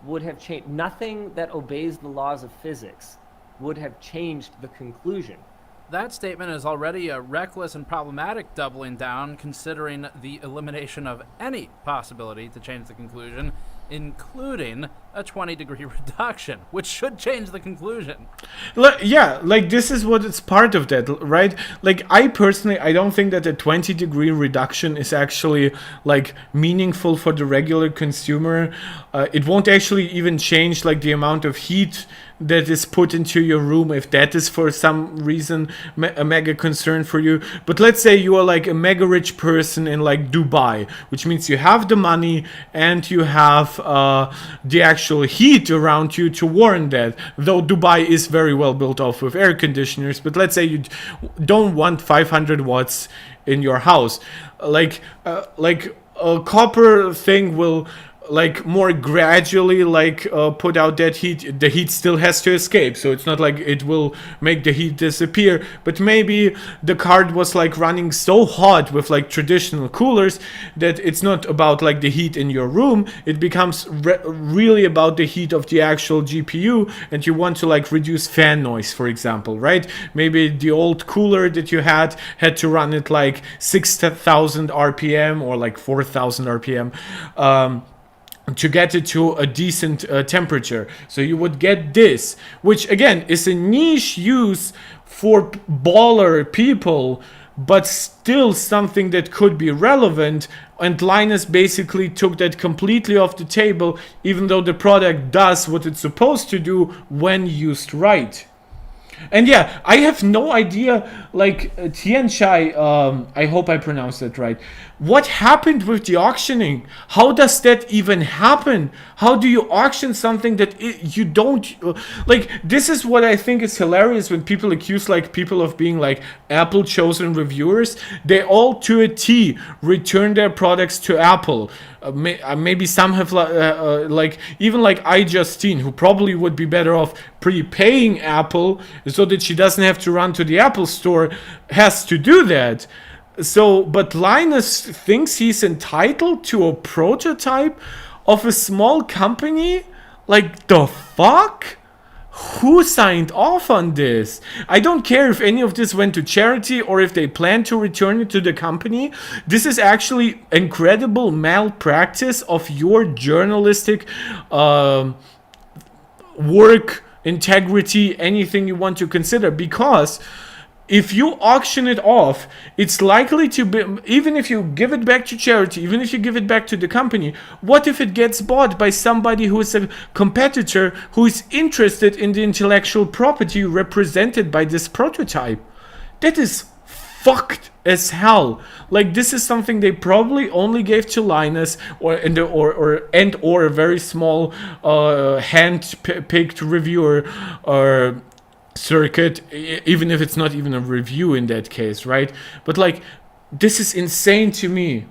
would have changed. Nothing that obeys the laws of physics would have changed the conclusion. That statement is already a reckless and problematic doubling down, considering the elimination of any possibility to change the conclusion, including a 20-degree reduction, which should change the conclusion. Yeah, like, this is what it's part of that, right? Like, I personally, I don't think that a 20-degree reduction is actually like meaningful for the regular consumer. It won't actually even change like the amount of heat that is put into your room, if that is for some reason a mega concern for you. But let's say you are like a mega rich person in like Dubai, which means you have the money and you have the actual heat around you to warrant that. Though Dubai is very well built off with air conditioners, but let's say you don't want 500 watts in your house. copper thing will like more gradually like put out that heat. The heat still has to escape, so it's not like it will make the heat disappear, but maybe the card was like running so hot with like traditional coolers that it's not about like the heat in your room, it becomes really about the heat of the actual GPU, and you want to like reduce fan noise, for example, right? Maybe the old cooler that you had to run it like 6,000 RPM or like 4,000 RPM to get it to a decent temperature. So you would get this, which again is a niche use for baller people, but still something that could be relevant. And Linus basically took that completely off the table, even though the product does what it's supposed to do when used right. And yeah, I have no idea, like, Tianshai, I hope I pronounced that right. What happened with the auctioning? How does that even happen? How do you auction something that you don't... like, this is what I think is hilarious when people accuse, like, people of being, like, Apple-chosen reviewers. They all, to a T, return their products to Apple. Maybe some have, like, even like iJustine, who probably would be better off prepaying Apple so that she doesn't have to run to the Apple store, has to do that. So, but Linus thinks he's entitled to a prototype of a small company? Like, the fuck? Who signed off on this? I don't care if any of this went to charity or if they plan to return it to the company. This is actually incredible malpractice of your journalistic work, integrity, anything you want to consider, because if you auction it off, it's likely to be, even if you give it back to charity, even if you give it back to the company, what if it gets bought by somebody who is a competitor who is interested in the intellectual property represented by this prototype? That is fucked as hell. Like, this is something they probably only gave to Linus or a very small hand-picked reviewer or circuit, even if it's not even a review in that case, right? But like, this is insane to me.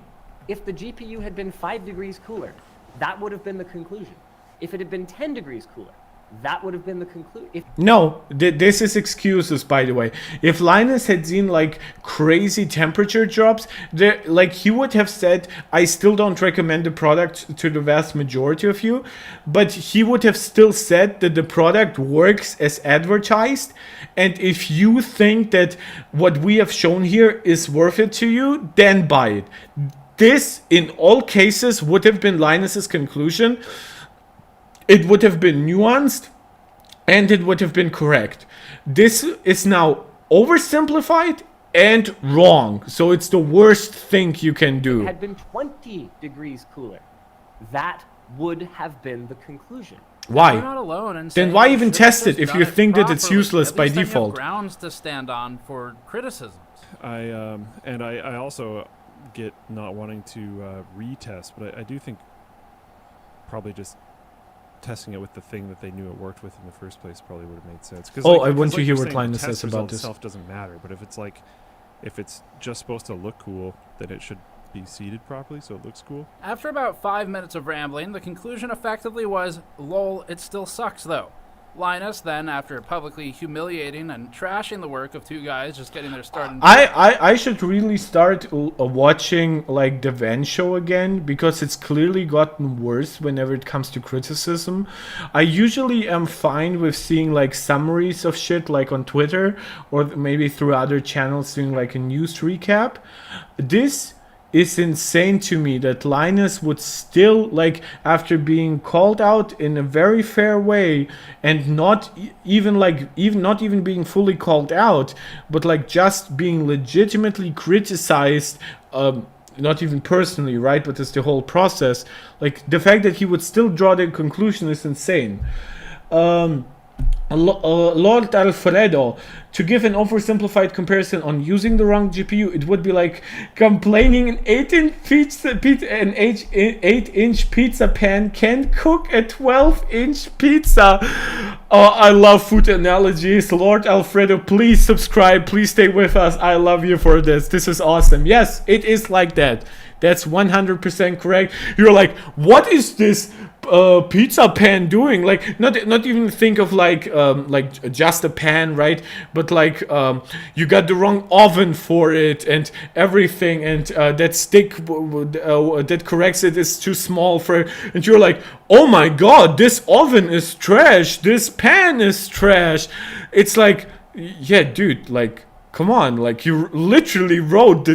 If the GPU had been 5 degrees cooler, that would have been the conclusion. If it had been 10 degrees cooler, that would have been the conclusion. No, this is excuses, by the way. If Linus had seen like crazy temperature drops, like he would have said, I still don't recommend the product to the vast majority of you, but he would have still said that the product works as advertised, and if you think that what we have shown here is worth it to you, then buy it. This, in all cases, would have been Linus's conclusion. It would have been nuanced, and it would have been correct. This is now oversimplified and wrong, so it's the worst thing you can do. If it had been 20 degrees cooler, that would have been the conclusion. Why? You're not alone in then why even test it if you think that it's useless by default? Have grounds to stand on for criticisms. I also get not wanting to retest, but I do think probably just testing it with the thing that they knew it worked with in the first place probably would have made sense. I want to hear what Linus says about this. Itself doesn't matter, but if it's just supposed to look cool, then it should be seated properly so it looks cool. After about 5 minutes of rambling, the conclusion effectively was, lol, it still sucks though. Linus then, after publicly humiliating and trashing the work of two guys just getting their start in... I should really start watching like the Van show again, because it's clearly gotten worse whenever it comes to criticism. I usually am fine with seeing like summaries of shit like on Twitter or maybe through other channels doing like a news recap. This is insane to me that Linus would still, like, after being called out in a very fair way and not even being fully called out, but like just being legitimately criticized, not even personally, right, but it's the whole process. Like, the fact that he would still draw the conclusion is insane. Lord Alfredo, to give an oversimplified comparison on using the wrong GPU, it would be like complaining an 8-inch pizza pan can't cook a 12-inch pizza. Oh, I love food analogies. Lord Alfredo, please subscribe. Please stay with us. I love you for this. This is awesome. Yes, it is like that. That's 100% correct. You're like, what is this pizza pan doing? Like, not even think of like just a pan, right? But like you got the wrong oven for it and everything, and that stick that corrects it is too small for it. And you're like, oh my god, this oven is trash. This pan is trash. It's like, yeah, dude, like, come on, like, you literally wrote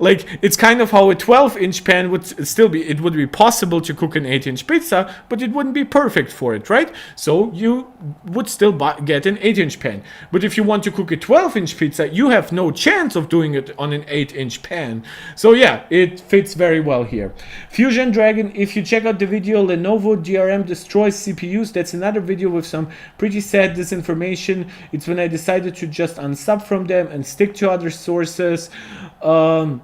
like, it's kind of how a 12-inch pan would still be. It would be possible to cook an 8-inch pizza, but it wouldn't be perfect for it, right? So you would still get an 8-inch pan. But if you want to cook a 12-inch pizza, you have no chance of doing it on an 8-inch pan. So yeah, it fits very well here. Fusion Dragon, if you check out the video Lenovo DRM destroys CPUs, that's another video with some pretty sad disinformation. It's when I decided to just unsub from them and stick to other sources. Yeah,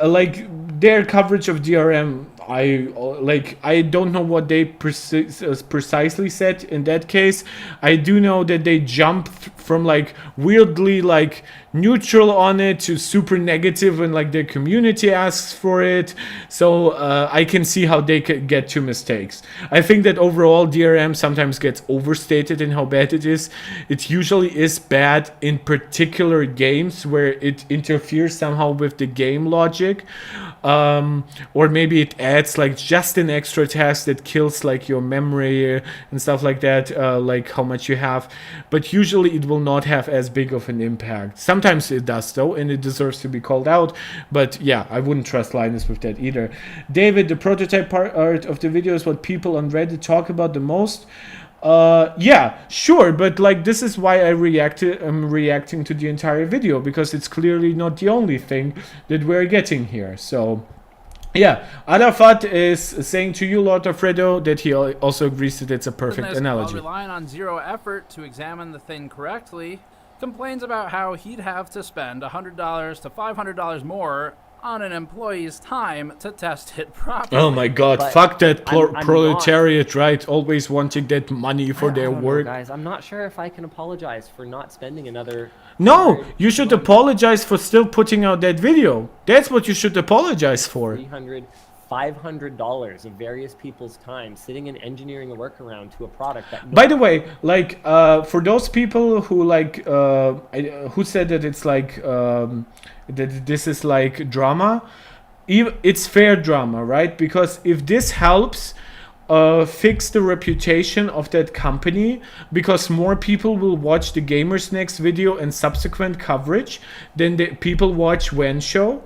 like their coverage of DRM, I don't know what they precisely said in that case. I do know that they jumped from like weirdly like neutral on it to super negative when like their community asks for it. So I can see how they could get to mistakes. I think that overall DRM sometimes gets overstated in how bad it is. It usually is bad in particular games where it interferes somehow with the game logic. Or maybe it adds like just an extra task that kills like your memory and stuff like that, like how much you have. But usually it will not have as big of an impact. Sometimes it does though, and it deserves to be called out. But yeah, I wouldn't trust Linus with that either. David, the prototype part of the video is what people on Reddit talk about the most. Yeah, sure, but like this is why I'm reacting to the entire video, because it's clearly not the only thing that we're getting here. So yeah, Arafat is saying to you, Lord Alfredo, that he also agrees that it's a perfect analogy. While relying on zero effort to examine the thing correctly, complains about how he'd have to spend $100 to $500 more on an employee's time to test it properly. Oh my god, but fuck that proletariat, right? Always wanting that money for their work. Guys, I'm not sure if I can apologize for not spending another... No, you should apologize for still putting out that video. That's what you should apologize for. $300, $500 of various people's time sitting and engineering a workaround to a product that... By the way, like, for those people who, like, who said that it's like... that this is like drama, it's fair drama, right? Because if this helps fix the reputation of that company, because more people will watch the GamersNexus video and subsequent coverage than the people watch When Show,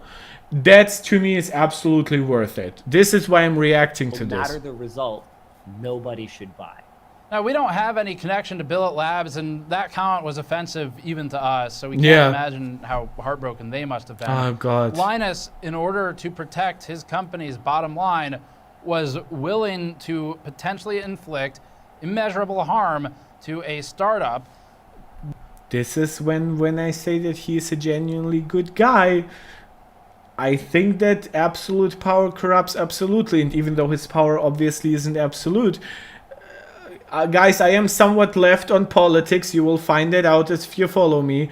that's to me is absolutely worth it. This is why I'm reacting to this. No matter the result, nobody should buy. Now, we don't have any connection to Billet Labs, and that comment was offensive even to us, so we can't imagine how heartbroken they must have been. Oh, God. Linus, in order to protect his company's bottom line, was willing to potentially inflict immeasurable harm to a startup. This is when I say that he's a genuinely good guy. I think that absolute power corrupts absolutely, and even though his power obviously isn't absolute, guys, I am somewhat left on politics. You will find that out if you follow me.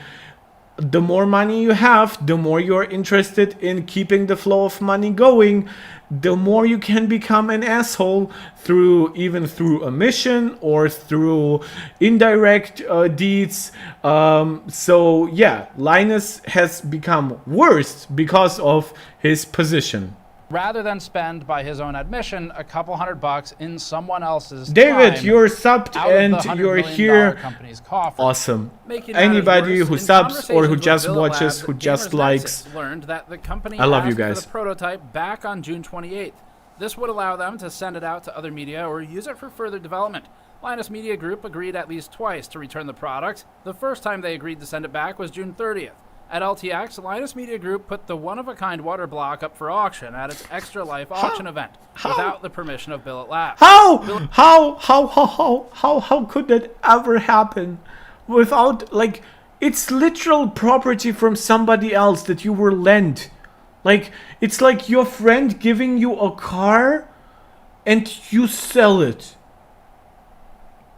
The more money you have, the more you're interested in keeping the flow of money going, the more you can become an asshole even through omission or through indirect deeds. So yeah, Linus has become worse because of his position. Rather than spend, by his own admission, a couple $100 in someone else's David, time you're subbed and you're here. Awesome. Anybody who subs or who just watches, who just likes, learned that the company I love you guys. For the prototype back on June 28th. This would allow them to send it out to other media or use it for further development. Linus Media Group agreed at least twice to return the product. The first time they agreed to send it back was June 30th. At LTX, Linus Media Group put the one-of-a-kind water block up for auction at its Extra Life auction event without the permission of Billet Labs. How could that ever happen without, like, it's literal property from somebody else that you were lent. Like, it's like your friend giving you a car and you sell it.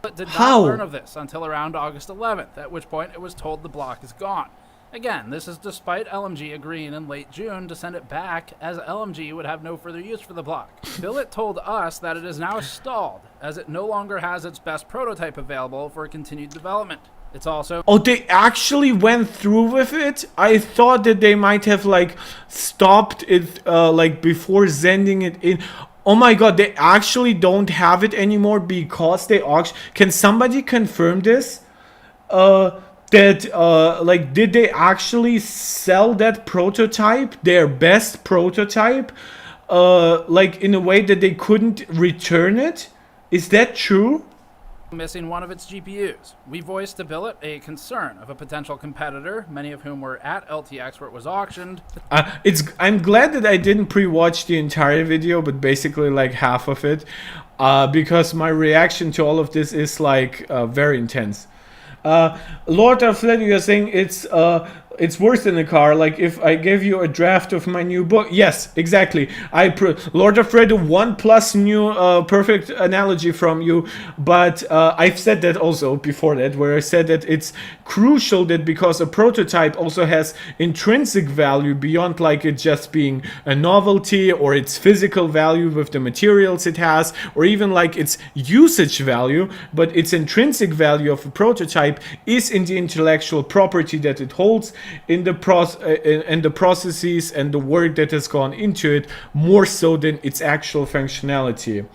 But did not learn of this until around August 11th, at which point it was told the block is gone. Again, this is despite LMG agreeing in late June to send it back, as LMG would have no further use for the block. Billet told us that it is now stalled, as it no longer has its best prototype available for continued development. It's also... Oh, they actually went through with it? I thought that they might have, like, stopped it, like, before sending it in. Oh my god, they actually don't have it anymore because they auction... Can somebody confirm this? Like, did they actually sell that prototype, their best prototype, like, in a way that they couldn't return it? Is that true? Missing one of its GPUs. We voiced to Billet a concern of a potential competitor, many of whom were at LTX where it was auctioned. I'm glad that I didn't pre-watch the entire video, but basically like half of it, because my reaction to all of this is like very intense. Lord of Fled, you're saying it's worse than a car. Like, if I gave you a draft of my new book. Yes, exactly. Lord of Red 1+ new perfect analogy from you. But I've said that also before that, where I said that it's crucial that because a prototype also has intrinsic value beyond like it just being a novelty, or its physical value with the materials it has, or even like its usage value, but its intrinsic value of a prototype is in the intellectual property that it holds, in the processes and the work that has gone into it, more so than its actual functionality.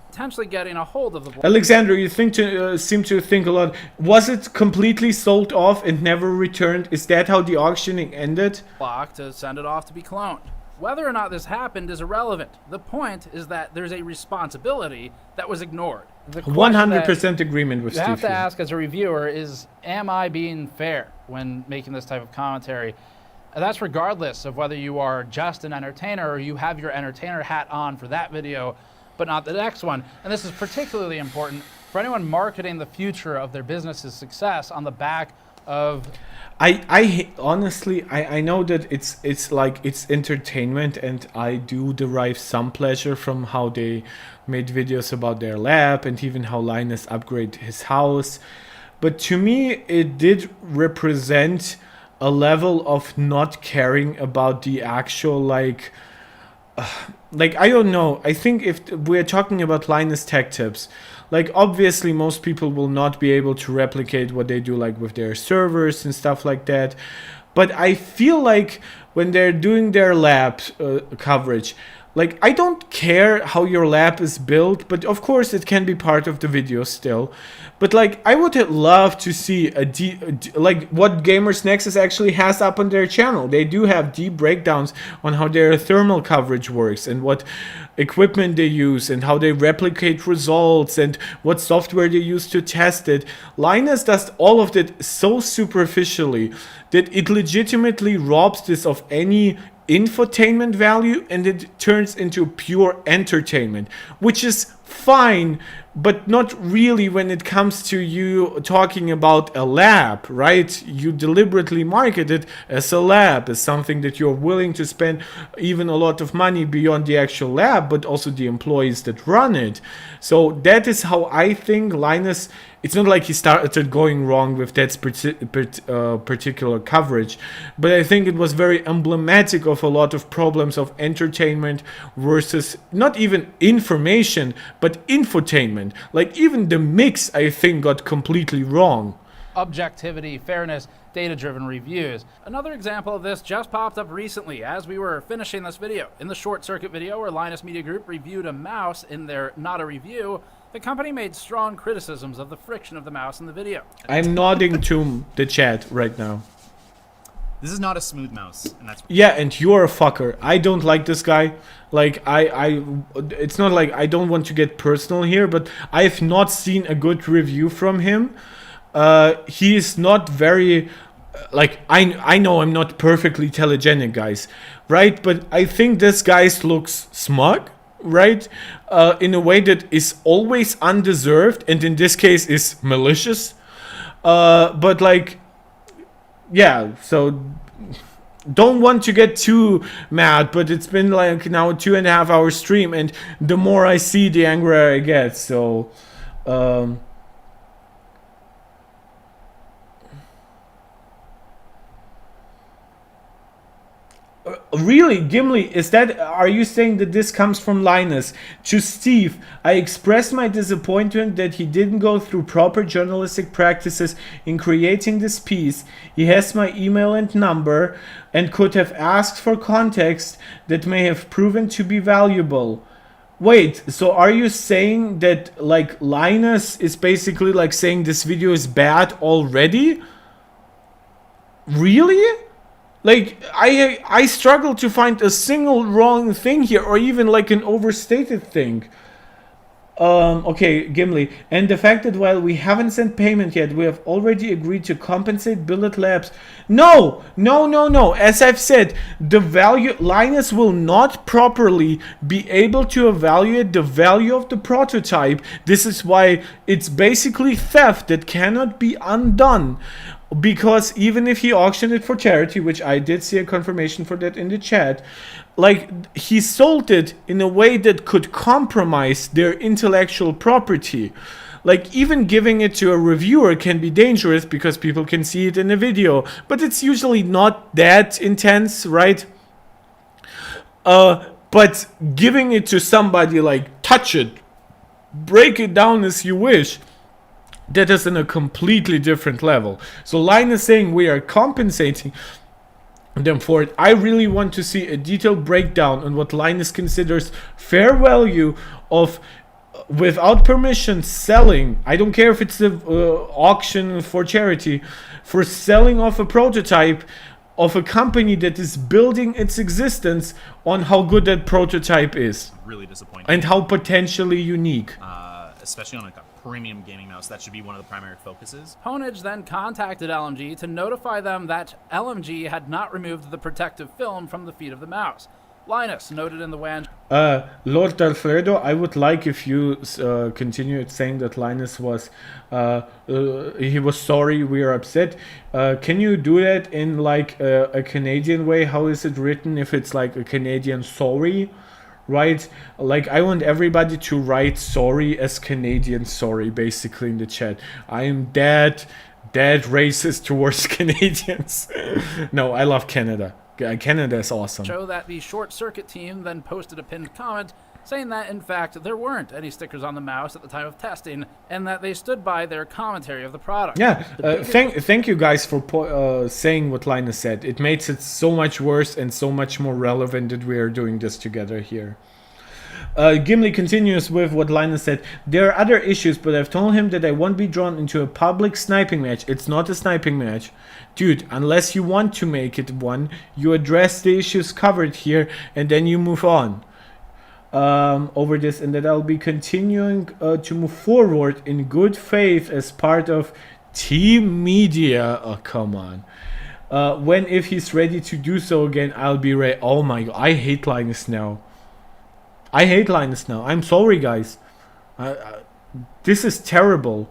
Potentially getting a hold of the block. Alexander, you seem to think a lot. Was it completely sold off and never returned? Is that how the auctioning ended? Block to send it off to be cloned. Whether or not this happened is irrelevant. The point is that there's a responsibility that was ignored. 100% agreement with Steve. You have to ask as a reviewer is, am I being fair when making this type of commentary? And that's regardless of whether you are just an entertainer or you have your entertainer hat on for that video, but not the next one. And this is particularly important for anyone marketing the future of their business's success on the back of... I honestly, I know that it's like, it's entertainment, and I do derive some pleasure from how they made videos about their lab and even how Linus upgraded his house. But to me, it did represent a level of not caring about the actual, like, I don't know. I think if we're talking about Linus Tech Tips, like, obviously most people will not be able to replicate what they do, like, with their servers and stuff like that. But I feel like when they're doing their lab coverage, like, I don't care how your lab is built, but of course it can be part of the video still. But like, I would love to see like what GamersNexus actually has up on their channel. They do have deep breakdowns on how their thermal coverage works and what equipment they use and how they replicate results and what software they use to test it. Linus does all of that so superficially that it legitimately robs this of any infotainment value, and it turns into pure entertainment, which is fine, but not really when it comes to you talking about a lab, right? You deliberately market it as a lab, as something that you're willing to spend even a lot of money beyond the actual lab, but also the employees that run it. So that is how I think Linus, it's not like he started going wrong with that particular coverage, but I think it was very emblematic of a lot of problems of entertainment versus not even information, but infotainment. Like, even the mix, I think, got completely wrong. Objectivity, fairness, data-driven reviews. Another example of this just popped up recently as we were finishing this video. In the short circuit video where Linus Media Group reviewed a mouse in their Not a Review, the company made strong criticisms of the friction of the mouse in the video. I'm nodding to the chat right now. This is not a smooth mouse, and that's... Yeah, and you're a fucker. I don't like this guy. Like, it's not like I don't want to get personal here, but I've not seen a good review from him. He is not very like I know I'm not perfectly telegenic, guys, right? But I think this guy looks smug, right? In a way that is always undeserved, and in this case is malicious. But like, yeah, so don't want to get too mad, but it's been like now a 2.5 hour stream, and the more I see, the angrier I get. So really, Gimli, are you saying that this comes from Linus? To Steve, I expressed my disappointment that he didn't go through proper journalistic practices in creating this piece. He has my email and number and could have asked for context that may have proven to be valuable. Wait, so are you saying that like Linus is basically like saying this video is bad already? Really? Like, I struggle to find a single wrong thing here, or even like an overstated thing. Okay, Gimli. And the fact that while we haven't sent payment yet, we have already agreed to compensate Billet Labs. No! As I've said, the value, Linus will not properly be able to evaluate the value of the prototype. This is why it's basically theft that cannot be undone. Because even if he auctioned it for charity, which I did see a confirmation for that in the chat, like, he sold it in a way that could compromise their intellectual property. Like, even giving it to a reviewer can be dangerous because people can see it in a video, but it's usually not that intense, right? But giving it to somebody, like, touch it, break it down as you wish, that is in a completely different level. So Linus saying we are compensating them for it. I really want to see a detailed breakdown on what Linus considers fair value of, without permission, selling. I don't care if it's the auction for charity, for selling off a prototype of a company that is building its existence on how good that prototype is. Really disappointing. And how potentially unique. Especially on like a premium gaming mouse, that should be one of the primary focuses. Honage then contacted LMG to notify them that LMG had not removed the protective film from the feet of the mouse. Linus noted in the WAN. Lord Alfredo, I would like if you continued saying that Linus was, he was sorry, we are upset. Can you do that in like a Canadian way? How is it written if it's like a Canadian sorry? Right? Like, I want everybody to write sorry as Canadian sorry, basically, in the chat. I am dead racist towards Canadians. No, I love Canada. Canada is awesome. Show that the short circuit team then posted a pinned comment saying that in fact there weren't any stickers on the mouse at the time of testing and that they stood by their commentary of the product. Yeah, thank you guys for saying what Linus said. It makes it so much worse and so much more relevant that we are doing this together here. Gimli continues with what Linus said. There are other issues, but I've told him that I won't be drawn into a public sniping match. It's not a sniping match. Dude, unless you want to make it one, you address the issues covered here and then you move on over this, and that I'll be continuing to move forward in good faith as part of team media. Oh, come on. When, if he's ready to do so again, I'll be ready. Oh my god, I hate Linus now. I hate Linus now. I'm sorry, guys. This is terrible.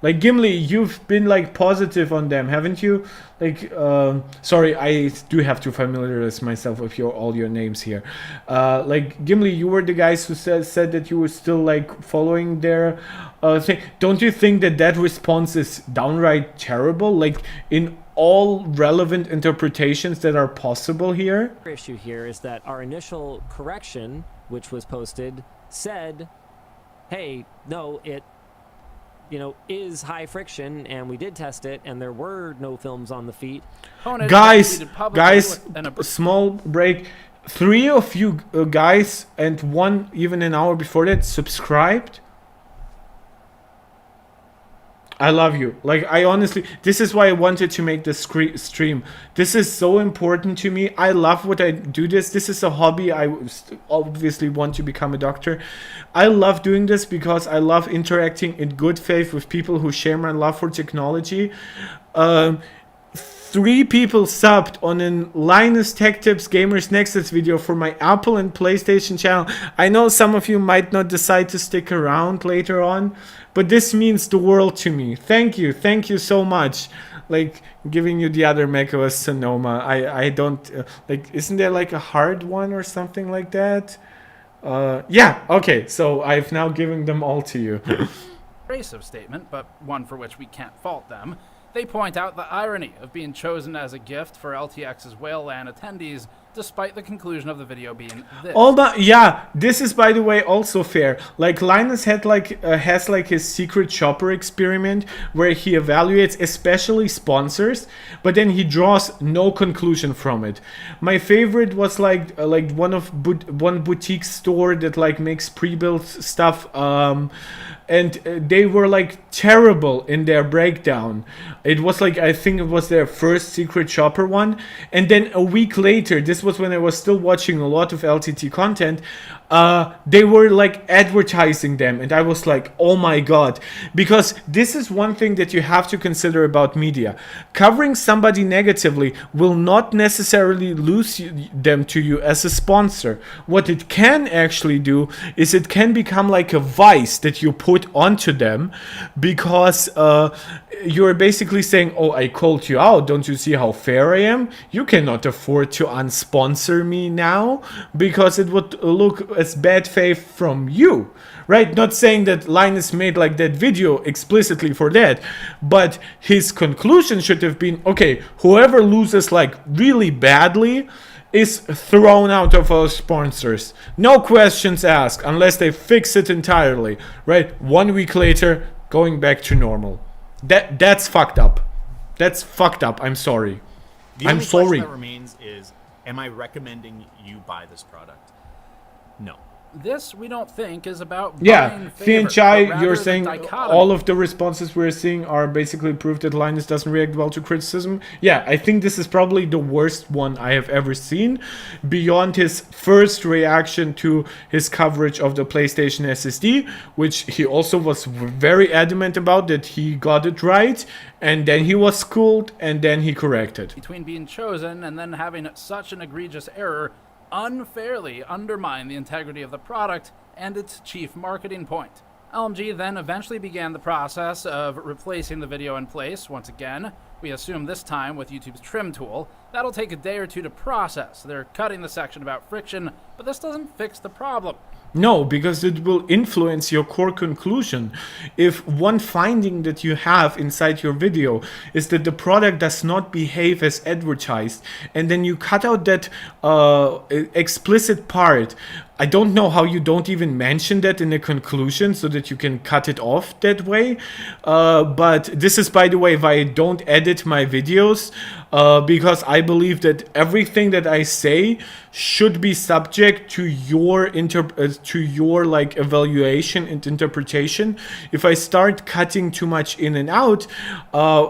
Like, Gimli, you've been like positive on them, haven't you? Like, sorry, I do have to familiarize myself with all your names here. Like, Gimli, you were the guys who said that you were still like following their thing. Don't you think that response is downright terrible? Like, in all relevant interpretations that are possible here? The issue here is that our initial correction, which was posted, said, hey, no, it, you know, is high friction, and we did test it, and there were no films on the feet. Guys, small break. 3 of you guys, and 1 even an hour before that, subscribed. I love you. Like, I honestly, this is why I wanted to make this stream. This is so important to me. I love what I do this. This is a hobby. I obviously want to become a doctor. I love doing this because I love interacting in good faith with people who share my love for technology. 3 people subbed on a Linus Tech Tips GamersNexus video for my Apple and PlayStation channel. I know some of you might not decide to stick around later on, but this means the world to me. Thank you so much. Like, giving you the other macOS Sonoma. I don't, like, isn't there like a hard one or something like that? Yeah, okay, so I've now given them all to you. Abrasive statement, but one for which we can't fault them. They point out the irony of being chosen as a gift for LTX's Whaleland attendees, despite the conclusion of the video being this. Yeah, this is, by the way, also fair. Like, Linus had has like his secret shopper experiment where he evaluates especially sponsors, but then he draws no conclusion from it. My favorite was like one boutique store that like makes pre-built stuff, and they were like terrible in their breakdown. It was like, I think it was their first secret shopper one, and then a week later, this was when I was still watching a lot of LTT content, they were like advertising them, and I was like, oh my god. Because this is one thing that you have to consider about media. Covering somebody negatively will not necessarily lose them to you as a sponsor. What it can actually do is it can become like a vice that you put onto them, because you're basically saying, oh, I called you out, don't you see how fair I am? You cannot afford to unsponsor me now, because it would look as bad faith from you, right? Not saying that Linus made like that video explicitly for that, but his conclusion should have been, okay, whoever loses like really badly is thrown out of our sponsors. No questions asked unless they fix it entirely, right? 1 week later, going back to normal. That's fucked up. That's fucked up. I'm sorry. The only question that remains is, am I recommending you buy this product? No. This, we don't think, is about yeah, favor, Chai, you're saying dichotomy. all of the responses we're seeing are basically proof that Linus doesn't react well to criticism. Yeah, I think this is probably the worst one I have ever seen, beyond his first reaction to his coverage of the PlayStation SSD, which he also was very adamant about that he got it right, and then he was schooled, and then he corrected. Between being chosen and then having such an egregious error unfairly undermine the integrity of the product and its chief marketing point. LMG then eventually began the process of replacing the video in place once again. We assume this time with YouTube's trim tool. That'll take a day or two to process. They're cutting the section about friction, but this doesn't fix the problem. No, because it will influence your core conclusion. If one finding that you have inside your video is that the product does not behave as advertised, and then you cut out that explicit part, I don't know how you don't even mention that in the conclusion so that you can cut it off that way. But this is, by the way, why I don't edit my videos, because I believe that everything that I say should be subject to your like evaluation and interpretation. If I start cutting too much in and out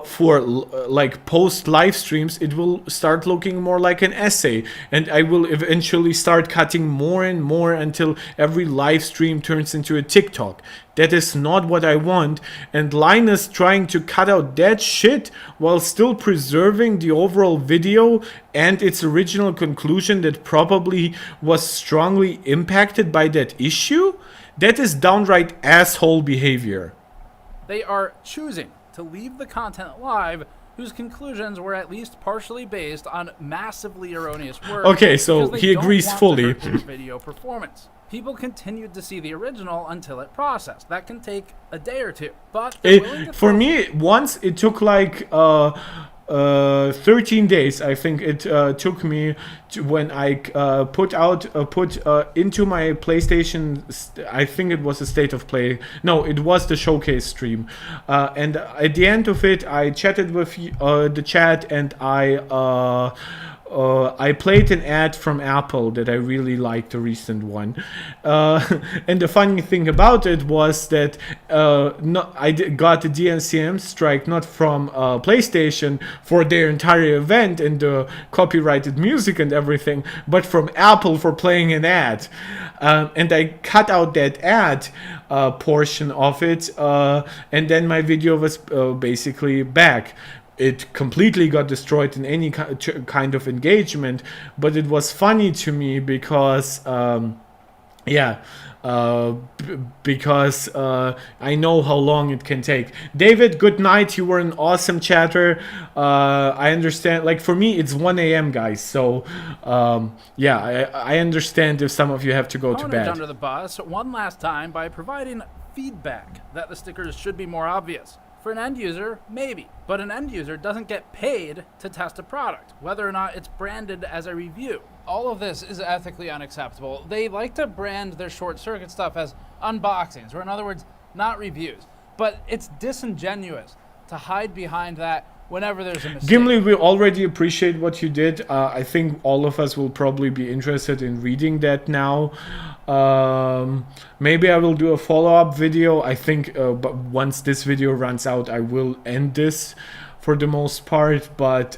for like post live streams, it will start looking more like an essay, and I will eventually start cutting more and more until every live stream turns into a TikTok. That is not what I want, and Linus trying to cut out that shit while still preserving the overall video and its original conclusion that probably was strongly impacted by that issue, that is downright asshole behavior. They are choosing to leave the content live whose conclusions were at least partially based on massively erroneous work. Okay, so he agrees fully. Video performance. People continued to see the original until it processed. That can take a day or two, but for me, once it took like 13 days, I think it took me to when I put into my PlayStation, I think it was a state of play. No, it was the showcase stream. And at the end of it, I chatted with the chat, and I played an ad from Apple that I really liked, the recent one. And the funny thing about it was that I got the DNCM strike not from PlayStation for their entire event and the copyrighted music and everything, but from Apple for playing an ad. And I cut out that ad portion of it, and then my video was basically back. it completely got destroyed in any kind of engagement, but it was funny to me because because I know how long it can take. David, good night. You were an awesome chatter. I understand. Like for me, it's 1 a.m. guys. So I understand if some of you have to go to bed. Under the bus one last time by providing feedback that the stickers should be more obvious. For an end user, maybe, but an end user doesn't get paid to test a product, whether or not it's branded as a review. All of this is ethically unacceptable. They like to brand their short circuit stuff as unboxings, or in other words, not reviews. But it's disingenuous to hide behind that whenever there's a mistake. Gimli, we already appreciate what you did. I think all of us will probably be interested in reading that now. Maybe I will do a follow-up video. I think but once this video runs out, I will end this for the most part. But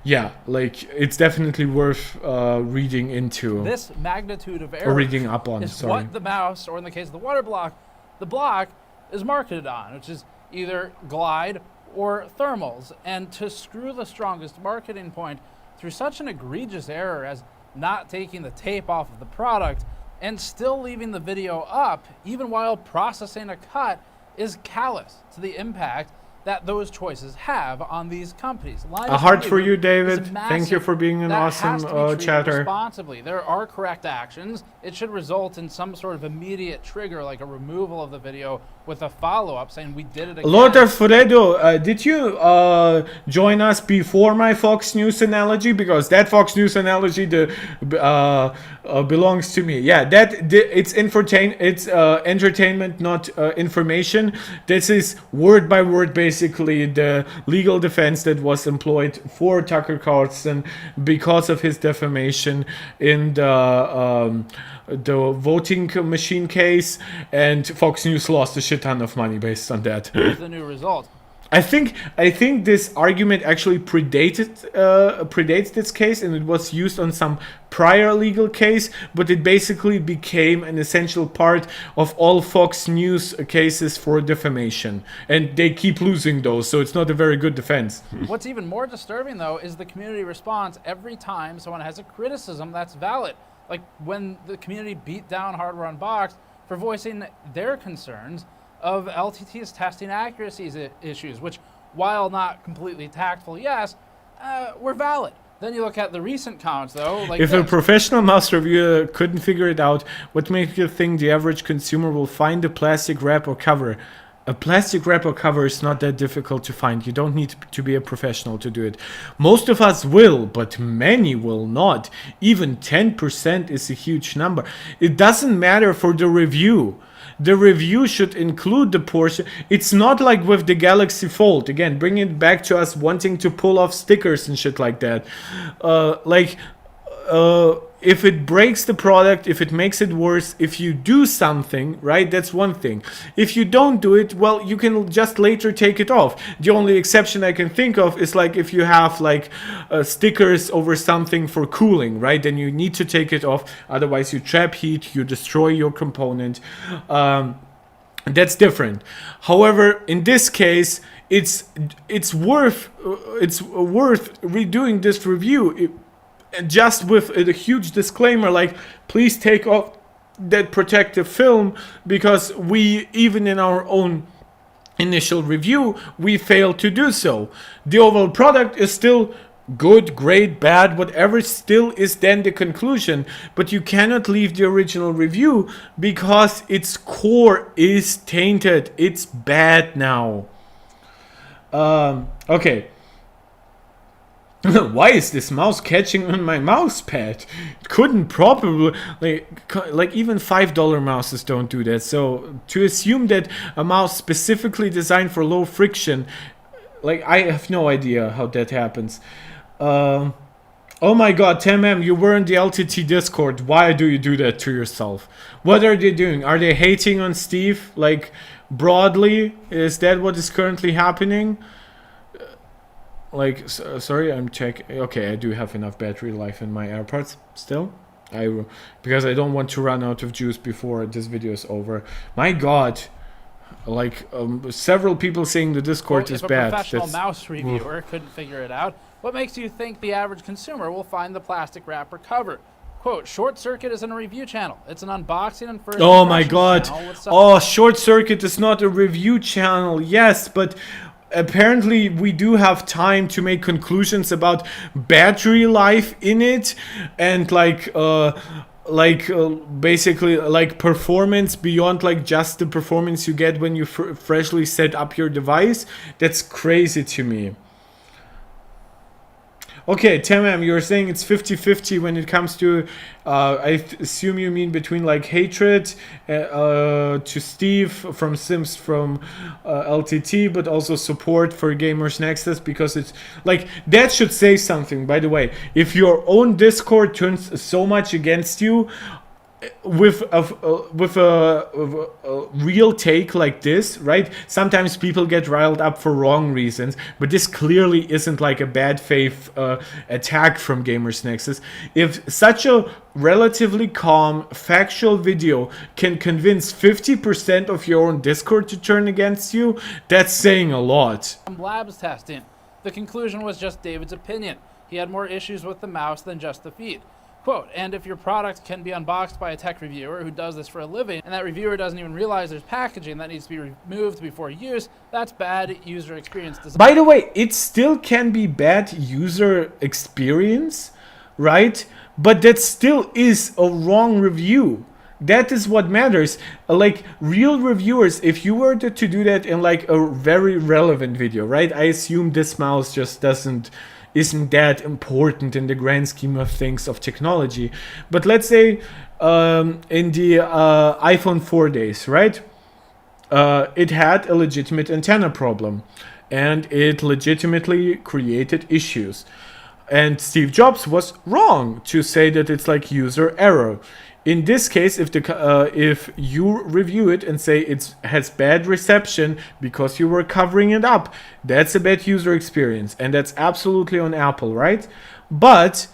yeah, like it's definitely worth reading into. This magnitude of error or reading up on. is what the mouse, or in the case of the water block, the block is marketed on, which is either glide or thermals. And to screw the strongest marketing point through such an egregious error as not taking the tape off of the product and still leaving the video up even while processing a cut is callous to the impact that those choices have on these companies. A heart for you, David. Thank you for being an awesome chatter. Responsibly. There are correct actions. It should result in some sort of immediate trigger, like a removal of the video with a follow-up saying we did it again. Lothar Fredo, did you join us before my Fox News analogy? Because that Fox News analogy belongs to me. Yeah, it's entertainment, not information. This is word by word, basically the legal defense that was employed for Tucker Carlson because of his defamation in the voting machine case, and Fox News lost a shit ton of money based on that. Here's the new result. I think this argument actually predates this case, and it was used on some prior legal case, but it basically became an essential part of all Fox News cases for defamation, and they keep losing those, so it's not a very good defense. What's even more disturbing, though, is the community response every time someone has a criticism that's valid. Like when the community beat down Hardware Unboxed for voicing their concerns of LTT's testing accuracy issues, which, while not completely tactful, yes, were valid. Then you look at the recent comments, though. Like if a professional mouse reviewer couldn't figure it out, what makes you think the average consumer will find a plastic wrap or cover? A plastic wrap or cover is not that difficult to find. You don't need to be a professional to do it. Most of us will, but many will not. Even 10% is a huge number. It doesn't matter for the review. The review should include the portion. It's not like with the Galaxy Fold. Again, bring it back to us wanting to pull off stickers and shit like that. If it breaks the product, if it makes it worse, if you do something, right, that's one thing. If you don't do it, well, you can just later take it off. The only exception I can think of is like if you have like stickers over something for cooling, right, then you need to take it off. Otherwise you trap heat, you destroy your component. That's different. However, in this case, it's worth redoing this review. Just with a huge disclaimer like, please take off that protective film, because we, even in our own initial review, we failed to do so. The overall product is still good, great, bad, whatever, still is then the conclusion, but you cannot leave the original review because its core is tainted. It's bad now. Okay. Why is this mouse catching on my mouse pad? It couldn't probably, like even $5 mouses don't do that. So to assume that a mouse specifically designed for low friction, like I have no idea how that happens. Oh my god, 10M, you were in the LTT Discord. Why do you do that to yourself? What are they doing? Are they hating on Steve, like broadly? Is that what is currently happening? Like, sorry, I'm checking. Okay, I do have enough battery life in my AirPods still. Because I don't want to run out of juice before this video is over. My god, several people saying the Discord Quote, is if bad. a professional That's- mouse reviewer couldn't figure it out, what makes you think the average consumer will find the plastic wrapper cover? Quote, Short Circuit isn't a review channel. It's an unboxing and first Oh my impressions god. channel with some- Oh, Short Circuit is not a review channel. Yes, but apparently we do have time to make conclusions about battery life in it and basically like performance beyond like just the performance you get when you freshly set up your device. That's crazy to me. Okay, Temam, you're saying it's 50-50 when it comes to, I assume you mean between like hatred to Steve from Sims from LTT, but also support for GamersNexus, because it's like, that should say something, by the way. If your own Discord turns so much against you, with a real take like this, right? Sometimes people get riled up for wrong reasons, but this clearly isn't like a bad faith attack from GamersNexus. If such a relatively calm, factual video can convince 50% of your own Discord to turn against you, that's saying a lot. Labs testing. The conclusion was just David's opinion. He had more issues with the mouse than just the feed. Quote, and if your product can be unboxed by a tech reviewer who does this for a living, and that reviewer doesn't even realize there's packaging that needs to be removed before use, that's bad user experience design. By the way, it still can be bad user experience, right? But that still is a wrong review. That is what matters. Like, real reviewers, if you were to do that in like a very relevant video, right? I assume this mouse just isn't that important in the grand scheme of things of technology. But let's say in the iPhone 4 days, right? It had a legitimate antenna problem, and it legitimately created issues. And Steve Jobs was wrong to say that it's like user error. In this case, if you review it and say it has bad reception because you were covering it up, that's a bad user experience, and that's absolutely on Apple, right? But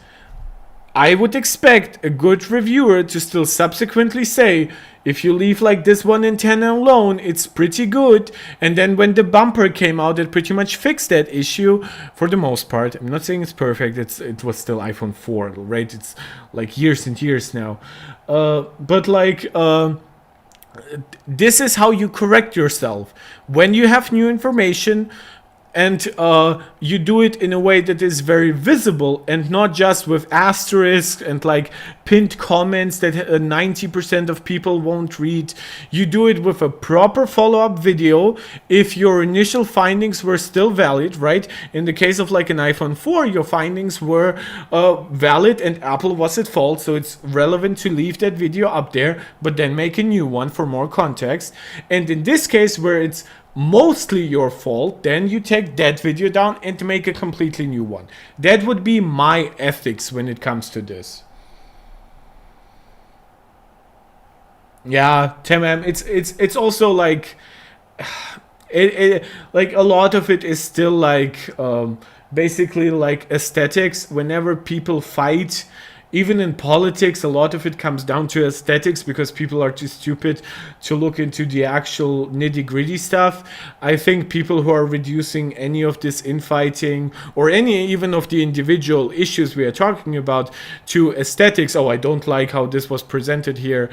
I would expect a good reviewer to still subsequently say, if you leave like this one antenna alone, it's pretty good. And then when the bumper came out, it pretty much fixed that issue for the most part. I'm not saying it's perfect. It was still iPhone 4, right? It's like years and years now. But like, this is how you correct yourself. When you have new information, and you do it in a way that is very visible and not just with asterisks and like pinned comments that 90% of people won't read. You do it with a proper follow-up video if your initial findings were still valid, right? In the case of like an iPhone 4, your findings were valid and Apple was at fault, so it's relevant to leave that video up there, but then make a new one for more context. And in this case, where it's mostly your fault, then you take that video down and make a completely new one. That would be my ethics when it comes to this. Yeah, Temam, it's also like like a lot of it is still like basically like aesthetics. Whenever people fight, even in politics, a lot of it comes down to aesthetics because people are too stupid to look into the actual nitty-gritty stuff. I think people who are reducing any of this infighting or any even of the individual issues we are talking about to aesthetics, oh, I don't like how this was presented here,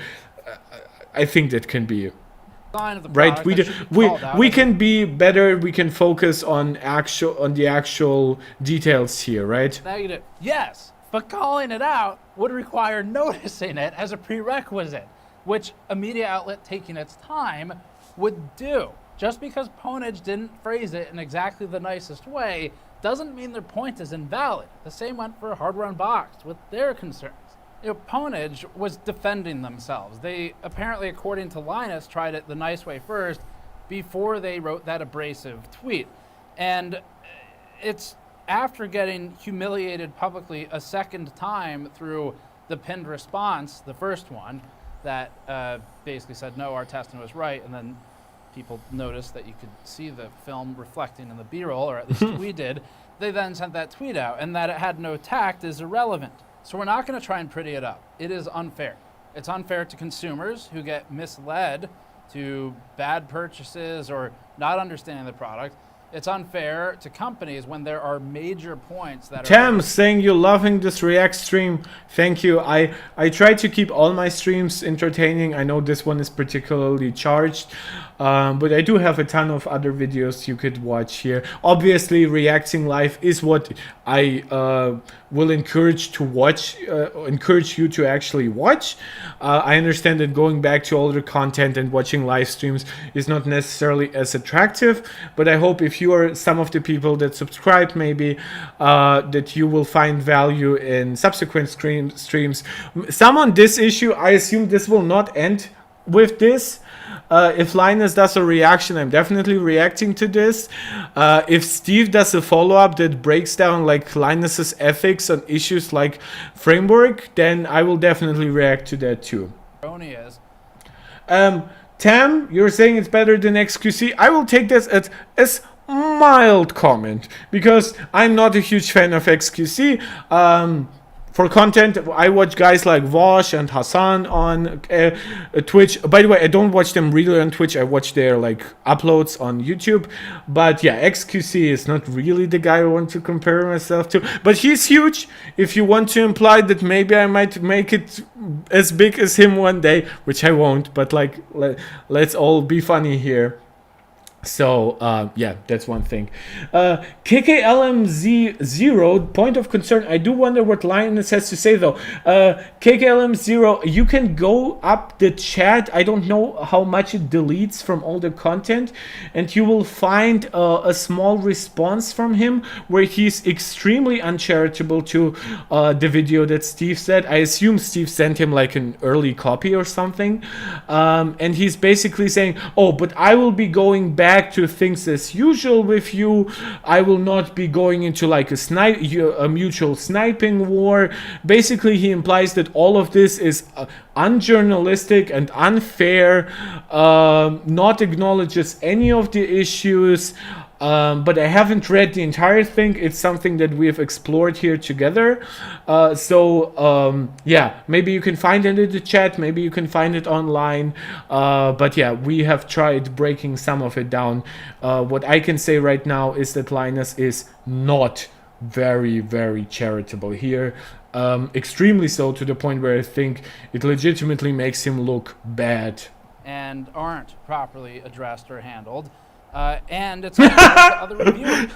I think that can be right. We can be better. We can focus on the actual details here, right? Negative. Yes. But calling it out would require noticing it as a prerequisite, which a media outlet taking its time would do. Just because Pwnage didn't phrase it in exactly the nicest way doesn't mean their point is invalid. The same went for Hardware Unboxed with their concerns. Pwnage was defending themselves. They apparently, according to Linus, tried it the nice way first before they wrote that abrasive tweet. And it's after getting humiliated publicly a second time through the pinned response, the first one, that basically said, no, our testing was right, and then people noticed that you could see the film reflecting in the B-roll, or at least we did. They then sent that tweet out, and that it had no tact is irrelevant. So we're not going to try and pretty it up. It is unfair. It's unfair to consumers who get misled to bad purchases or not understanding the product. It's unfair to companies when there are major points that Tam are... saying you're loving this React stream. Thank you. I try to keep all my streams entertaining. I know this one is particularly charged, but I do have a ton of other videos you could watch here. Obviously, reacting live is what I will encourage to watch, encourage you to actually watch. I understand that going back to older content and watching live streams is not necessarily as attractive, but I hope if you are some of the people that subscribe, maybe that you will find value in subsequent streams. Some on this issue, I assume this will not end with this. If Linus does a reaction, I'm definitely reacting to this. If Steve does a follow-up that breaks down like Linus's ethics on issues like framework, then I will definitely react to that too. Tam, you're saying it's better than XQC. I will take this as mild comment because I'm not a huge fan of XQC. For content, I watch guys like Vosh and Hassan on Twitch. By the way, I don't watch them really on Twitch. I watch their like uploads on YouTube. But yeah, XQC is not really the guy I want to compare myself to. But he's huge. If you want to imply that maybe I might make it as big as him one day, which I won't. But like, let's all be funny here. So, yeah, that's one thing. KKLMZ0, point of concern. I do wonder what Linus has to say, though. KKLM0, you can go up the chat. I don't know how much it deletes from all the content. And you will find a small response from him where he's extremely uncharitable to the video that Steve said. I assume Steve sent him like an early copy or something. And he's basically saying, oh, but I will be going back to things as usual with you. I will not be going into like a mutual sniping war. Basically, he implies that all of this is unjournalistic and unfair, not acknowledges any of the issues. But I haven't read the entire thing. It's something that we have explored here together. Yeah, maybe you can find it in the chat. Maybe you can find it online. But yeah, we have tried breaking some of it down. What I can say right now is that Linus is not very, very charitable here. Extremely so, to the point where I think it legitimately makes him look bad. And aren't properly addressed or handled. And it's like the other reviewers.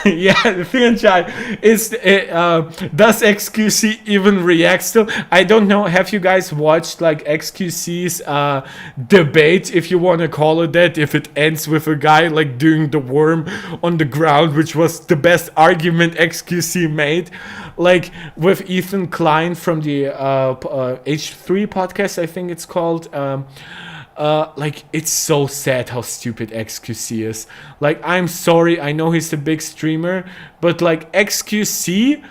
Yeah, the Fianchai is does XQC even react still? I don't know. Have you guys watched like XQC's debate, if you want to call it that, if it ends with a guy like doing the worm on the ground, which was the best argument XQC made, like with Ethan Klein from the H3 podcast, I think it's called. Like, it's so sad how stupid XQC is. Like, I'm sorry, I know he's a big streamer, but like, XQC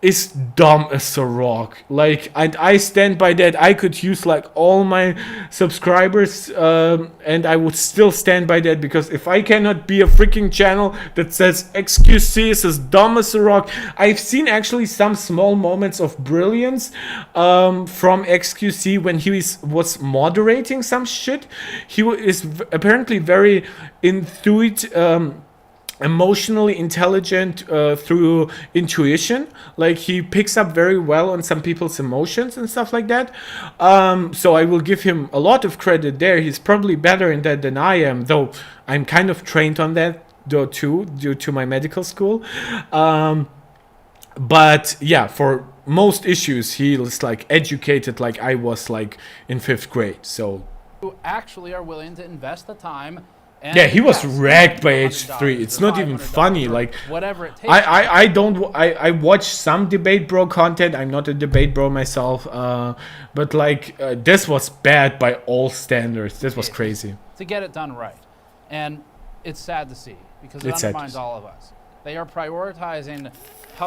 is dumb as a rock. Like, and I stand by that. I could use like all my subscribers, and I would still stand by that, because if I cannot be a freaking channel that says XQC is as dumb as a rock. I've seen actually some small moments of brilliance from XQC when he was moderating some shit. He is apparently very emotionally intelligent through intuition. Like, he picks up very well on some people's emotions and stuff like that. So I will give him a lot of credit there. He's probably better in that than I am, though I'm kind of trained on that though too, due to my medical school. But yeah, for most issues he was like educated like I was like in 5th grade. So you actually are willing to invest the time. And yeah, he was wrecked by H3. It's not even funny. Like, whatever it takes. I watch some debate bro content. I'm not a debate bro myself, but like this was bad by all standards. This was crazy. To get it done right, and it's sad to see, because it undermines all of us. They are prioritizing.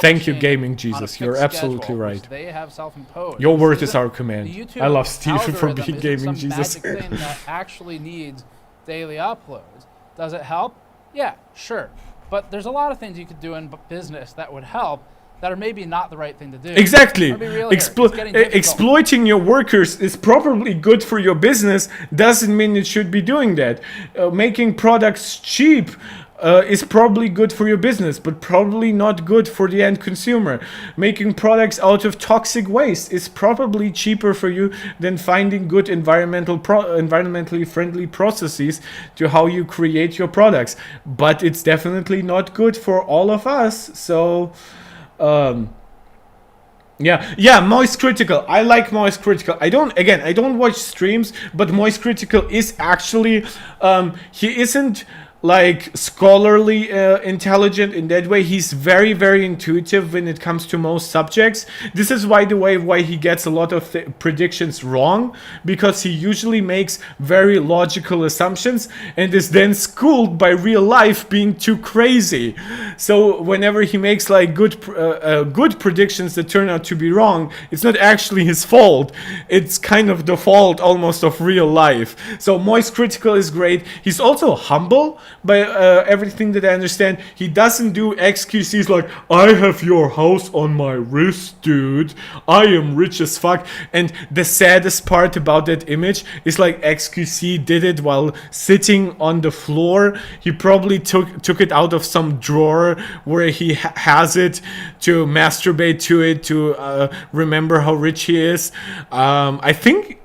Thank you, Gaming Jesus. You're absolutely right. They have self-imposed. Your word is our command. I love Stephen for being Gaming Jesus. Magic thing that actually needs daily uploads. Does it help? Yeah, sure. But there's a lot of things you could do in business that would help. that are maybe not the right thing to do. Exactly. I'll be real here. It's getting difficult. Exploiting your workers is probably good for your business. Doesn't mean it should be doing that. Making products cheap is probably good for your business, but probably not good for the end consumer. Making products out of toxic waste is probably cheaper for you than finding good environmentally friendly processes to how you create your products. But it's definitely not good for all of us. So, yeah, Moist Critical. I like Moist Critical. I don't watch streams, but Moist Critical is actually, he isn't like scholarly intelligent in that way. He's very, very intuitive when it comes to most subjects. This is why he gets a lot of predictions wrong, because he usually makes very logical assumptions and is then schooled by real life being too crazy. So whenever he makes like good predictions that turn out to be wrong, it's not actually his fault. It's kind of the fault almost of real life. So Moist Critical is great. He's also humble. By everything that I understand, he doesn't do XQCs like, I have your house on my wrist, dude. I am rich as fuck. And the saddest part about that image is like XQC did it while sitting on the floor. He probably took it out of some drawer where he has it to masturbate to it, to remember how rich he is.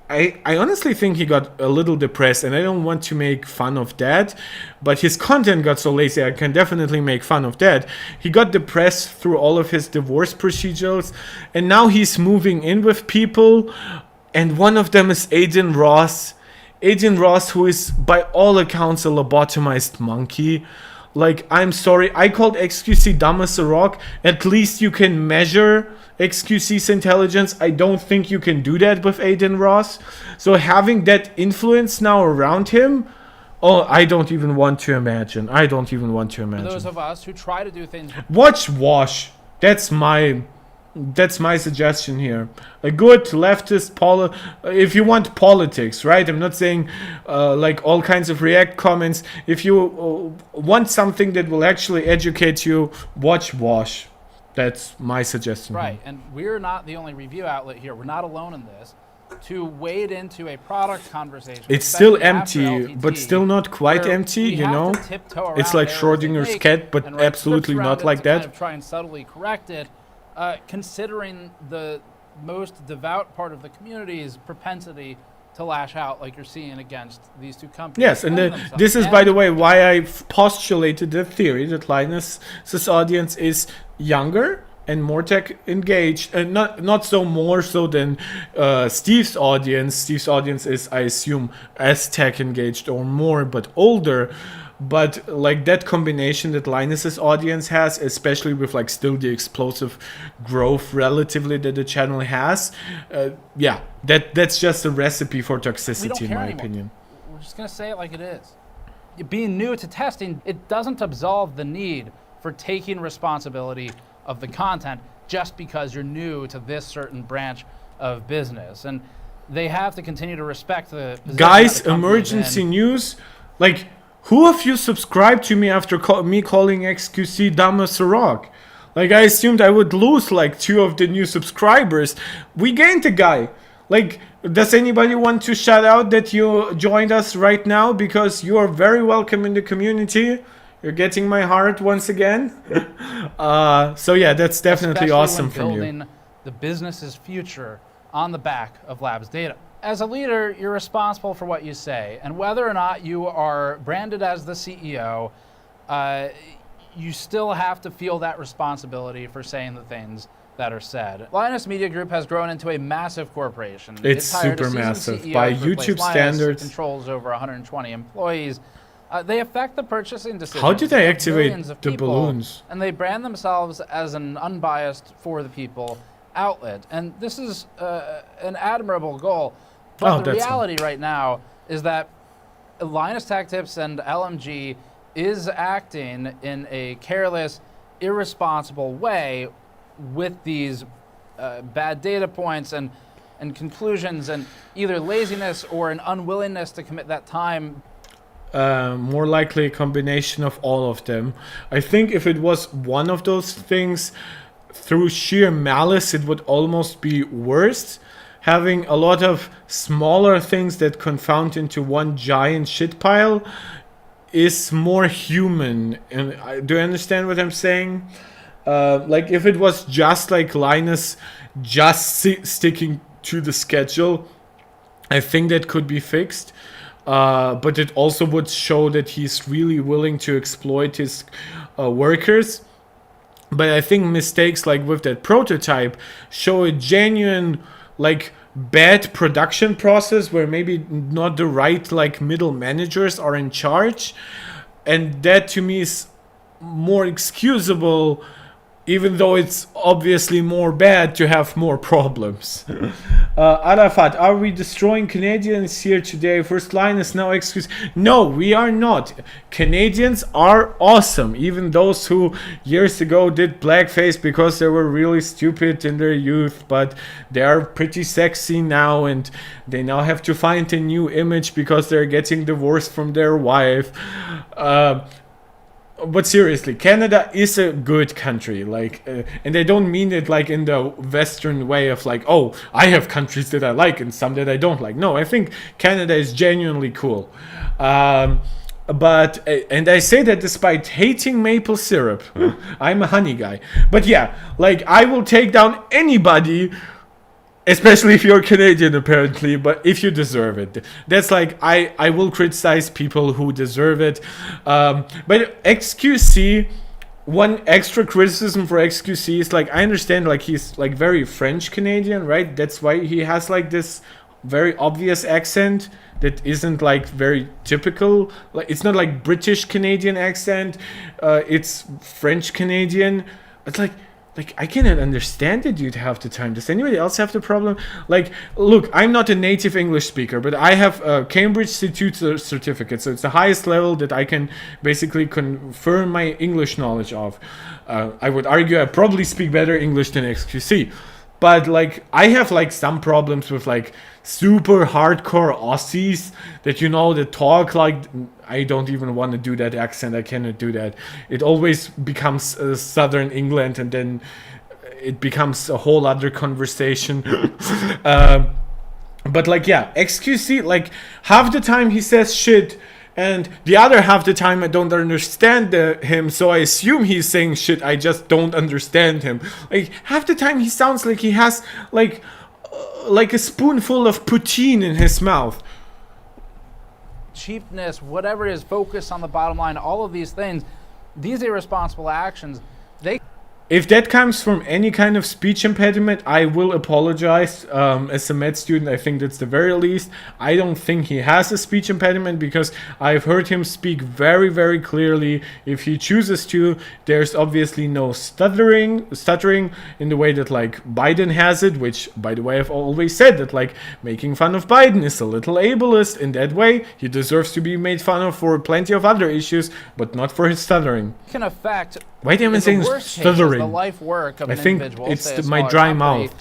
I honestly think he got a little depressed, and I don't want to make fun of that, but his content got so lazy, I can definitely make fun of that. He got depressed through all of his divorce procedures, and now he's moving in with people, and one of them is Aiden Ross. Aiden Ross, who is by all accounts a lobotomized monkey. Like, I'm sorry, I called XQC dumb as a rock. At least you can measure XQC's intelligence. I don't think you can do that with Aiden Ross. So having that influence now around him, oh, I don't even want to imagine. For those of us who try to do things... Watch Wash. That's my suggestion here. A good leftist if you want politics, right? I'm not saying like all kinds of React comments. If you want something that will actually educate you, watch Wash. That's my suggestion. Right, and we're not the only review outlet here. We're not alone in this. To wade into a product conversation, it's still empty, but still not quite empty, you know? It's like Schrodinger's cat, but absolutely not like that. Kind of try and subtly correct it, considering the most devout part of the community's propensity to lash out like you're seeing against these two companies. Yes, and this is, by the way, why I postulated the theory that Linus's audience is younger and more tech engaged, and not so more so than Steve's audience. Steve's audience is, I assume, as tech engaged or more, but older. But like that combination that Linus's audience has, especially with like still the explosive growth relatively that the channel has, yeah, that's just a recipe for toxicity in my opinion. We're just gonna say it like it is. Being new to testing, it doesn't absolve the need for taking responsibility of the content just because you're new to this certain branch of business, and they have to continue to respect the guys. Emergency news, like. Who of you subscribed to me after me calling XQC dumb as a rock? Like, I assumed I would lose like 2 of the new subscribers. We gained a guy. Like, does anybody want to shout out that you joined us right now? Because you are very welcome in the community. You're getting my heart once again. So yeah, that's definitely awesome from you. Building the business's future on the back of Labs data. As a leader, you're responsible for what you say, and whether or not you are branded as the CEO, you still have to feel that responsibility for saying the things that are said. Linus Media Group has grown into a massive corporation. It's super massive by YouTube standards. Controls over 120 employees. They affect the purchasing decisions. How did I activate the people, balloons? And they brand themselves as an unbiased, for the people outlet. And this is an admirable goal. But the reality right now is that Linus Tech Tips and LMG is acting in a careless, irresponsible way with these bad data points and conclusions, and either laziness or an unwillingness to commit that time. More likely a combination of all of them. I think if it was one of those things, through sheer malice, it would almost be worse. Having a lot of smaller things that confound into one giant shit pile is more human. And do you understand what I'm saying? Like if it was just like Linus just sticking to the schedule, I think that could be fixed. But it also would show that he's really willing to exploit his workers. But I think mistakes like with that prototype show a genuine like bad production process where maybe not the right like middle managers are in charge, and that to me is more excusable, even though it's obviously more bad to have more problems. Arafat, are we destroying Canadians here today? First Linus, no excuse. No, we are not. Canadians are awesome. Even those who years ago did blackface because they were really stupid in their youth, but they are pretty sexy now, and they now have to find a new image because they're getting divorced from their wife. But seriously, Canada is a good country, like, and I don't mean it like in the Western way of like, oh, I have countries that I like and some that I don't like. No, I think Canada is genuinely cool. But, and I say that despite hating maple syrup. I'm a honey guy. But yeah, like, I will take down anybody, especially if you're Canadian, apparently, but if you deserve it. That's like, I will criticize people who deserve it. But XQC, one extra criticism for XQC is like, I understand like he's like very French Canadian, right? That's why he has like this very obvious accent that isn't like very typical. Like, it's not like British Canadian accent, it's French Canadian. It's like I cannot understand it, dude, half the time. Does anybody else have the problem? Like, look, I'm not a native English speaker, but I have a Cambridge C2 certificate, so it's the highest level that I can basically confirm my English knowledge of. I would argue I probably speak better English than XQC. But, like, I have, like, some problems with, like, super hardcore Aussies that, you know, that talk like... I don't even want to do that accent. I cannot do that. It always becomes Southern England, and then it becomes a whole other conversation. But, like, yeah, XQC, like, half the time he says shit, and the other half the time I don't understand him, so I assume he's saying shit, I just don't understand him. Like, half the time he sounds like he has, like a spoonful of poutine in his mouth. Cheapness, whatever it is, focus on the bottom line, all of these things, these irresponsible actions, they... If that comes from any kind of speech impediment, I will apologize. As a med student, I think that's the very least. I don't think he has a speech impediment because I've heard him speak very, very clearly. If he chooses to, there's obviously no stuttering in the way that like Biden has it, which, by the way, I've always said that like making fun of Biden is a little ableist in that way. He deserves to be made fun of for plenty of other issues, but not for his stuttering. Can affect... Why am I saying stuttering? The life work of I an think individual, it's my dry mouth.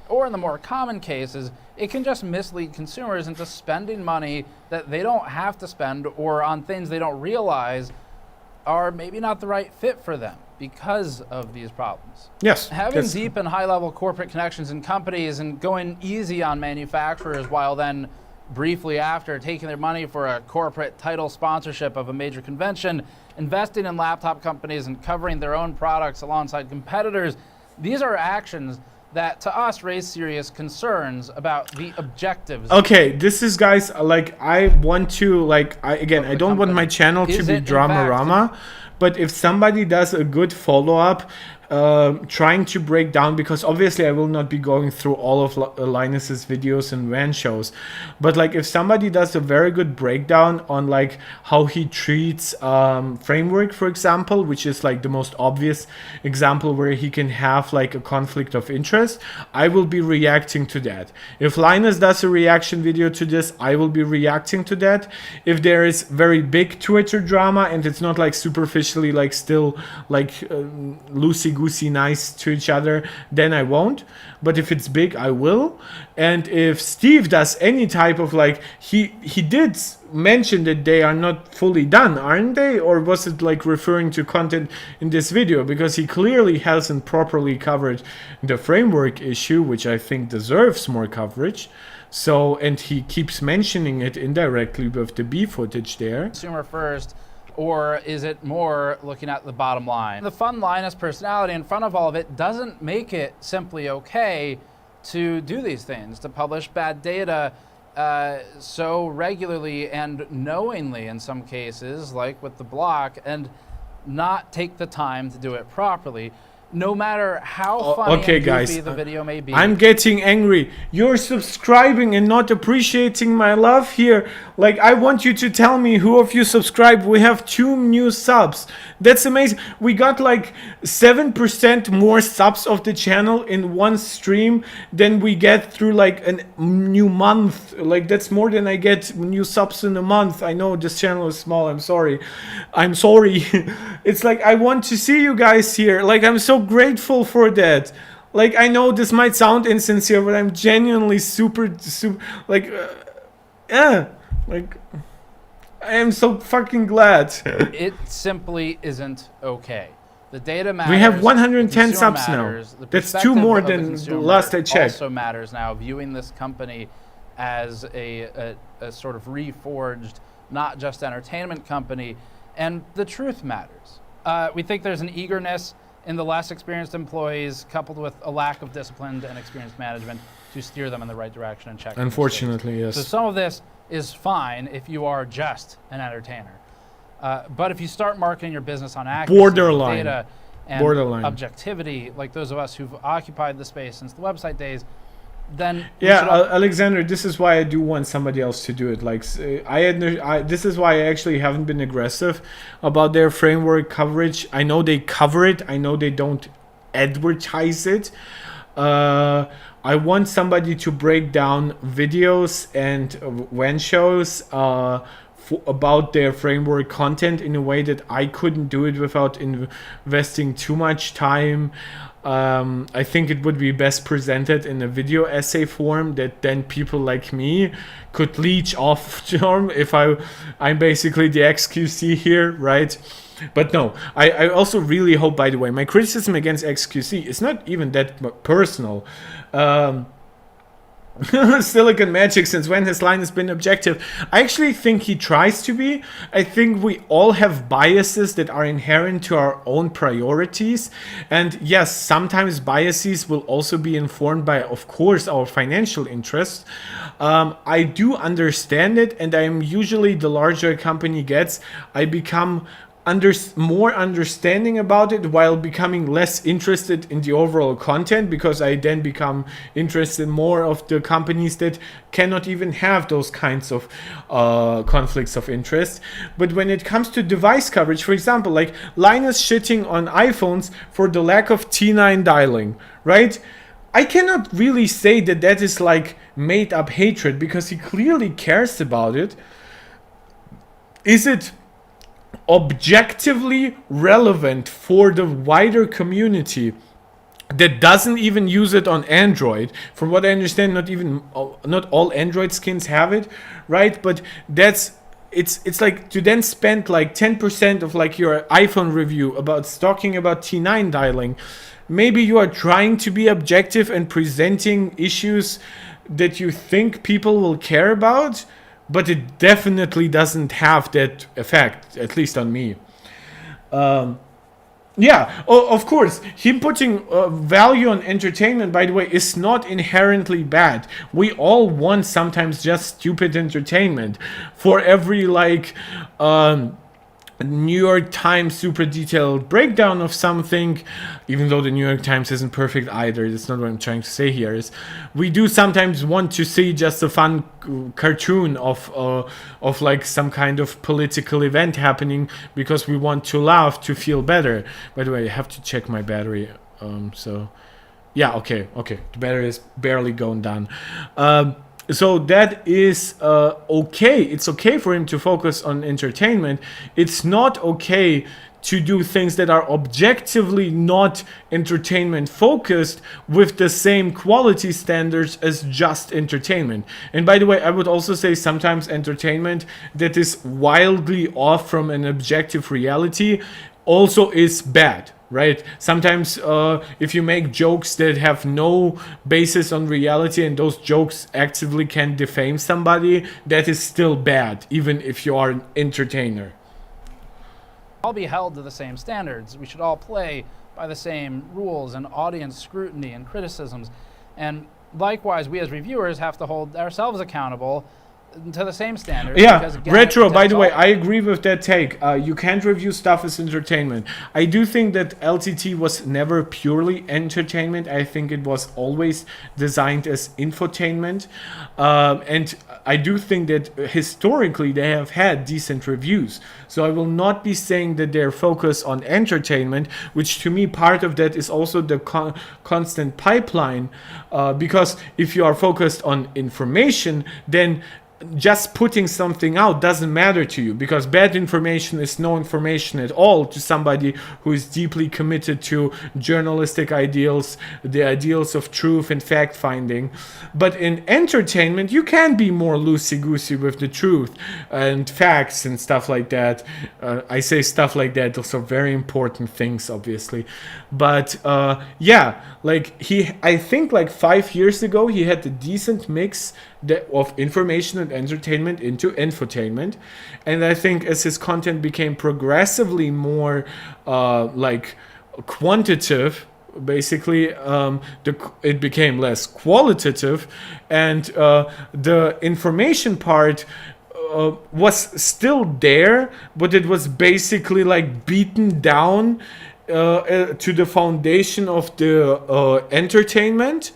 Or in the more common cases, it can just mislead consumers into spending money that they don't have to spend, or on things they don't realize are maybe not the right fit for them because of these problems. Yes. Having deep and high-level corporate connections in companies and going easy on manufacturers while then briefly after taking their money for a corporate title sponsorship of a major convention, investing in laptop companies and covering their own products alongside competitors, these are actions that to us raise serious concerns about the objectives. Okay, this is, guys, like, I want to, like, I don't want my channel to be drama-rama, but if somebody does a good follow-up, trying to break down, because obviously I will not be going through all of Linus's videos and WAN shows, but like if somebody does a very good breakdown on like how he treats framework, for example, which is like the most obvious example where he can have like a conflict of interest, I will be reacting to that. If Linus does a reaction video to this, I will be reacting to that. If there is very big Twitter drama and it's not like superficially like still like loosey-goosey loosey-goosey nice to each other, then I won't. But if it's big, I will. And if Steve does any type of like, he did mention that they are not fully done, aren't they? Or was it like referring to content in this video? Because he clearly hasn't properly covered the framework issue, which I think deserves more coverage. So, and he keeps mentioning it indirectly with the B footage there. Consumer first, or is it more looking at the bottom line? The fun Linus personality in front of all of it doesn't make it simply okay to do these things, to publish bad data so regularly and knowingly in some cases, like with the block, and not take the time to do it properly. No matter how funny okay, and guys, goofy the video may be. I'm getting angry. You're subscribing and not appreciating my love here. Like, I want you to tell me who of you subscribe. We have 2 new subs. That's amazing. We got like 7% more subs of the channel in one stream than we get through like a new month. Like, that's more than I get new subs in a month. I know this channel is small. I'm sorry. I'm sorry. It's like, I want to see you guys here. Like, I'm so grateful for that. Like, I know this might sound insincere, but I'm genuinely super like like, I am so fucking glad. It simply isn't okay. The data matters. We have 110 the consumer subs matters, now. the That's 2 perspective more of the than the consumer last I checked. Also matters now, viewing this company as a sort of reforged, not just entertainment company, and the truth matters. We think there's an eagerness in the less experienced employees, coupled with a lack of disciplined and experienced management to steer them in the right direction and check. Unfortunately, yes. So some of this is fine if you are just an entertainer. But if you start marketing your business on accuracy, Borderline. data, and Borderline. objectivity, like those of us who've occupied the space since the website days, then yeah, Alexander, this is why I do want somebody else to do it. Like, this is why I actually haven't been aggressive about their framework coverage. I know they cover it. I know they don't advertise it. I want somebody to break down videos and WAN shows about their framework content in a way that I couldn't do it without investing too much time. I think it would be best presented in a video essay form that then people like me could leech off from if I'm basically the XQC here, right? But no, I also really hope, by the way, my criticism against XQC is not even that personal. Silicon Magic, since when has Linus been objective? I actually think he tries to be. I think we all have biases that are inherent to our own priorities. And yes, sometimes biases will also be informed by, of course, our financial interests. I do understand it, and I'm usually, the larger a company gets, I become more understanding about it while becoming less interested in the overall content, because I then become interested more of the companies that cannot even have those kinds of conflicts of interest. But when it comes to device coverage, for example, like Linus shitting on iPhones for the lack of T9 dialing, right? I cannot really say that that is like made up hatred, because he clearly cares about it. Is it objectively relevant for the wider community that doesn't even use it on Android? From what I understand, not all Android skins have it, right? But it's like to then spend like 10% of like your iPhone review about talking about T9 dialing. Maybe you are trying to be objective and presenting issues that you think people will care about, but it definitely doesn't have that effect, at least on me. Yeah, of course, him putting value on entertainment, by the way, is not inherently bad. We all want sometimes just stupid entertainment. For every like New York Times super detailed breakdown of something, even though the New York Times isn't perfect either, that's not what I'm trying to say here, is we do sometimes want to see just a fun cartoon of like some kind of political event happening because we want to laugh, to feel better. By the way, I have to check my battery, so yeah, okay, the battery is barely going down. So that is okay. It's okay for him to focus on entertainment. It's not okay to do things that are objectively not entertainment focused with the same quality standards as just entertainment. And by the way, I would also say sometimes entertainment that is wildly off from an objective reality also is bad, right? Sometimes if you make jokes that have no basis on reality and those jokes actively can defame somebody, that is still bad, even if you are an entertainer. All be held to the same standards. We should all play by the same rules and audience scrutiny and criticisms. And likewise, we as reviewers have to hold ourselves accountable to the same standards. Yeah, because, again, Retro, by the way, all- I agree with that take. You can't review stuff as entertainment. I do think that LTT was never purely entertainment. I think it was always designed as infotainment. And I do think that historically they have had decent reviews. So I will not be saying that they're focused on entertainment, which to me part of that is also the constant pipeline. Because if you are focused on information, then just putting something out doesn't matter to you, because bad information is no information at all to somebody who is deeply committed to journalistic ideals, the ideals of truth and fact finding. But in entertainment, you can be more loosey-goosey with the truth and facts and stuff like that. I say stuff like that, those are very important things, obviously. But yeah, like I think like 5 years ago, he had a decent mix of information and entertainment into infotainment. And I think as his content became progressively more like quantitative, basically it became less qualitative, and the information part was still there, but it was basically like beaten down to the foundation of the entertainment.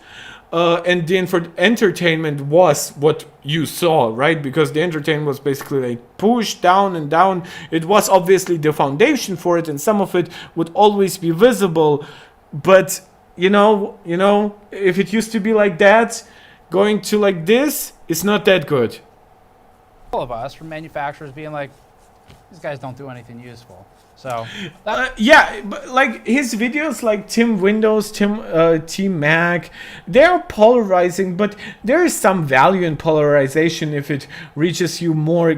And the entertainment was what you saw, right? Because the entertainment was basically like pushed down and down. It was obviously the foundation for it, and some of it would always be visible. But you know, if it used to be like that, going to like this, it's not that good. all of us, from manufacturers being like, these guys don't do anything useful. So yeah, but like his videos, like Team Windows, Team Mac, they're polarizing, but there is some value in polarization if it reaches you more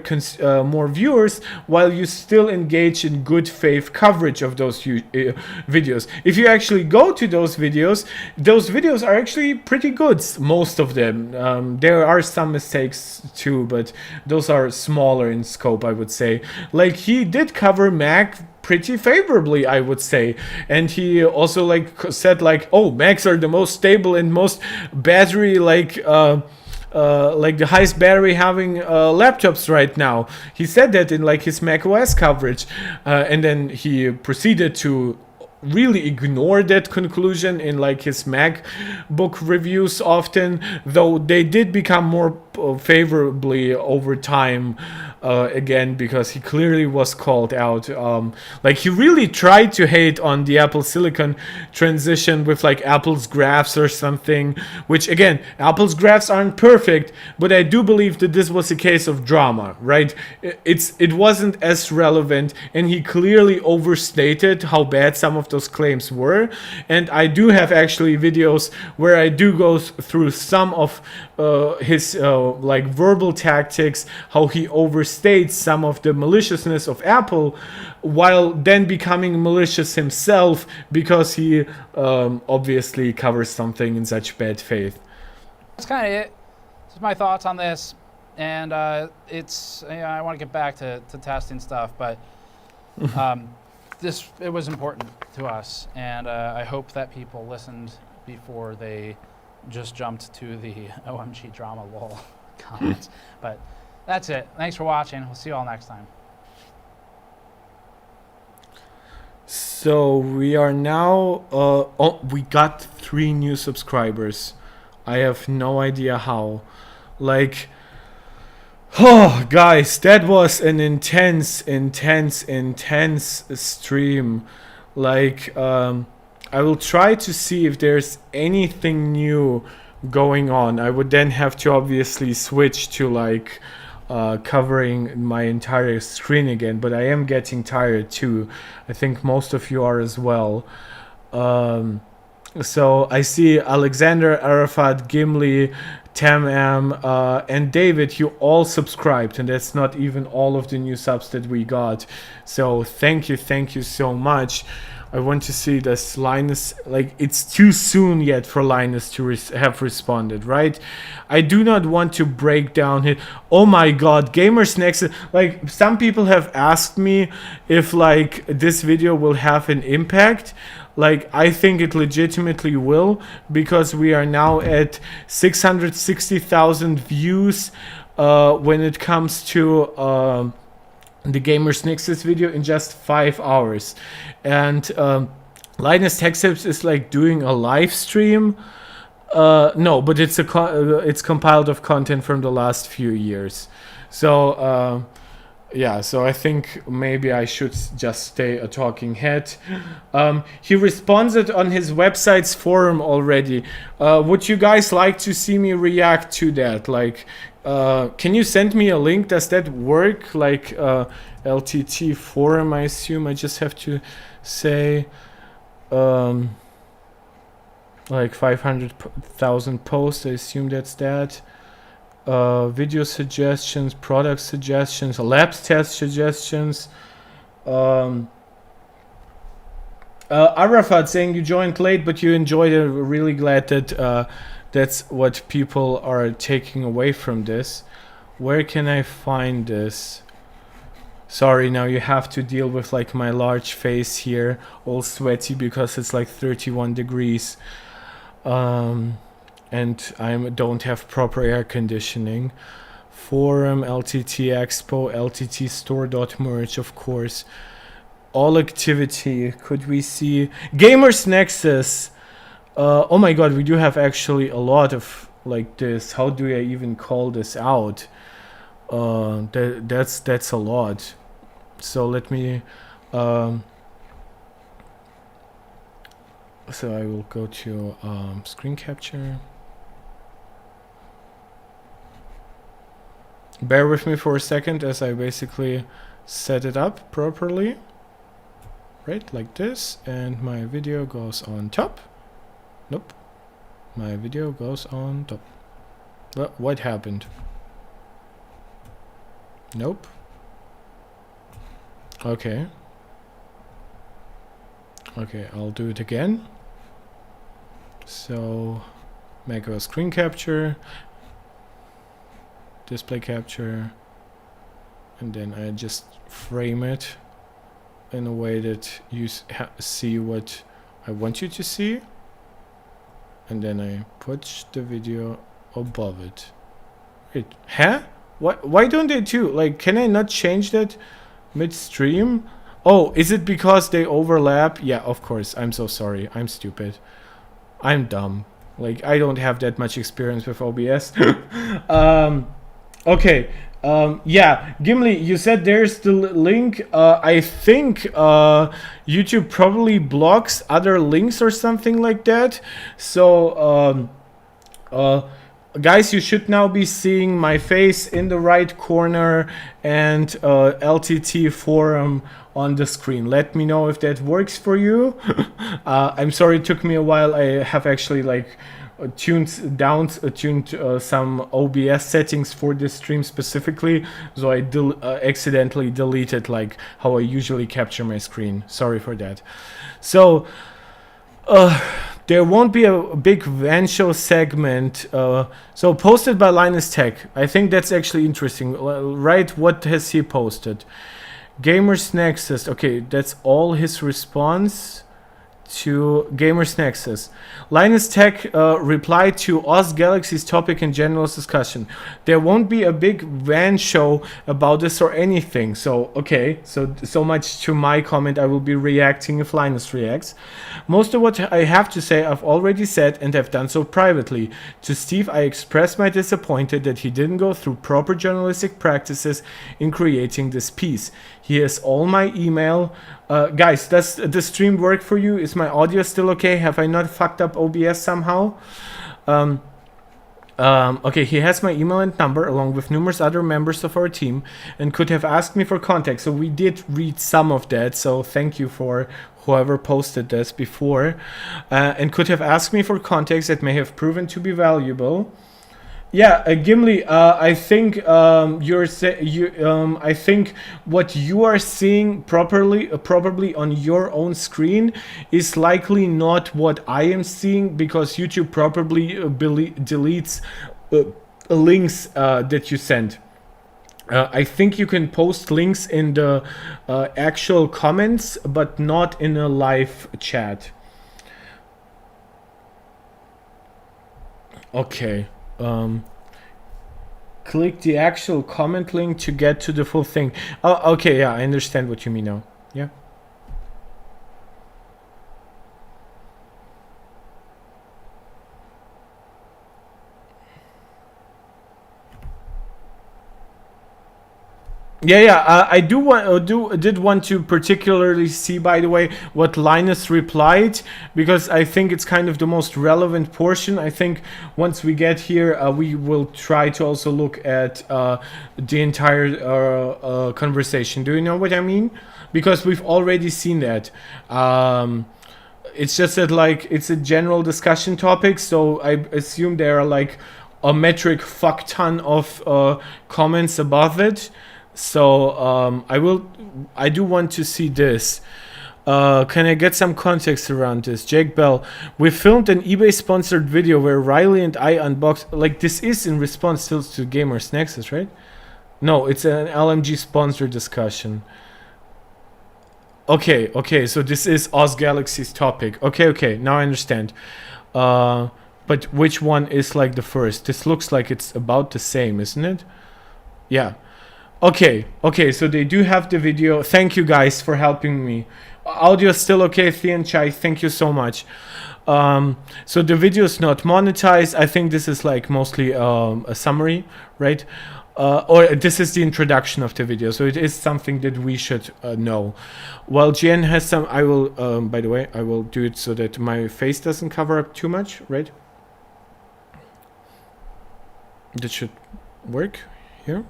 viewers, while you still engage in good faith coverage of those videos. If you actually go to those videos are actually pretty good, most of them. There are some mistakes too, but those are smaller in scope, I would say. Like he did cover Mac pretty favorably, I would say, and he also like said like, oh, Macs are the most stable and most battery like the highest battery having laptops right now. He said that in like his Mac OS coverage, and then he proceeded to really ignore that conclusion in like his MacBook reviews often, though they did become more favorably over time, again, because he clearly was called out. Like he really tried to hate on the Apple Silicon transition with like Apple's graphs or something, which again, Apple's graphs aren't perfect, but I do believe that this was a case of drama, right? It wasn't as relevant, and he clearly overstated how bad some of those claims were. And I do have actually videos where I do go through some of his like verbal tactics, how he overstates some of the maliciousness of Apple, while then becoming malicious himself because he obviously covers something in such bad faith. that's kind of it. Just my thoughts on this, and it's, you know, I want to get back to testing stuff, but it was important to us, and I hope that people listened before they just jumped to the OMG drama lol comments. But that's it. Thanks for watching. We'll see you all next time. So we are now we got 3 new subscribers. I have no idea how. Like, oh guys, that was an intense stream. Like I will try to see if there's anything new going on. I would then have to obviously switch to like covering my entire screen again, but I am getting tired too. I think most of you are as well. So I see Alexander, Arafat, Gimli, Tam-Am, and David, you all subscribed, and that's not even all of the new subs that we got. So thank you so much. I want to see this Linus, like, it's too soon yet for Linus to have responded, right? I do not want to break down it. Oh my god, GamersNexus, like, some people have asked me if, like, this video will have an impact. Like, I think it legitimately will, because we are now at 660,000 views when it comes to the GamersNexus video in just 5 hours. And Linus Tech Tips is like doing a live stream. No, but it's it's compiled of content from the last few years. So yeah, so I think maybe I should just stay a talking head. He responded on his website's forum already. Would you guys like to see me react to that? Like, can you send me a link? Does that work? Like, LTT forum, I assume. I just have to say, like 500,000 posts. I assume that's that. Video suggestions, product suggestions, labs test suggestions. Arafat saying you joined late, but you enjoyed it. We're really glad that that's what people are taking away from this. Where can I find this? Sorry, now you have to deal with like my large face here, all sweaty because it's like 31 degrees. And I don't have proper air conditioning. Forum, LTT Expo, LTT Store.merch, of course. All activity. Could we see GamersNexus? Oh my god, we do have actually a lot of like this. How do I even call this out? That's a lot. So let me. So I will go to screen capture. Bear with me for a second as I basically set it up properly. Right, like this, and my video goes on top. Nope. My video goes on top. What happened? Nope. Okay. Okay, I'll do it again. So, make a screen capture, display capture, and then I just frame it in a way that you see what I want you to see, and then I put the video above it. Wait, huh? Why don't they do? Like, can I not change that midstream? Oh, is it because they overlap? Yeah, of course. I'm so sorry. I'm stupid. I'm dumb. Like, I don't have that much experience with OBS. Okay. Yeah, Gimli, you said there's the link. I think YouTube probably blocks other links or something like that. So, guys, you should now be seeing my face in the right corner and LTT forum on the screen. Let me know if that works for you. I'm sorry it took me a while. I have actually like tuned some OBS settings for this stream specifically, so I accidentally deleted like how I usually capture my screen. Sorry for that. So there won't be a big Van Show segment. So posted by Linus Tech. I think that's actually interesting, right? What has he posted? GamersNexus. Okay, that's all his response to GamersNexus. Linus Tech replied to Oz Galaxy's topic in general discussion. There won't be a big Van show about this or anything. So, okay, so much to my comment. I will be reacting if Linus reacts. Most of what I have to say I've already said and have done so privately. To Steve, I expressed my disappointment that he didn't go through proper journalistic practices in creating this piece. He has all my email. Guys, does the stream work for you? Is my audio still okay? Have I not fucked up OBS somehow? Okay, he has my email and number along with numerous other members of our team and could have asked me for contact. So we did read some of that. So thank you for whoever posted this before. And could have asked me for contacts that may have proven to be valuable. Yeah, Gimli, I think I think what you are seeing probably on your own screen is likely not what I am seeing, because YouTube probably deletes links that you send. I think you can post links in the actual comments, but not in a live chat. Okay. Click the actual comment link to get to the full thing. Oh, okay, yeah, I understand what you mean now. Yeah. Yeah, I did want to particularly see, by the way, what Linus replied, because I think it's kind of the most relevant portion. I think once we get here, we will try to also look at the entire conversation. Do you know what I mean? Because we've already seen that. It's just that, like, it's a general discussion topic, so I assume there are like a metric fuck ton of comments above it. So I do want to see this. Can I get some context around this? Jake Bell, we filmed an eBay sponsored video where Riley and I unboxed, like, this is in response still to GamersNexus, right? No, it's an LMG sponsored discussion. Okay, so this is Oz Galaxy's topic. Okay, now I understand. But which one is like the first? This looks like it's about the same, isn't it? Yeah. Okay, so they do have the video. Thank you guys for helping me. Audio is still okay, Thean Chai, thank you so much. So the video is not monetized. I think this is like mostly a summary, right? Or this is the introduction of the video, so it is something that we should know. While Jen has some, I will, by the way, I will do it so that my face doesn't cover up too much, right? That should work here.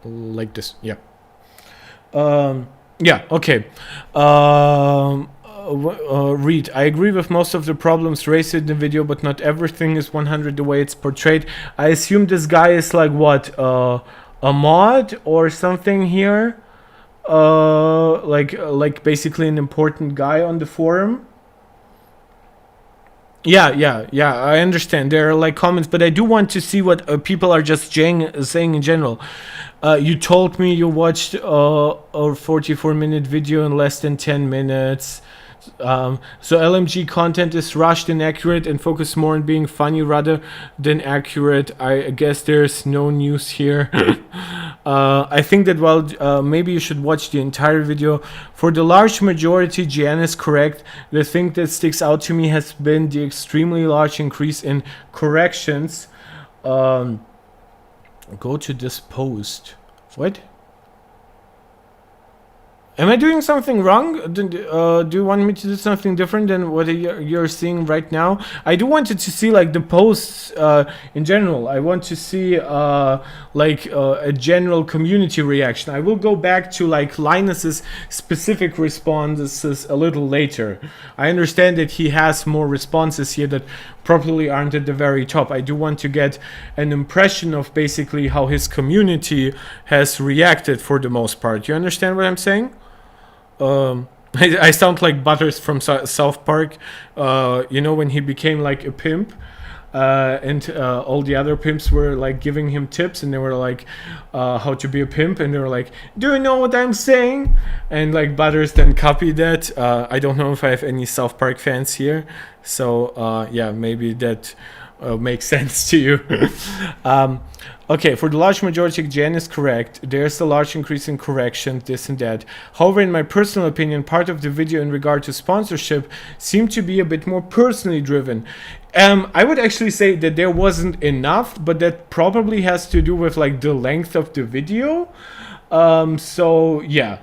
Like this, yeah. Yeah, okay. Read, I agree with most of the problems raised in the video, but not everything is 100 the way it's portrayed. I assume this guy is like what, a mod or something here, like basically an important guy on the forum. Yeah, I understand. There are like comments, but I do want to see what people are just saying in general. You told me you watched a 44-minute video in less than 10 minutes. So LMG content is rushed, inaccurate, and focused more on being funny rather than accurate. I guess there's no news here. I think that while maybe you should watch the entire video. For the large majority, Jan is correct. The thing that sticks out to me has been the extremely large increase in corrections. Go to this post. What? Am I doing something wrong? Do you want me to do something different than what you're seeing right now? I do want to see like the posts in general. I want to see like a general community reaction. I will go back to like Linus's specific responses a little later. I understand that he has more responses here that probably aren't at the very top. I do want to get an impression of basically how his community has reacted for the most part. You understand what I'm saying? I sound like Butters from South Park, you know, when he became like a pimp, and all the other pimps were like giving him tips, and they were like, how to be a pimp, and they were like, do you know what I'm saying? And like Butters then copied that. I don't know if I have any South Park fans here, so yeah, maybe that makes sense to you. Okay, for the large majority, Jen is correct. There's a large increase in corrections, this and that. However, in my personal opinion, part of the video in regard to sponsorship seemed to be a bit more personally driven. I would actually say that there wasn't enough, but that probably has to do with like the length of the video. So yeah.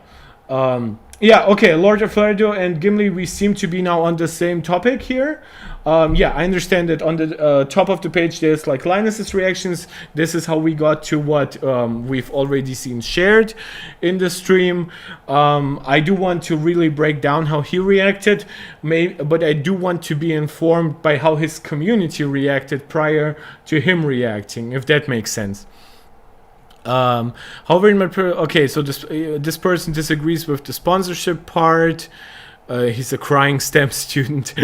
Yeah, okay, Lord of Lardo and Gimli, we seem to be now on the same topic here. Yeah, I understand that on the top of the page there's like Linus's reactions. This is how we got to what we've already seen shared in the stream. I do want to really break down how he reacted, but I do want to be informed by how his community reacted prior to him reacting, if that makes sense. However, in my okay, so this person disagrees with the sponsorship part. He's a crying STEM student.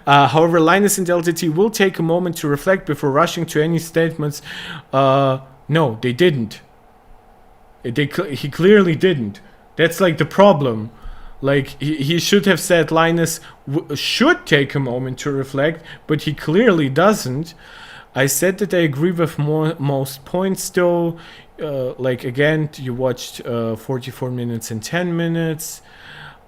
However, Linus and LTT will take a moment to reflect before rushing to any statements. No, they didn't. He clearly didn't. That's like the problem. Like he should have said Linus should take a moment to reflect, but he clearly doesn't. I said that I agree with most points though. Like again, you watched 44 minutes and 10 minutes.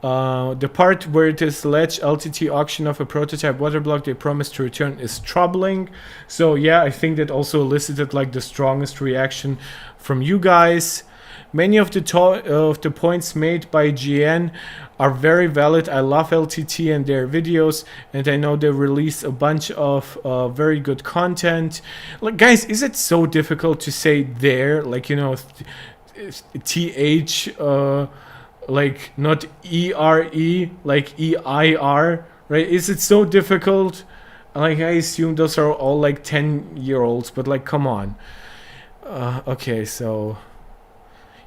The part where it is alleged LTT auction of a prototype water block they promised to return is troubling. So yeah, I think that also elicited like the strongest reaction from you guys. Many of the points made by GN are very valid. I love LTT and their videos, and I know they release a bunch of very good content. Like, guys, is it so difficult to say there? Like, you know, TH, like not ERE, like EIR, right? Is it so difficult? Like, I assume those are all like 10-year-olds, but like, come on. Okay, so...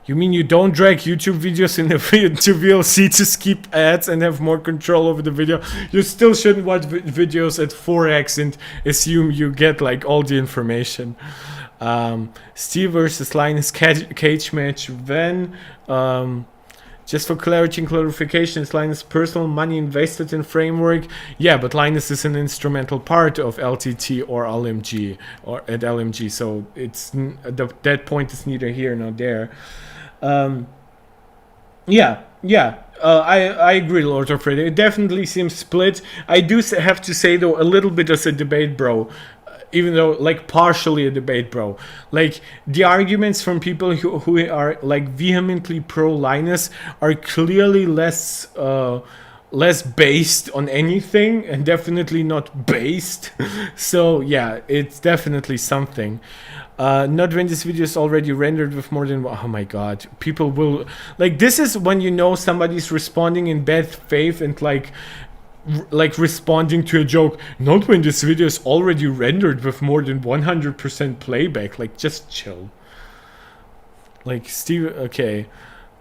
You mean you don't drag YouTube videos into VLC to skip ads and have more control over the video? You still shouldn't watch videos at 4x and assume you get like all the information. Steve versus Linus cage match. Then, just for clarity and clarification, is Linus' personal money invested in framework? Yeah, but Linus is an instrumental part of LTT or LMG or at LMG, so it's that point is neither here nor there. I agree, Lord of Freddy. It definitely seems split. I do have to say though, a little bit as a debate bro, even though like partially a debate bro. Like the arguments from people who are like vehemently pro Linus are clearly less based on anything and definitely not based. So yeah, it's definitely something. Not when this video is already rendered with more than... Oh my god. People will... Like, this is when you know somebody's responding in bad faith and like responding to a joke. Not when this video is already rendered with more than 100% playback. Like, just chill. Like, Steve... Okay.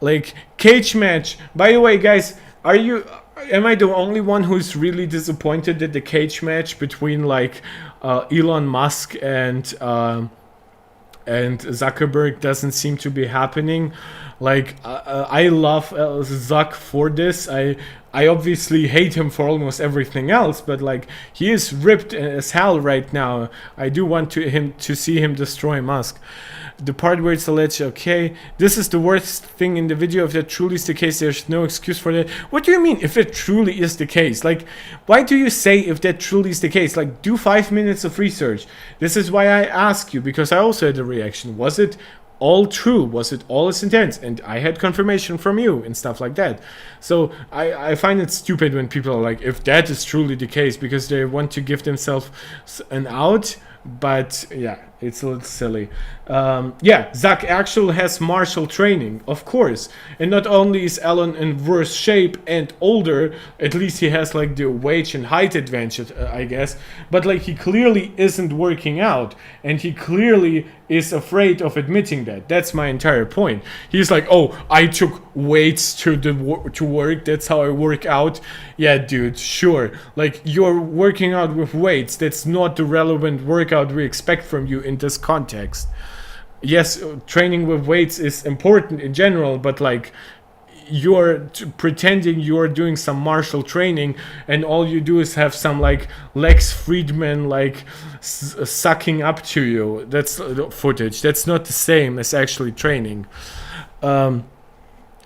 Like, cage match. By the way, guys, am I the only one who's really disappointed that the cage match between like Elon Musk and Zuckerberg doesn't seem to be happening? Like I love Zuck for this. I obviously hate him for almost everything else, but like he is ripped as hell right now. I do want to see him destroy Musk. The part where it's alleged, okay, this is the worst thing in the video. If that truly is the case, there's no excuse for that. What do you mean, if it truly is the case? Like, why do you say if that truly is the case? Like, do 5 minutes of research. This is why I ask you, because I also had a reaction. Was it all true? Was it all as intense? And I had confirmation from you and stuff like that. So I find it stupid when people are like, if that is truly the case, because they want to give themselves an out. But yeah, it's a little silly. Yeah, Zach actually has martial training, of course. And not only is Alan in worse shape and older, at least he has like the weight and height advantage, I guess. But like he clearly isn't working out, and he clearly is afraid of admitting that. That's my entire point. He's like, oh, I took weights to work. That's how I work out. Yeah, dude, sure. Like you're working out with weights. That's not the relevant workout we expect from you in this context. Yes, training with weights is important in general, but like you're pretending you're doing some martial training and all you do is have some like Lex Friedman like sucking up to you. That's footage. That's not the same as actually training.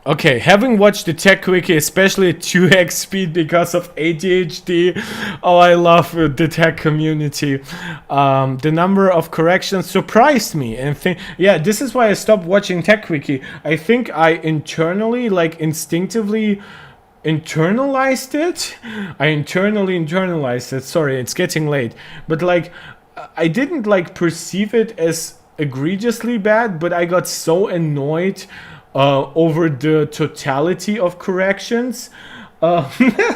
Okay, having watched the tech quickie, especially at 2x speed because of ADHD, oh, I love the tech community. The number of corrections surprised me, and yeah, this is why I stopped watching tech quickie. I think I internally, like instinctively, internalized it. I internally internalized it. Sorry, it's getting late. But like, I didn't like perceive it as egregiously bad, but I got so annoyed over the totality of corrections.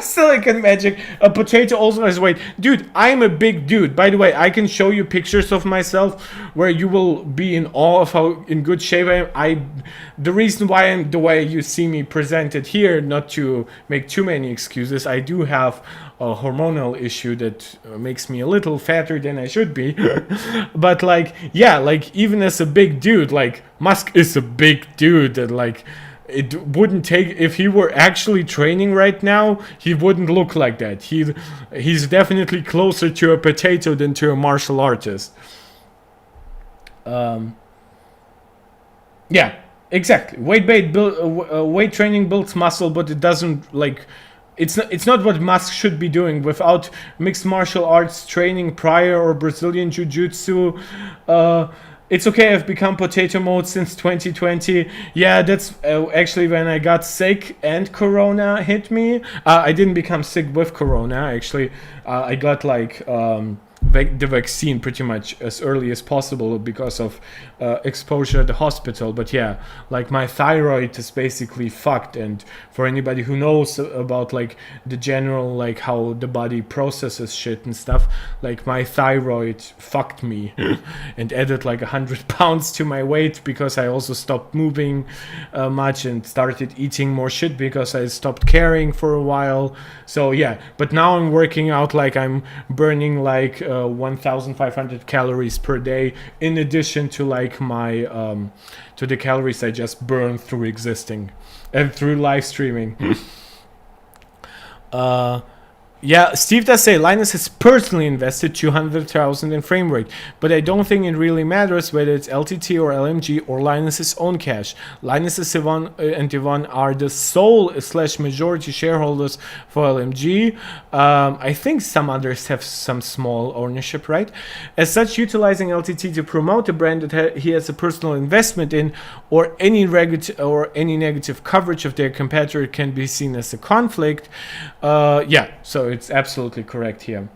Silicon Magic, a potato also has weight. Dude, I'm a big dude. By the way, I can show you pictures of myself where you will be in awe of how in good shape I am. The reason why I'm the way you see me presented here, not to make too many excuses, I do have a hormonal issue that makes me a little fatter than I should be. But like, yeah, like even as a big dude, like Musk is a big dude, and like, it wouldn't take, if he were actually training right now, he wouldn't look like that. He's definitely closer to a potato than to a martial artist. Yeah, exactly. Weight training builds muscle, but it doesn't like. It's not what Musk should be doing. Without mixed martial arts training prior or Brazilian jiu-jitsu, it's okay, I've become potato mode since 2020. Yeah, that's actually when I got sick and Corona hit me. I didn't become sick with Corona, actually. I got like the vaccine pretty much as early as possible because of exposure at the hospital. But yeah, like my thyroid is basically fucked, and for anybody who knows about like the general like how the body processes shit and stuff, like my thyroid fucked me and added like 100 pounds to my weight because I also stopped moving much and started eating more shit because I stopped caring for a while. So yeah, but now I'm working out, like I'm burning like 1,500 calories per day in addition to like my to the calories I just burn through existing and through live streaming. Yeah, Steve does say Linus has personally invested 200,000 in frame rate, but I don't think it really matters whether it's LTT or LMG or Linus's own cash. Linus and Yvonne are the sole / majority shareholders for LMG. I think some others have some small ownership, right? As such, utilizing LTT to promote a brand that he has a personal investment in, or any negative coverage of their competitor can be seen as a conflict. Yeah, so it's absolutely correct here.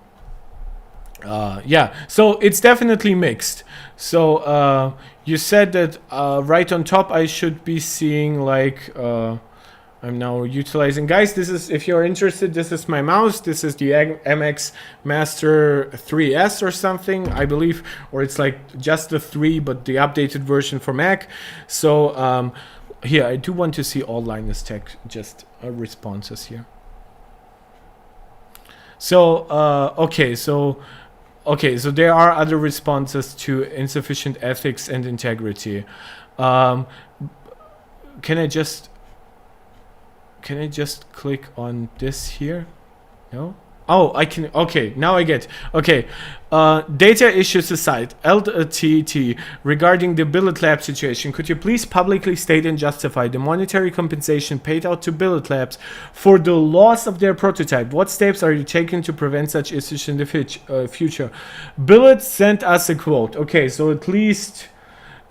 Yeah, so it's definitely mixed. So you said that right on top I should be seeing like I'm now utilizing, guys, this is, if you're interested, this is my mouse. This is the MX Master 3S or something, I believe, or it's like just the 3 but the updated version for Mac. So here I do want to see all Linus Tech just responses here. So okay, so there are other responses to insufficient ethics and integrity. Can I just click on this here? No? Oh, I can. Okay, now I get. Okay, data issues aside, LTT, regarding the Billet Labs situation, could you please publicly state and justify the monetary compensation paid out to Billet Labs for the loss of their prototype? What steps are you taking to prevent such issues in the future? Billet sent us a quote. Okay, so at least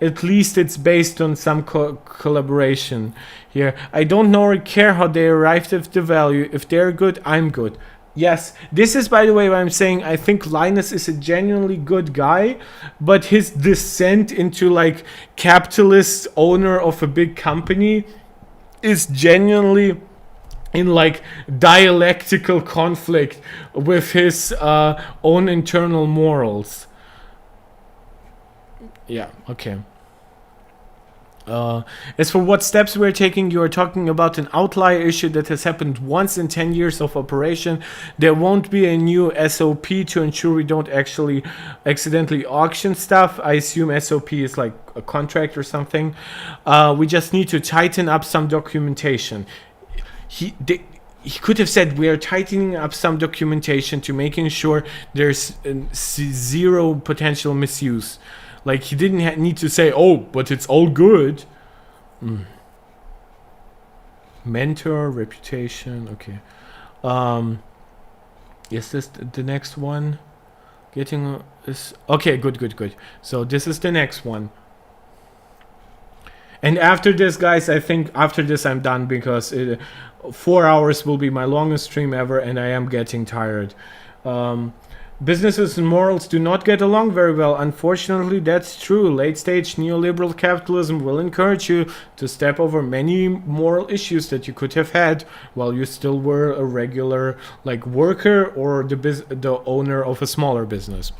it's based on some collaboration here. I don't know or care how they arrived at the value. If they're good, I'm good. Yes, this is, by the way, what I'm saying. I think Linus is a genuinely good guy, but his descent into like capitalist owner of a big company is genuinely in like dialectical conflict with his own internal morals. Yeah, okay. As for what steps we're taking, you are talking about an outlier issue that has happened once in 10 years of operation. There won't be a new SOP to ensure we don't actually accidentally auction stuff. I assume SOP is like a contract or something. We just need to tighten up some documentation. He could have said we are tightening up some documentation to making sure there's zero potential misuse. Like, he didn't need to say, oh, but it's all good. Mentor, reputation, okay. Is this the next one? Getting this. Okay, good. So this is the next one. And after this, guys, I think after this I'm done, because 4 hours will be my longest stream ever, and I am getting tired. Businesses and morals do not get along very well. Unfortunately, that's true. Late-stage neoliberal capitalism will encourage you to step over many moral issues that you could have had while you still were a regular worker or the owner of a smaller business.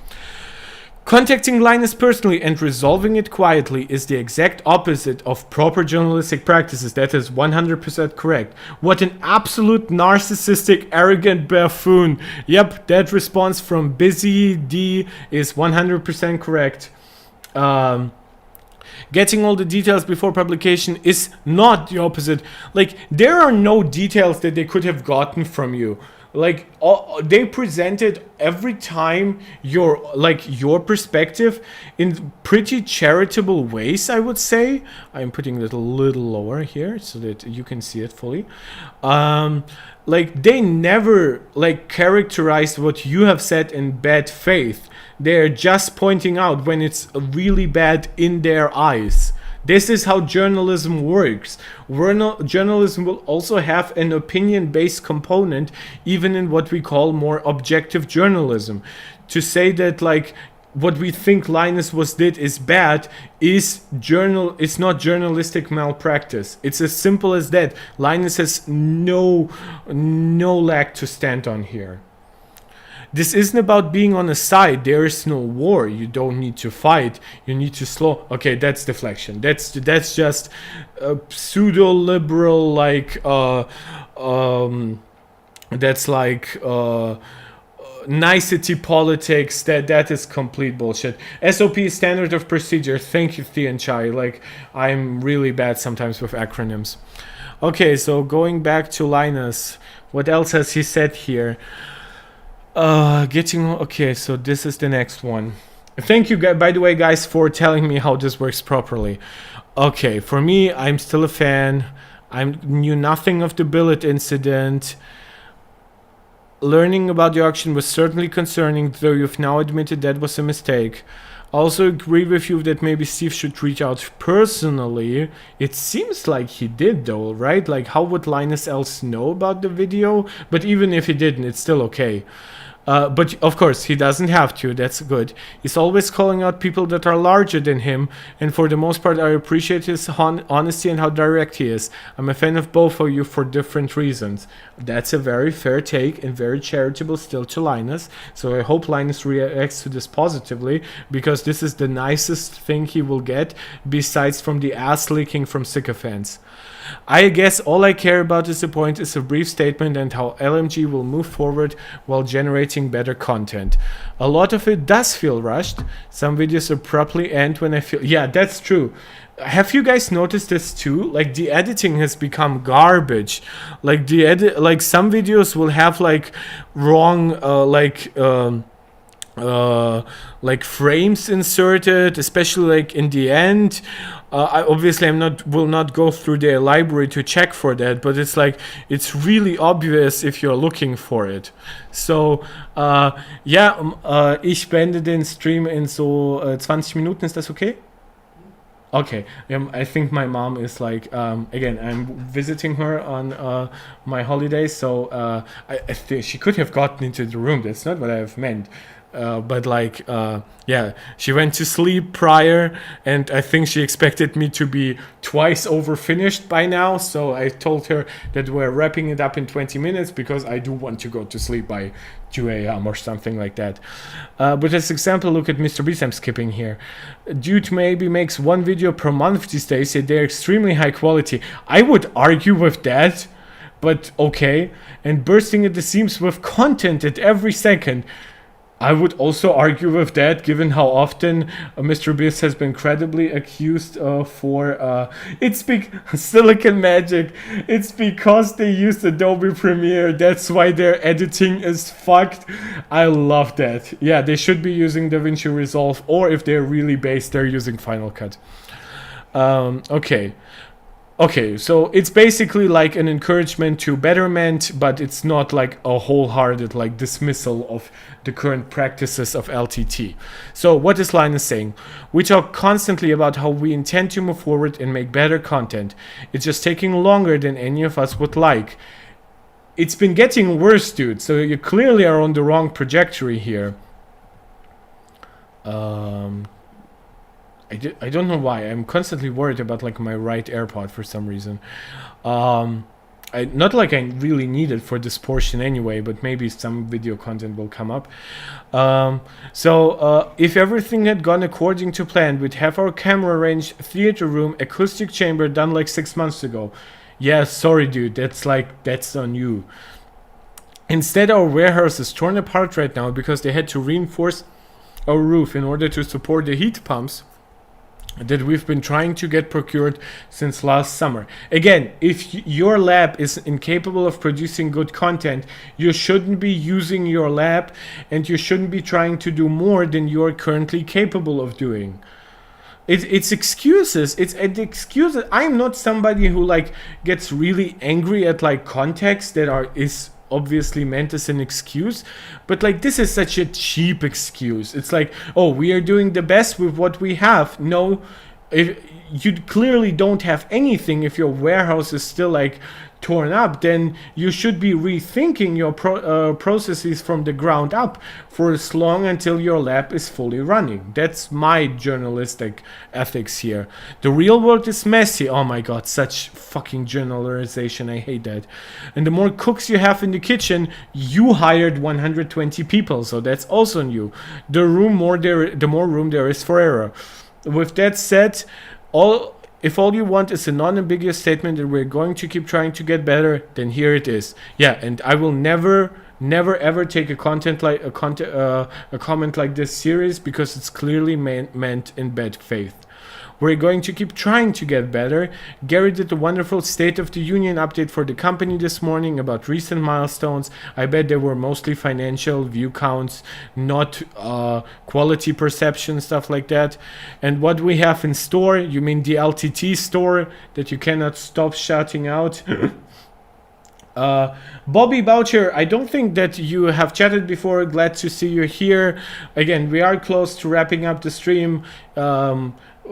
Contacting Linus personally and resolving it quietly is the exact opposite of proper journalistic practices. That is 100% correct. What an absolute narcissistic, arrogant buffoon. Yep, that response from Busy D is 100% correct. Getting all the details before publication is not the opposite. There are no details that they could have gotten from you. They presented every time your perspective in pretty charitable ways, I would say. I'm putting it a little lower here so that you can see it fully. They never characterized what you have said in bad faith. They're just pointing out when it's really bad in their eyes. This is how journalism works. Journalism will also have an opinion-based component, even in what we call more objective journalism. To say that what we think Linus did is bad it's not journalistic malpractice. It's as simple as that. Linus has no leg to stand on here. This isn't about being on a side. There is no war. You don't need to fight. You need to slow. Okay, that's deflection. That's just a pseudo-liberal that's nicety politics. That is complete bullshit. SOP is standard of procedure. Thank you, Thean Chai. I'm really bad sometimes with acronyms. Okay, so going back to Linus, what else has he said here? Okay, so this is the next one. Thank you, by the way, guys, for telling me how this works properly. Okay, for me, I'm still a fan. I knew nothing of the Billet incident. Learning about the auction was certainly concerning, though you've now admitted that was a mistake. Also agree with you that maybe Steve should reach out personally. It seems like he did, though, right? How would Linus else know about the video? But even if he didn't, it's still okay. But of course, he doesn't have to. That's good. He's always calling out people that are larger than him, and for the most part, I appreciate his honesty and how direct he is. I'm a fan of both of you for different reasons. That's a very fair take and very charitable still to Linus. So I hope Linus reacts to this positively, because this is the nicest thing he will get, besides from the ass licking from sycophants. I guess all I care about at this point is a brief statement and how LMG will move forward while generating better content. A lot of it does feel rushed. Some videos abruptly end when I feel... Yeah, that's true. Have you guys noticed this too? The editing has become garbage. Some videos will have wrong frames inserted, especially in the end. I obviously will not go through their library to check for that, but it's it's really obvious if you're looking for it. So ich beende den Stream in so 20 Minuten. Is that okay? Okay, I think my mom is again, I'm visiting her on my holidays, so I think she could have gotten into the room. That's not what I've meant. But yeah, she went to sleep prior, and I think she expected me to be twice over finished by now, so I told her that we're wrapping it up in 20 minutes because I do want to go to sleep by 2 a.m. or something like that. But as example, look at Mr. Beast I'm skipping here. Dude maybe makes one video per month these days, yet they're extremely high quality. I would argue with that, but okay. And bursting at the seams with content at every second. I would also argue with that, given how often Mr. Beast has been credibly accused for Silicon Magic. It's because they used Adobe Premiere. That's why their editing is fucked. I love that. Yeah, they should be using DaVinci Resolve, or if they're really based, they're using Final Cut. Okay. Okay, so it's basically like an encouragement to betterment, but it's not like a wholehearted like dismissal of the current practices of LTT. So what is Linus saying? We talk constantly about how we intend to move forward and make better content. It's just taking longer than any of us would like. It's been getting worse, dude, so you clearly are on the wrong trajectory here. I don't know why. I'm constantly worried about like my right AirPod for some reason. Not like I really need it for this portion anyway, but maybe some video content will come up. If everything had gone according to plan, we'd have our camera range, theater room, acoustic chamber done like 6 months ago. Yeah, sorry dude, that's on you. Instead, our warehouse is torn apart right now because they had to reinforce our roof in order to support the heat pumps that we've been trying to get procured since last summer. Again, if your lab is incapable of producing good content, you shouldn't be using your lab, and you shouldn't be trying to do more than you're currently capable of doing. It's excuses. It's excuses. I'm not somebody who like gets really angry at like context that is obviously meant as an excuse, but like this is such a cheap excuse. It's like, oh, we are doing the best with what we have. No, if you clearly don't have anything, if your warehouse is still like torn up, then you should be rethinking your processes from the ground up for as long until your lab is fully running. That's my journalistic ethics here. The real world is messy. Oh my god, such fucking generalization. I hate that. And the more cooks you have in the kitchen, you hired 120 people, so that's also new. The more room there is for error. With that said, if all you want is a non-ambiguous statement that we're going to keep trying to get better, then here it is. Yeah, and I will never ever take a comment like this serious, because it's clearly meant in bad faith. We're going to keep trying to get better. Gary did a wonderful State of the Union update for the company this morning about recent milestones. I bet they were mostly financial, view counts, not quality perception, stuff like that. And what we have in store, you mean the LTT store that you cannot stop shouting out? Bobby Boucher, I don't think that you have chatted before. Glad to see you here. Again, we are close to wrapping up the stream.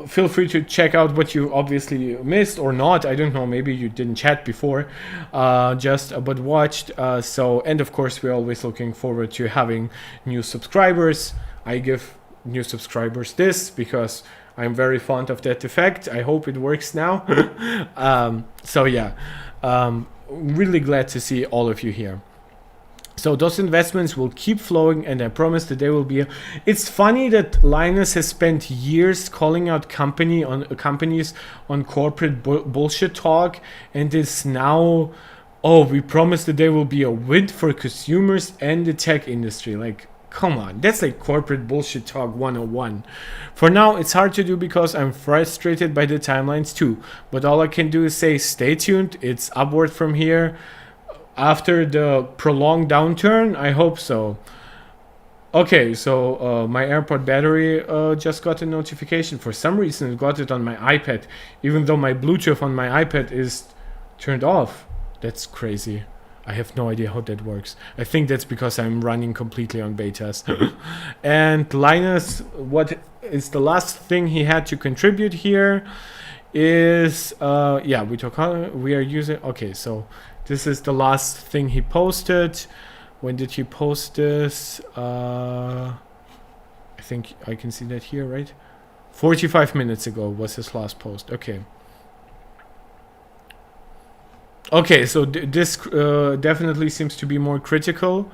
Feel free to check out what you obviously missed or not. I don't know, maybe you didn't chat before, but watched. And of course, we're always looking forward to having new subscribers. I give new subscribers this because I'm very fond of that effect. I hope it works now. Really glad to see all of you here. So those investments will keep flowing, and I promise that they will be. It's funny that Linus has spent years calling out companies on corporate bullshit talk, and is now, oh, we promise that there will be a win for consumers and the tech industry. Like, come on, that's like corporate bullshit talk 101. For now, it's hard to do because I'm frustrated by the timelines too. But all I can do is say, stay tuned. It's upward from here. After the prolonged downturn, I hope so. Okay, so my AirPod battery just got a notification. For some reason, it got it on my iPad, even though my Bluetooth on my iPad is turned off. That's crazy. I have no idea how that works. I think that's because I'm running completely on betas. And Linus, what is the last thing he had to contribute here is, we are using, okay, so this is the last thing he posted. When did he post this? I think I can see that here, right? 45 minutes ago was his last post. Okay. Okay, so this definitely seems to be more critical.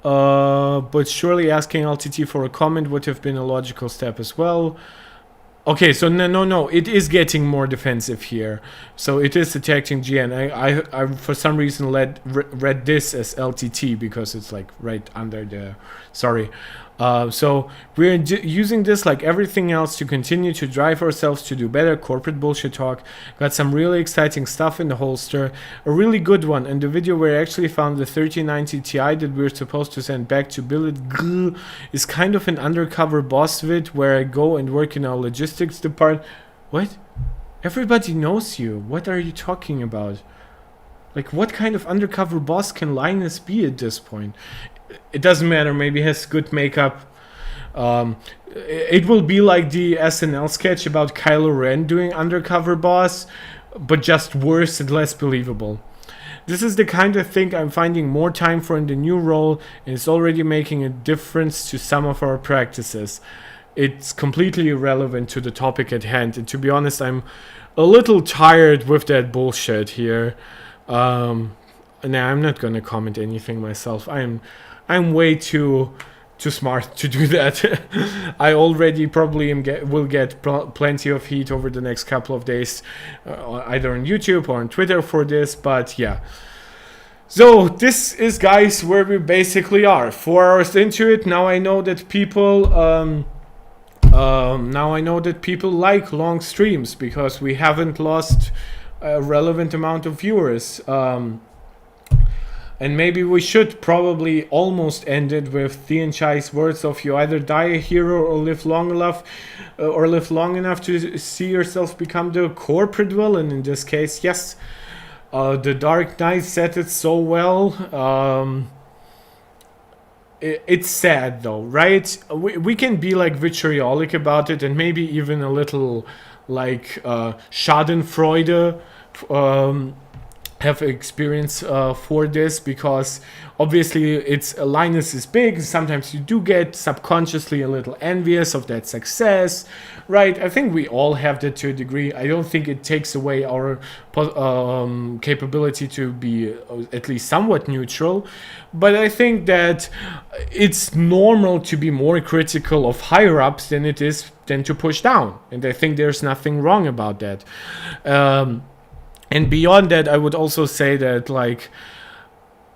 But surely asking LTT for a comment would have been a logical step as well. Okay, so no, it is getting more defensive here. So it is attacking GN. I for some reason read this as LTT because it's like right under the, sorry. So we're using this like everything else to continue to drive ourselves to do better. Corporate bullshit talk. Got some really exciting stuff in the holster. A really good one. In the video where I actually found the 3090 Ti that we're supposed to send back to Billet is kind of an undercover boss vid where I go and work in our logistics department. What? Everybody knows you. What are you talking about? Like, what kind of undercover boss can Linus be at this point? It doesn't matter. Maybe he has good makeup. It will be like the SNL sketch about Kylo Ren doing undercover boss, but just worse and less believable. This is the kind of thing I'm finding more time for in the new role, and it's already making a difference to some of our practices. It's completely irrelevant to the topic at hand, and to be honest, I'm a little tired with that bullshit here. Nah, I'm not gonna comment anything myself. I'm way too smart to do that. I already probably will get plenty of heat over the next couple of days, either on YouTube or on Twitter for this, but yeah. So this is, guys, where we basically are. 4 hours into it. Now I know that people like long streams because we haven't lost a relevant amount of viewers. And maybe we should probably almost end it with Thean Chai's words of you either die a hero or live long enough to see yourself become the corporate villain. In this case, yes. The Dark Knight said it so well. It's sad though, right? We can be like vitriolic about it and maybe even a little like Schadenfreude have experience for this, because obviously it's Linus is big. Sometimes you do get subconsciously a little envious of that success, right? I think we all have that to a degree. I don't think it takes away our capability to be at least somewhat neutral, but I think that it's normal to be more critical of higher ups than it is than to push down, and I think there's nothing wrong about that. And beyond that, I would also say that, like,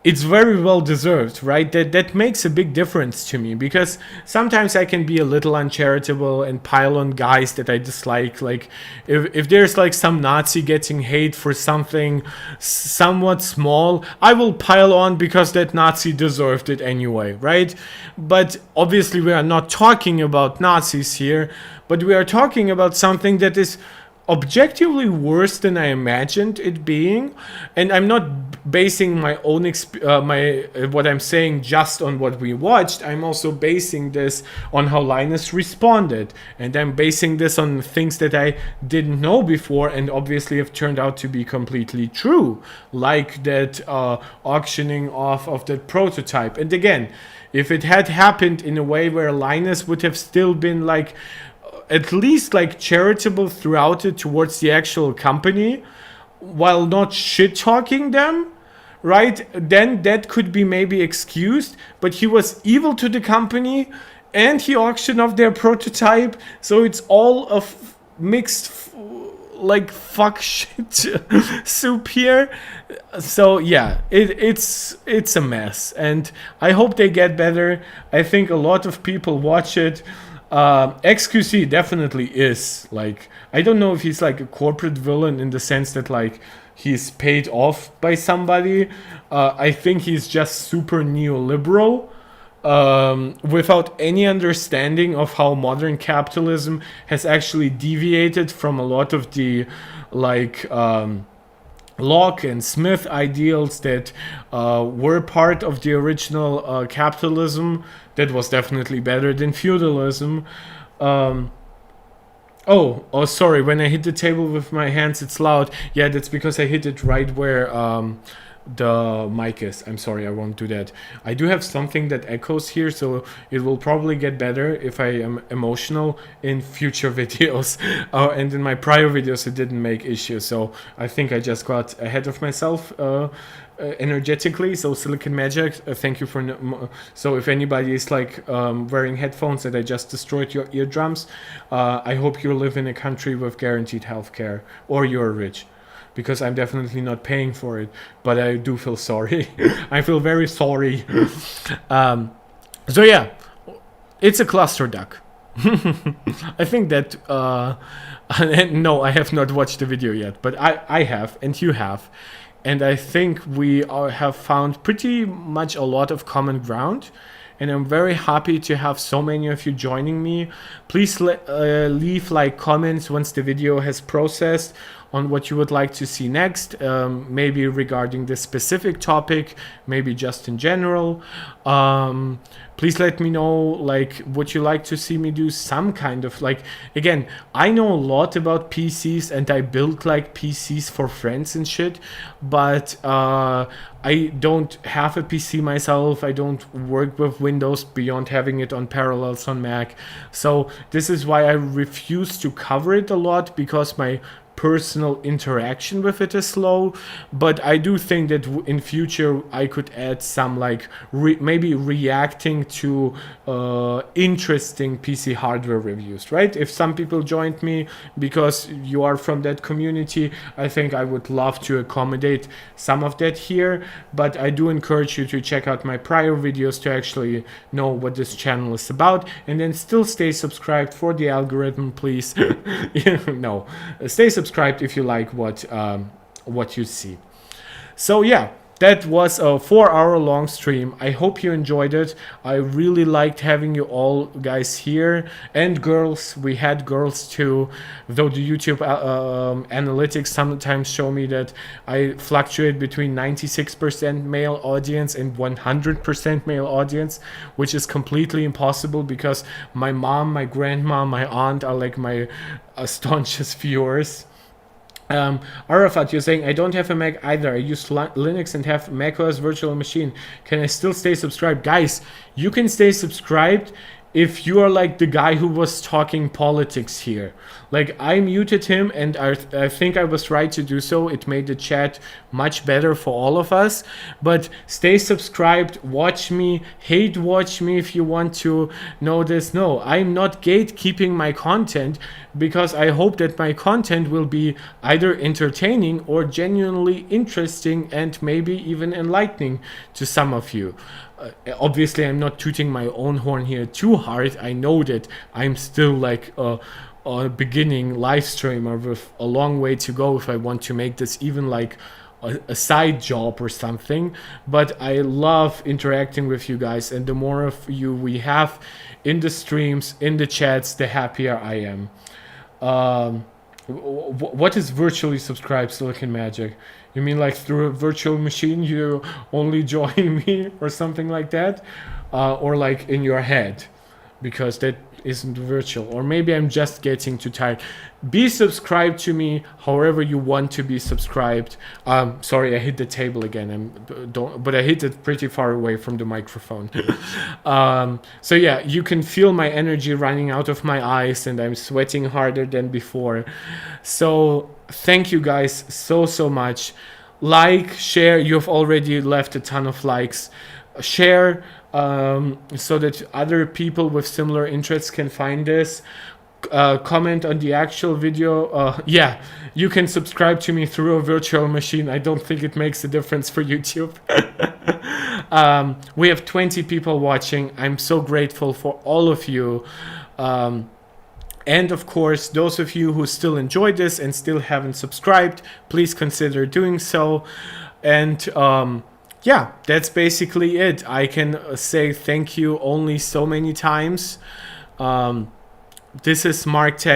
it's very well deserved, right? That makes a big difference to me, because sometimes I can be a little uncharitable and pile on guys that I dislike. Like, if there's like some Nazi getting hate for something somewhat small, I will pile on because that Nazi deserved it anyway, right? But obviously we are not talking about Nazis here, but we are talking about something that is objectively worse than I imagined it being, and I'm not basing my own what I'm saying just on what we watched. I'm also basing this on how Linus responded, and I'm basing this on things that I didn't know before and obviously have turned out to be completely true, like that auctioning off of that prototype. And again, if it had happened in a way where Linus would have still been like at least like charitable throughout it towards the actual company while not shit talking them, right, then that could be maybe excused. But he was evil to the company and he auctioned off their prototype, so it's all of mixed like fuck shit soup here. So yeah, it's a mess, and I hope they get better. I think a lot of people watch it. XQC definitely is, like, I don't know if he's like a corporate villain in the sense that like he's paid off by somebody. I think he's just super neoliberal, without any understanding of how modern capitalism has actually deviated from a lot of the like Locke and Smith ideals that were part of the original capitalism. That was definitely better than feudalism. Oh, sorry, when I hit the table with my hands it's loud. Yeah, that's because I hit it right where the mic is. I'm sorry, I won't do that. I do have something that echoes here, so it will probably get better if I am emotional in future videos. And in my prior videos it didn't make issues, so I think I just got ahead of myself energetically. So Silicon Magic, thank you for so if anybody is like wearing headphones that I just destroyed your eardrums, I hope you live in a country with guaranteed healthcare, or you're rich, because I'm definitely not paying for it, but I do feel sorry. I feel very sorry. So yeah, it's a cluster duck. I think that no, I have not watched the video yet, but I have, and you have, and I think we have found pretty much a lot of common ground, and I'm very happy to have so many of you joining me. Please leave like comments once the video has processed on what you would like to see next, maybe regarding this specific topic, maybe just in general. Please let me know like what you like to see me do, some kind of like, again, I know a lot about PCs and I build like PCs for friends and shit, but I don't have a PC myself. I don't work with Windows beyond having it on Parallels on Mac. So this is why I refuse to cover it a lot, because my personal interaction with it is slow. But I do think that in future I could add some like maybe reacting to interesting PC hardware reviews, right? If some people joined me because you are from that community, I think I would love to accommodate some of that here. But I do encourage you to check out my prior videos to actually know what this channel is about, and then still stay subscribed for the algorithm, please. No, stay subscribed if you like what you see. So yeah, that was a 4-hour-long stream. I hope you enjoyed it. I really liked having you all guys here, and girls. We had girls too, though the YouTube analytics sometimes show me that I fluctuate between 96% male audience and 100% male audience, which is completely impossible because my mom, my grandma, my aunt are like my staunchest viewers. Arafat, you're saying, I don't have a Mac either. I use Linux and have macOS virtual machine. Can I still stay subscribed? Guys, you can stay subscribed if you are like the guy who was talking politics here. Like, I muted him, and I think I was right to do so. It made the chat much better for all of us. But stay subscribed, watch me, hate watch me if you want to know this. No, I'm not gatekeeping my content, because I hope that my content will be either entertaining or genuinely interesting and maybe even enlightening to some of you. Obviously, I'm not tooting my own horn here too hard. I know that I'm still like a beginning live streamer with a long way to go if I want to make this even like a side job or something. But I love interacting with you guys, and the more of you we have in the streams, in the chats, the happier I am. What is virtually subscribed, Silicon Magic? You mean like through a virtual machine you only join me or something like that? Or like in your head? Because that isn't virtual. Or maybe I'm just getting too tired. Be subscribed to me however you want to be subscribed. Sorry, I hit the table again. But I hit it pretty far away from the microphone. So yeah, you can feel my energy running out of my eyes, and I'm sweating harder than before. So thank you guys so much. Like, share. You've already left a ton of likes. Share so that other people with similar interests can find this. Comment on the actual video. Yeah, you can subscribe to me through a virtual machine. I don't think it makes a difference for YouTube. We have 20 people watching. I'm so grateful for all of you. And of course, those of you who still enjoyed this and still haven't subscribed, please consider doing so. And yeah, that's basically it. I can say thank you only so many times. This is Mark Tech.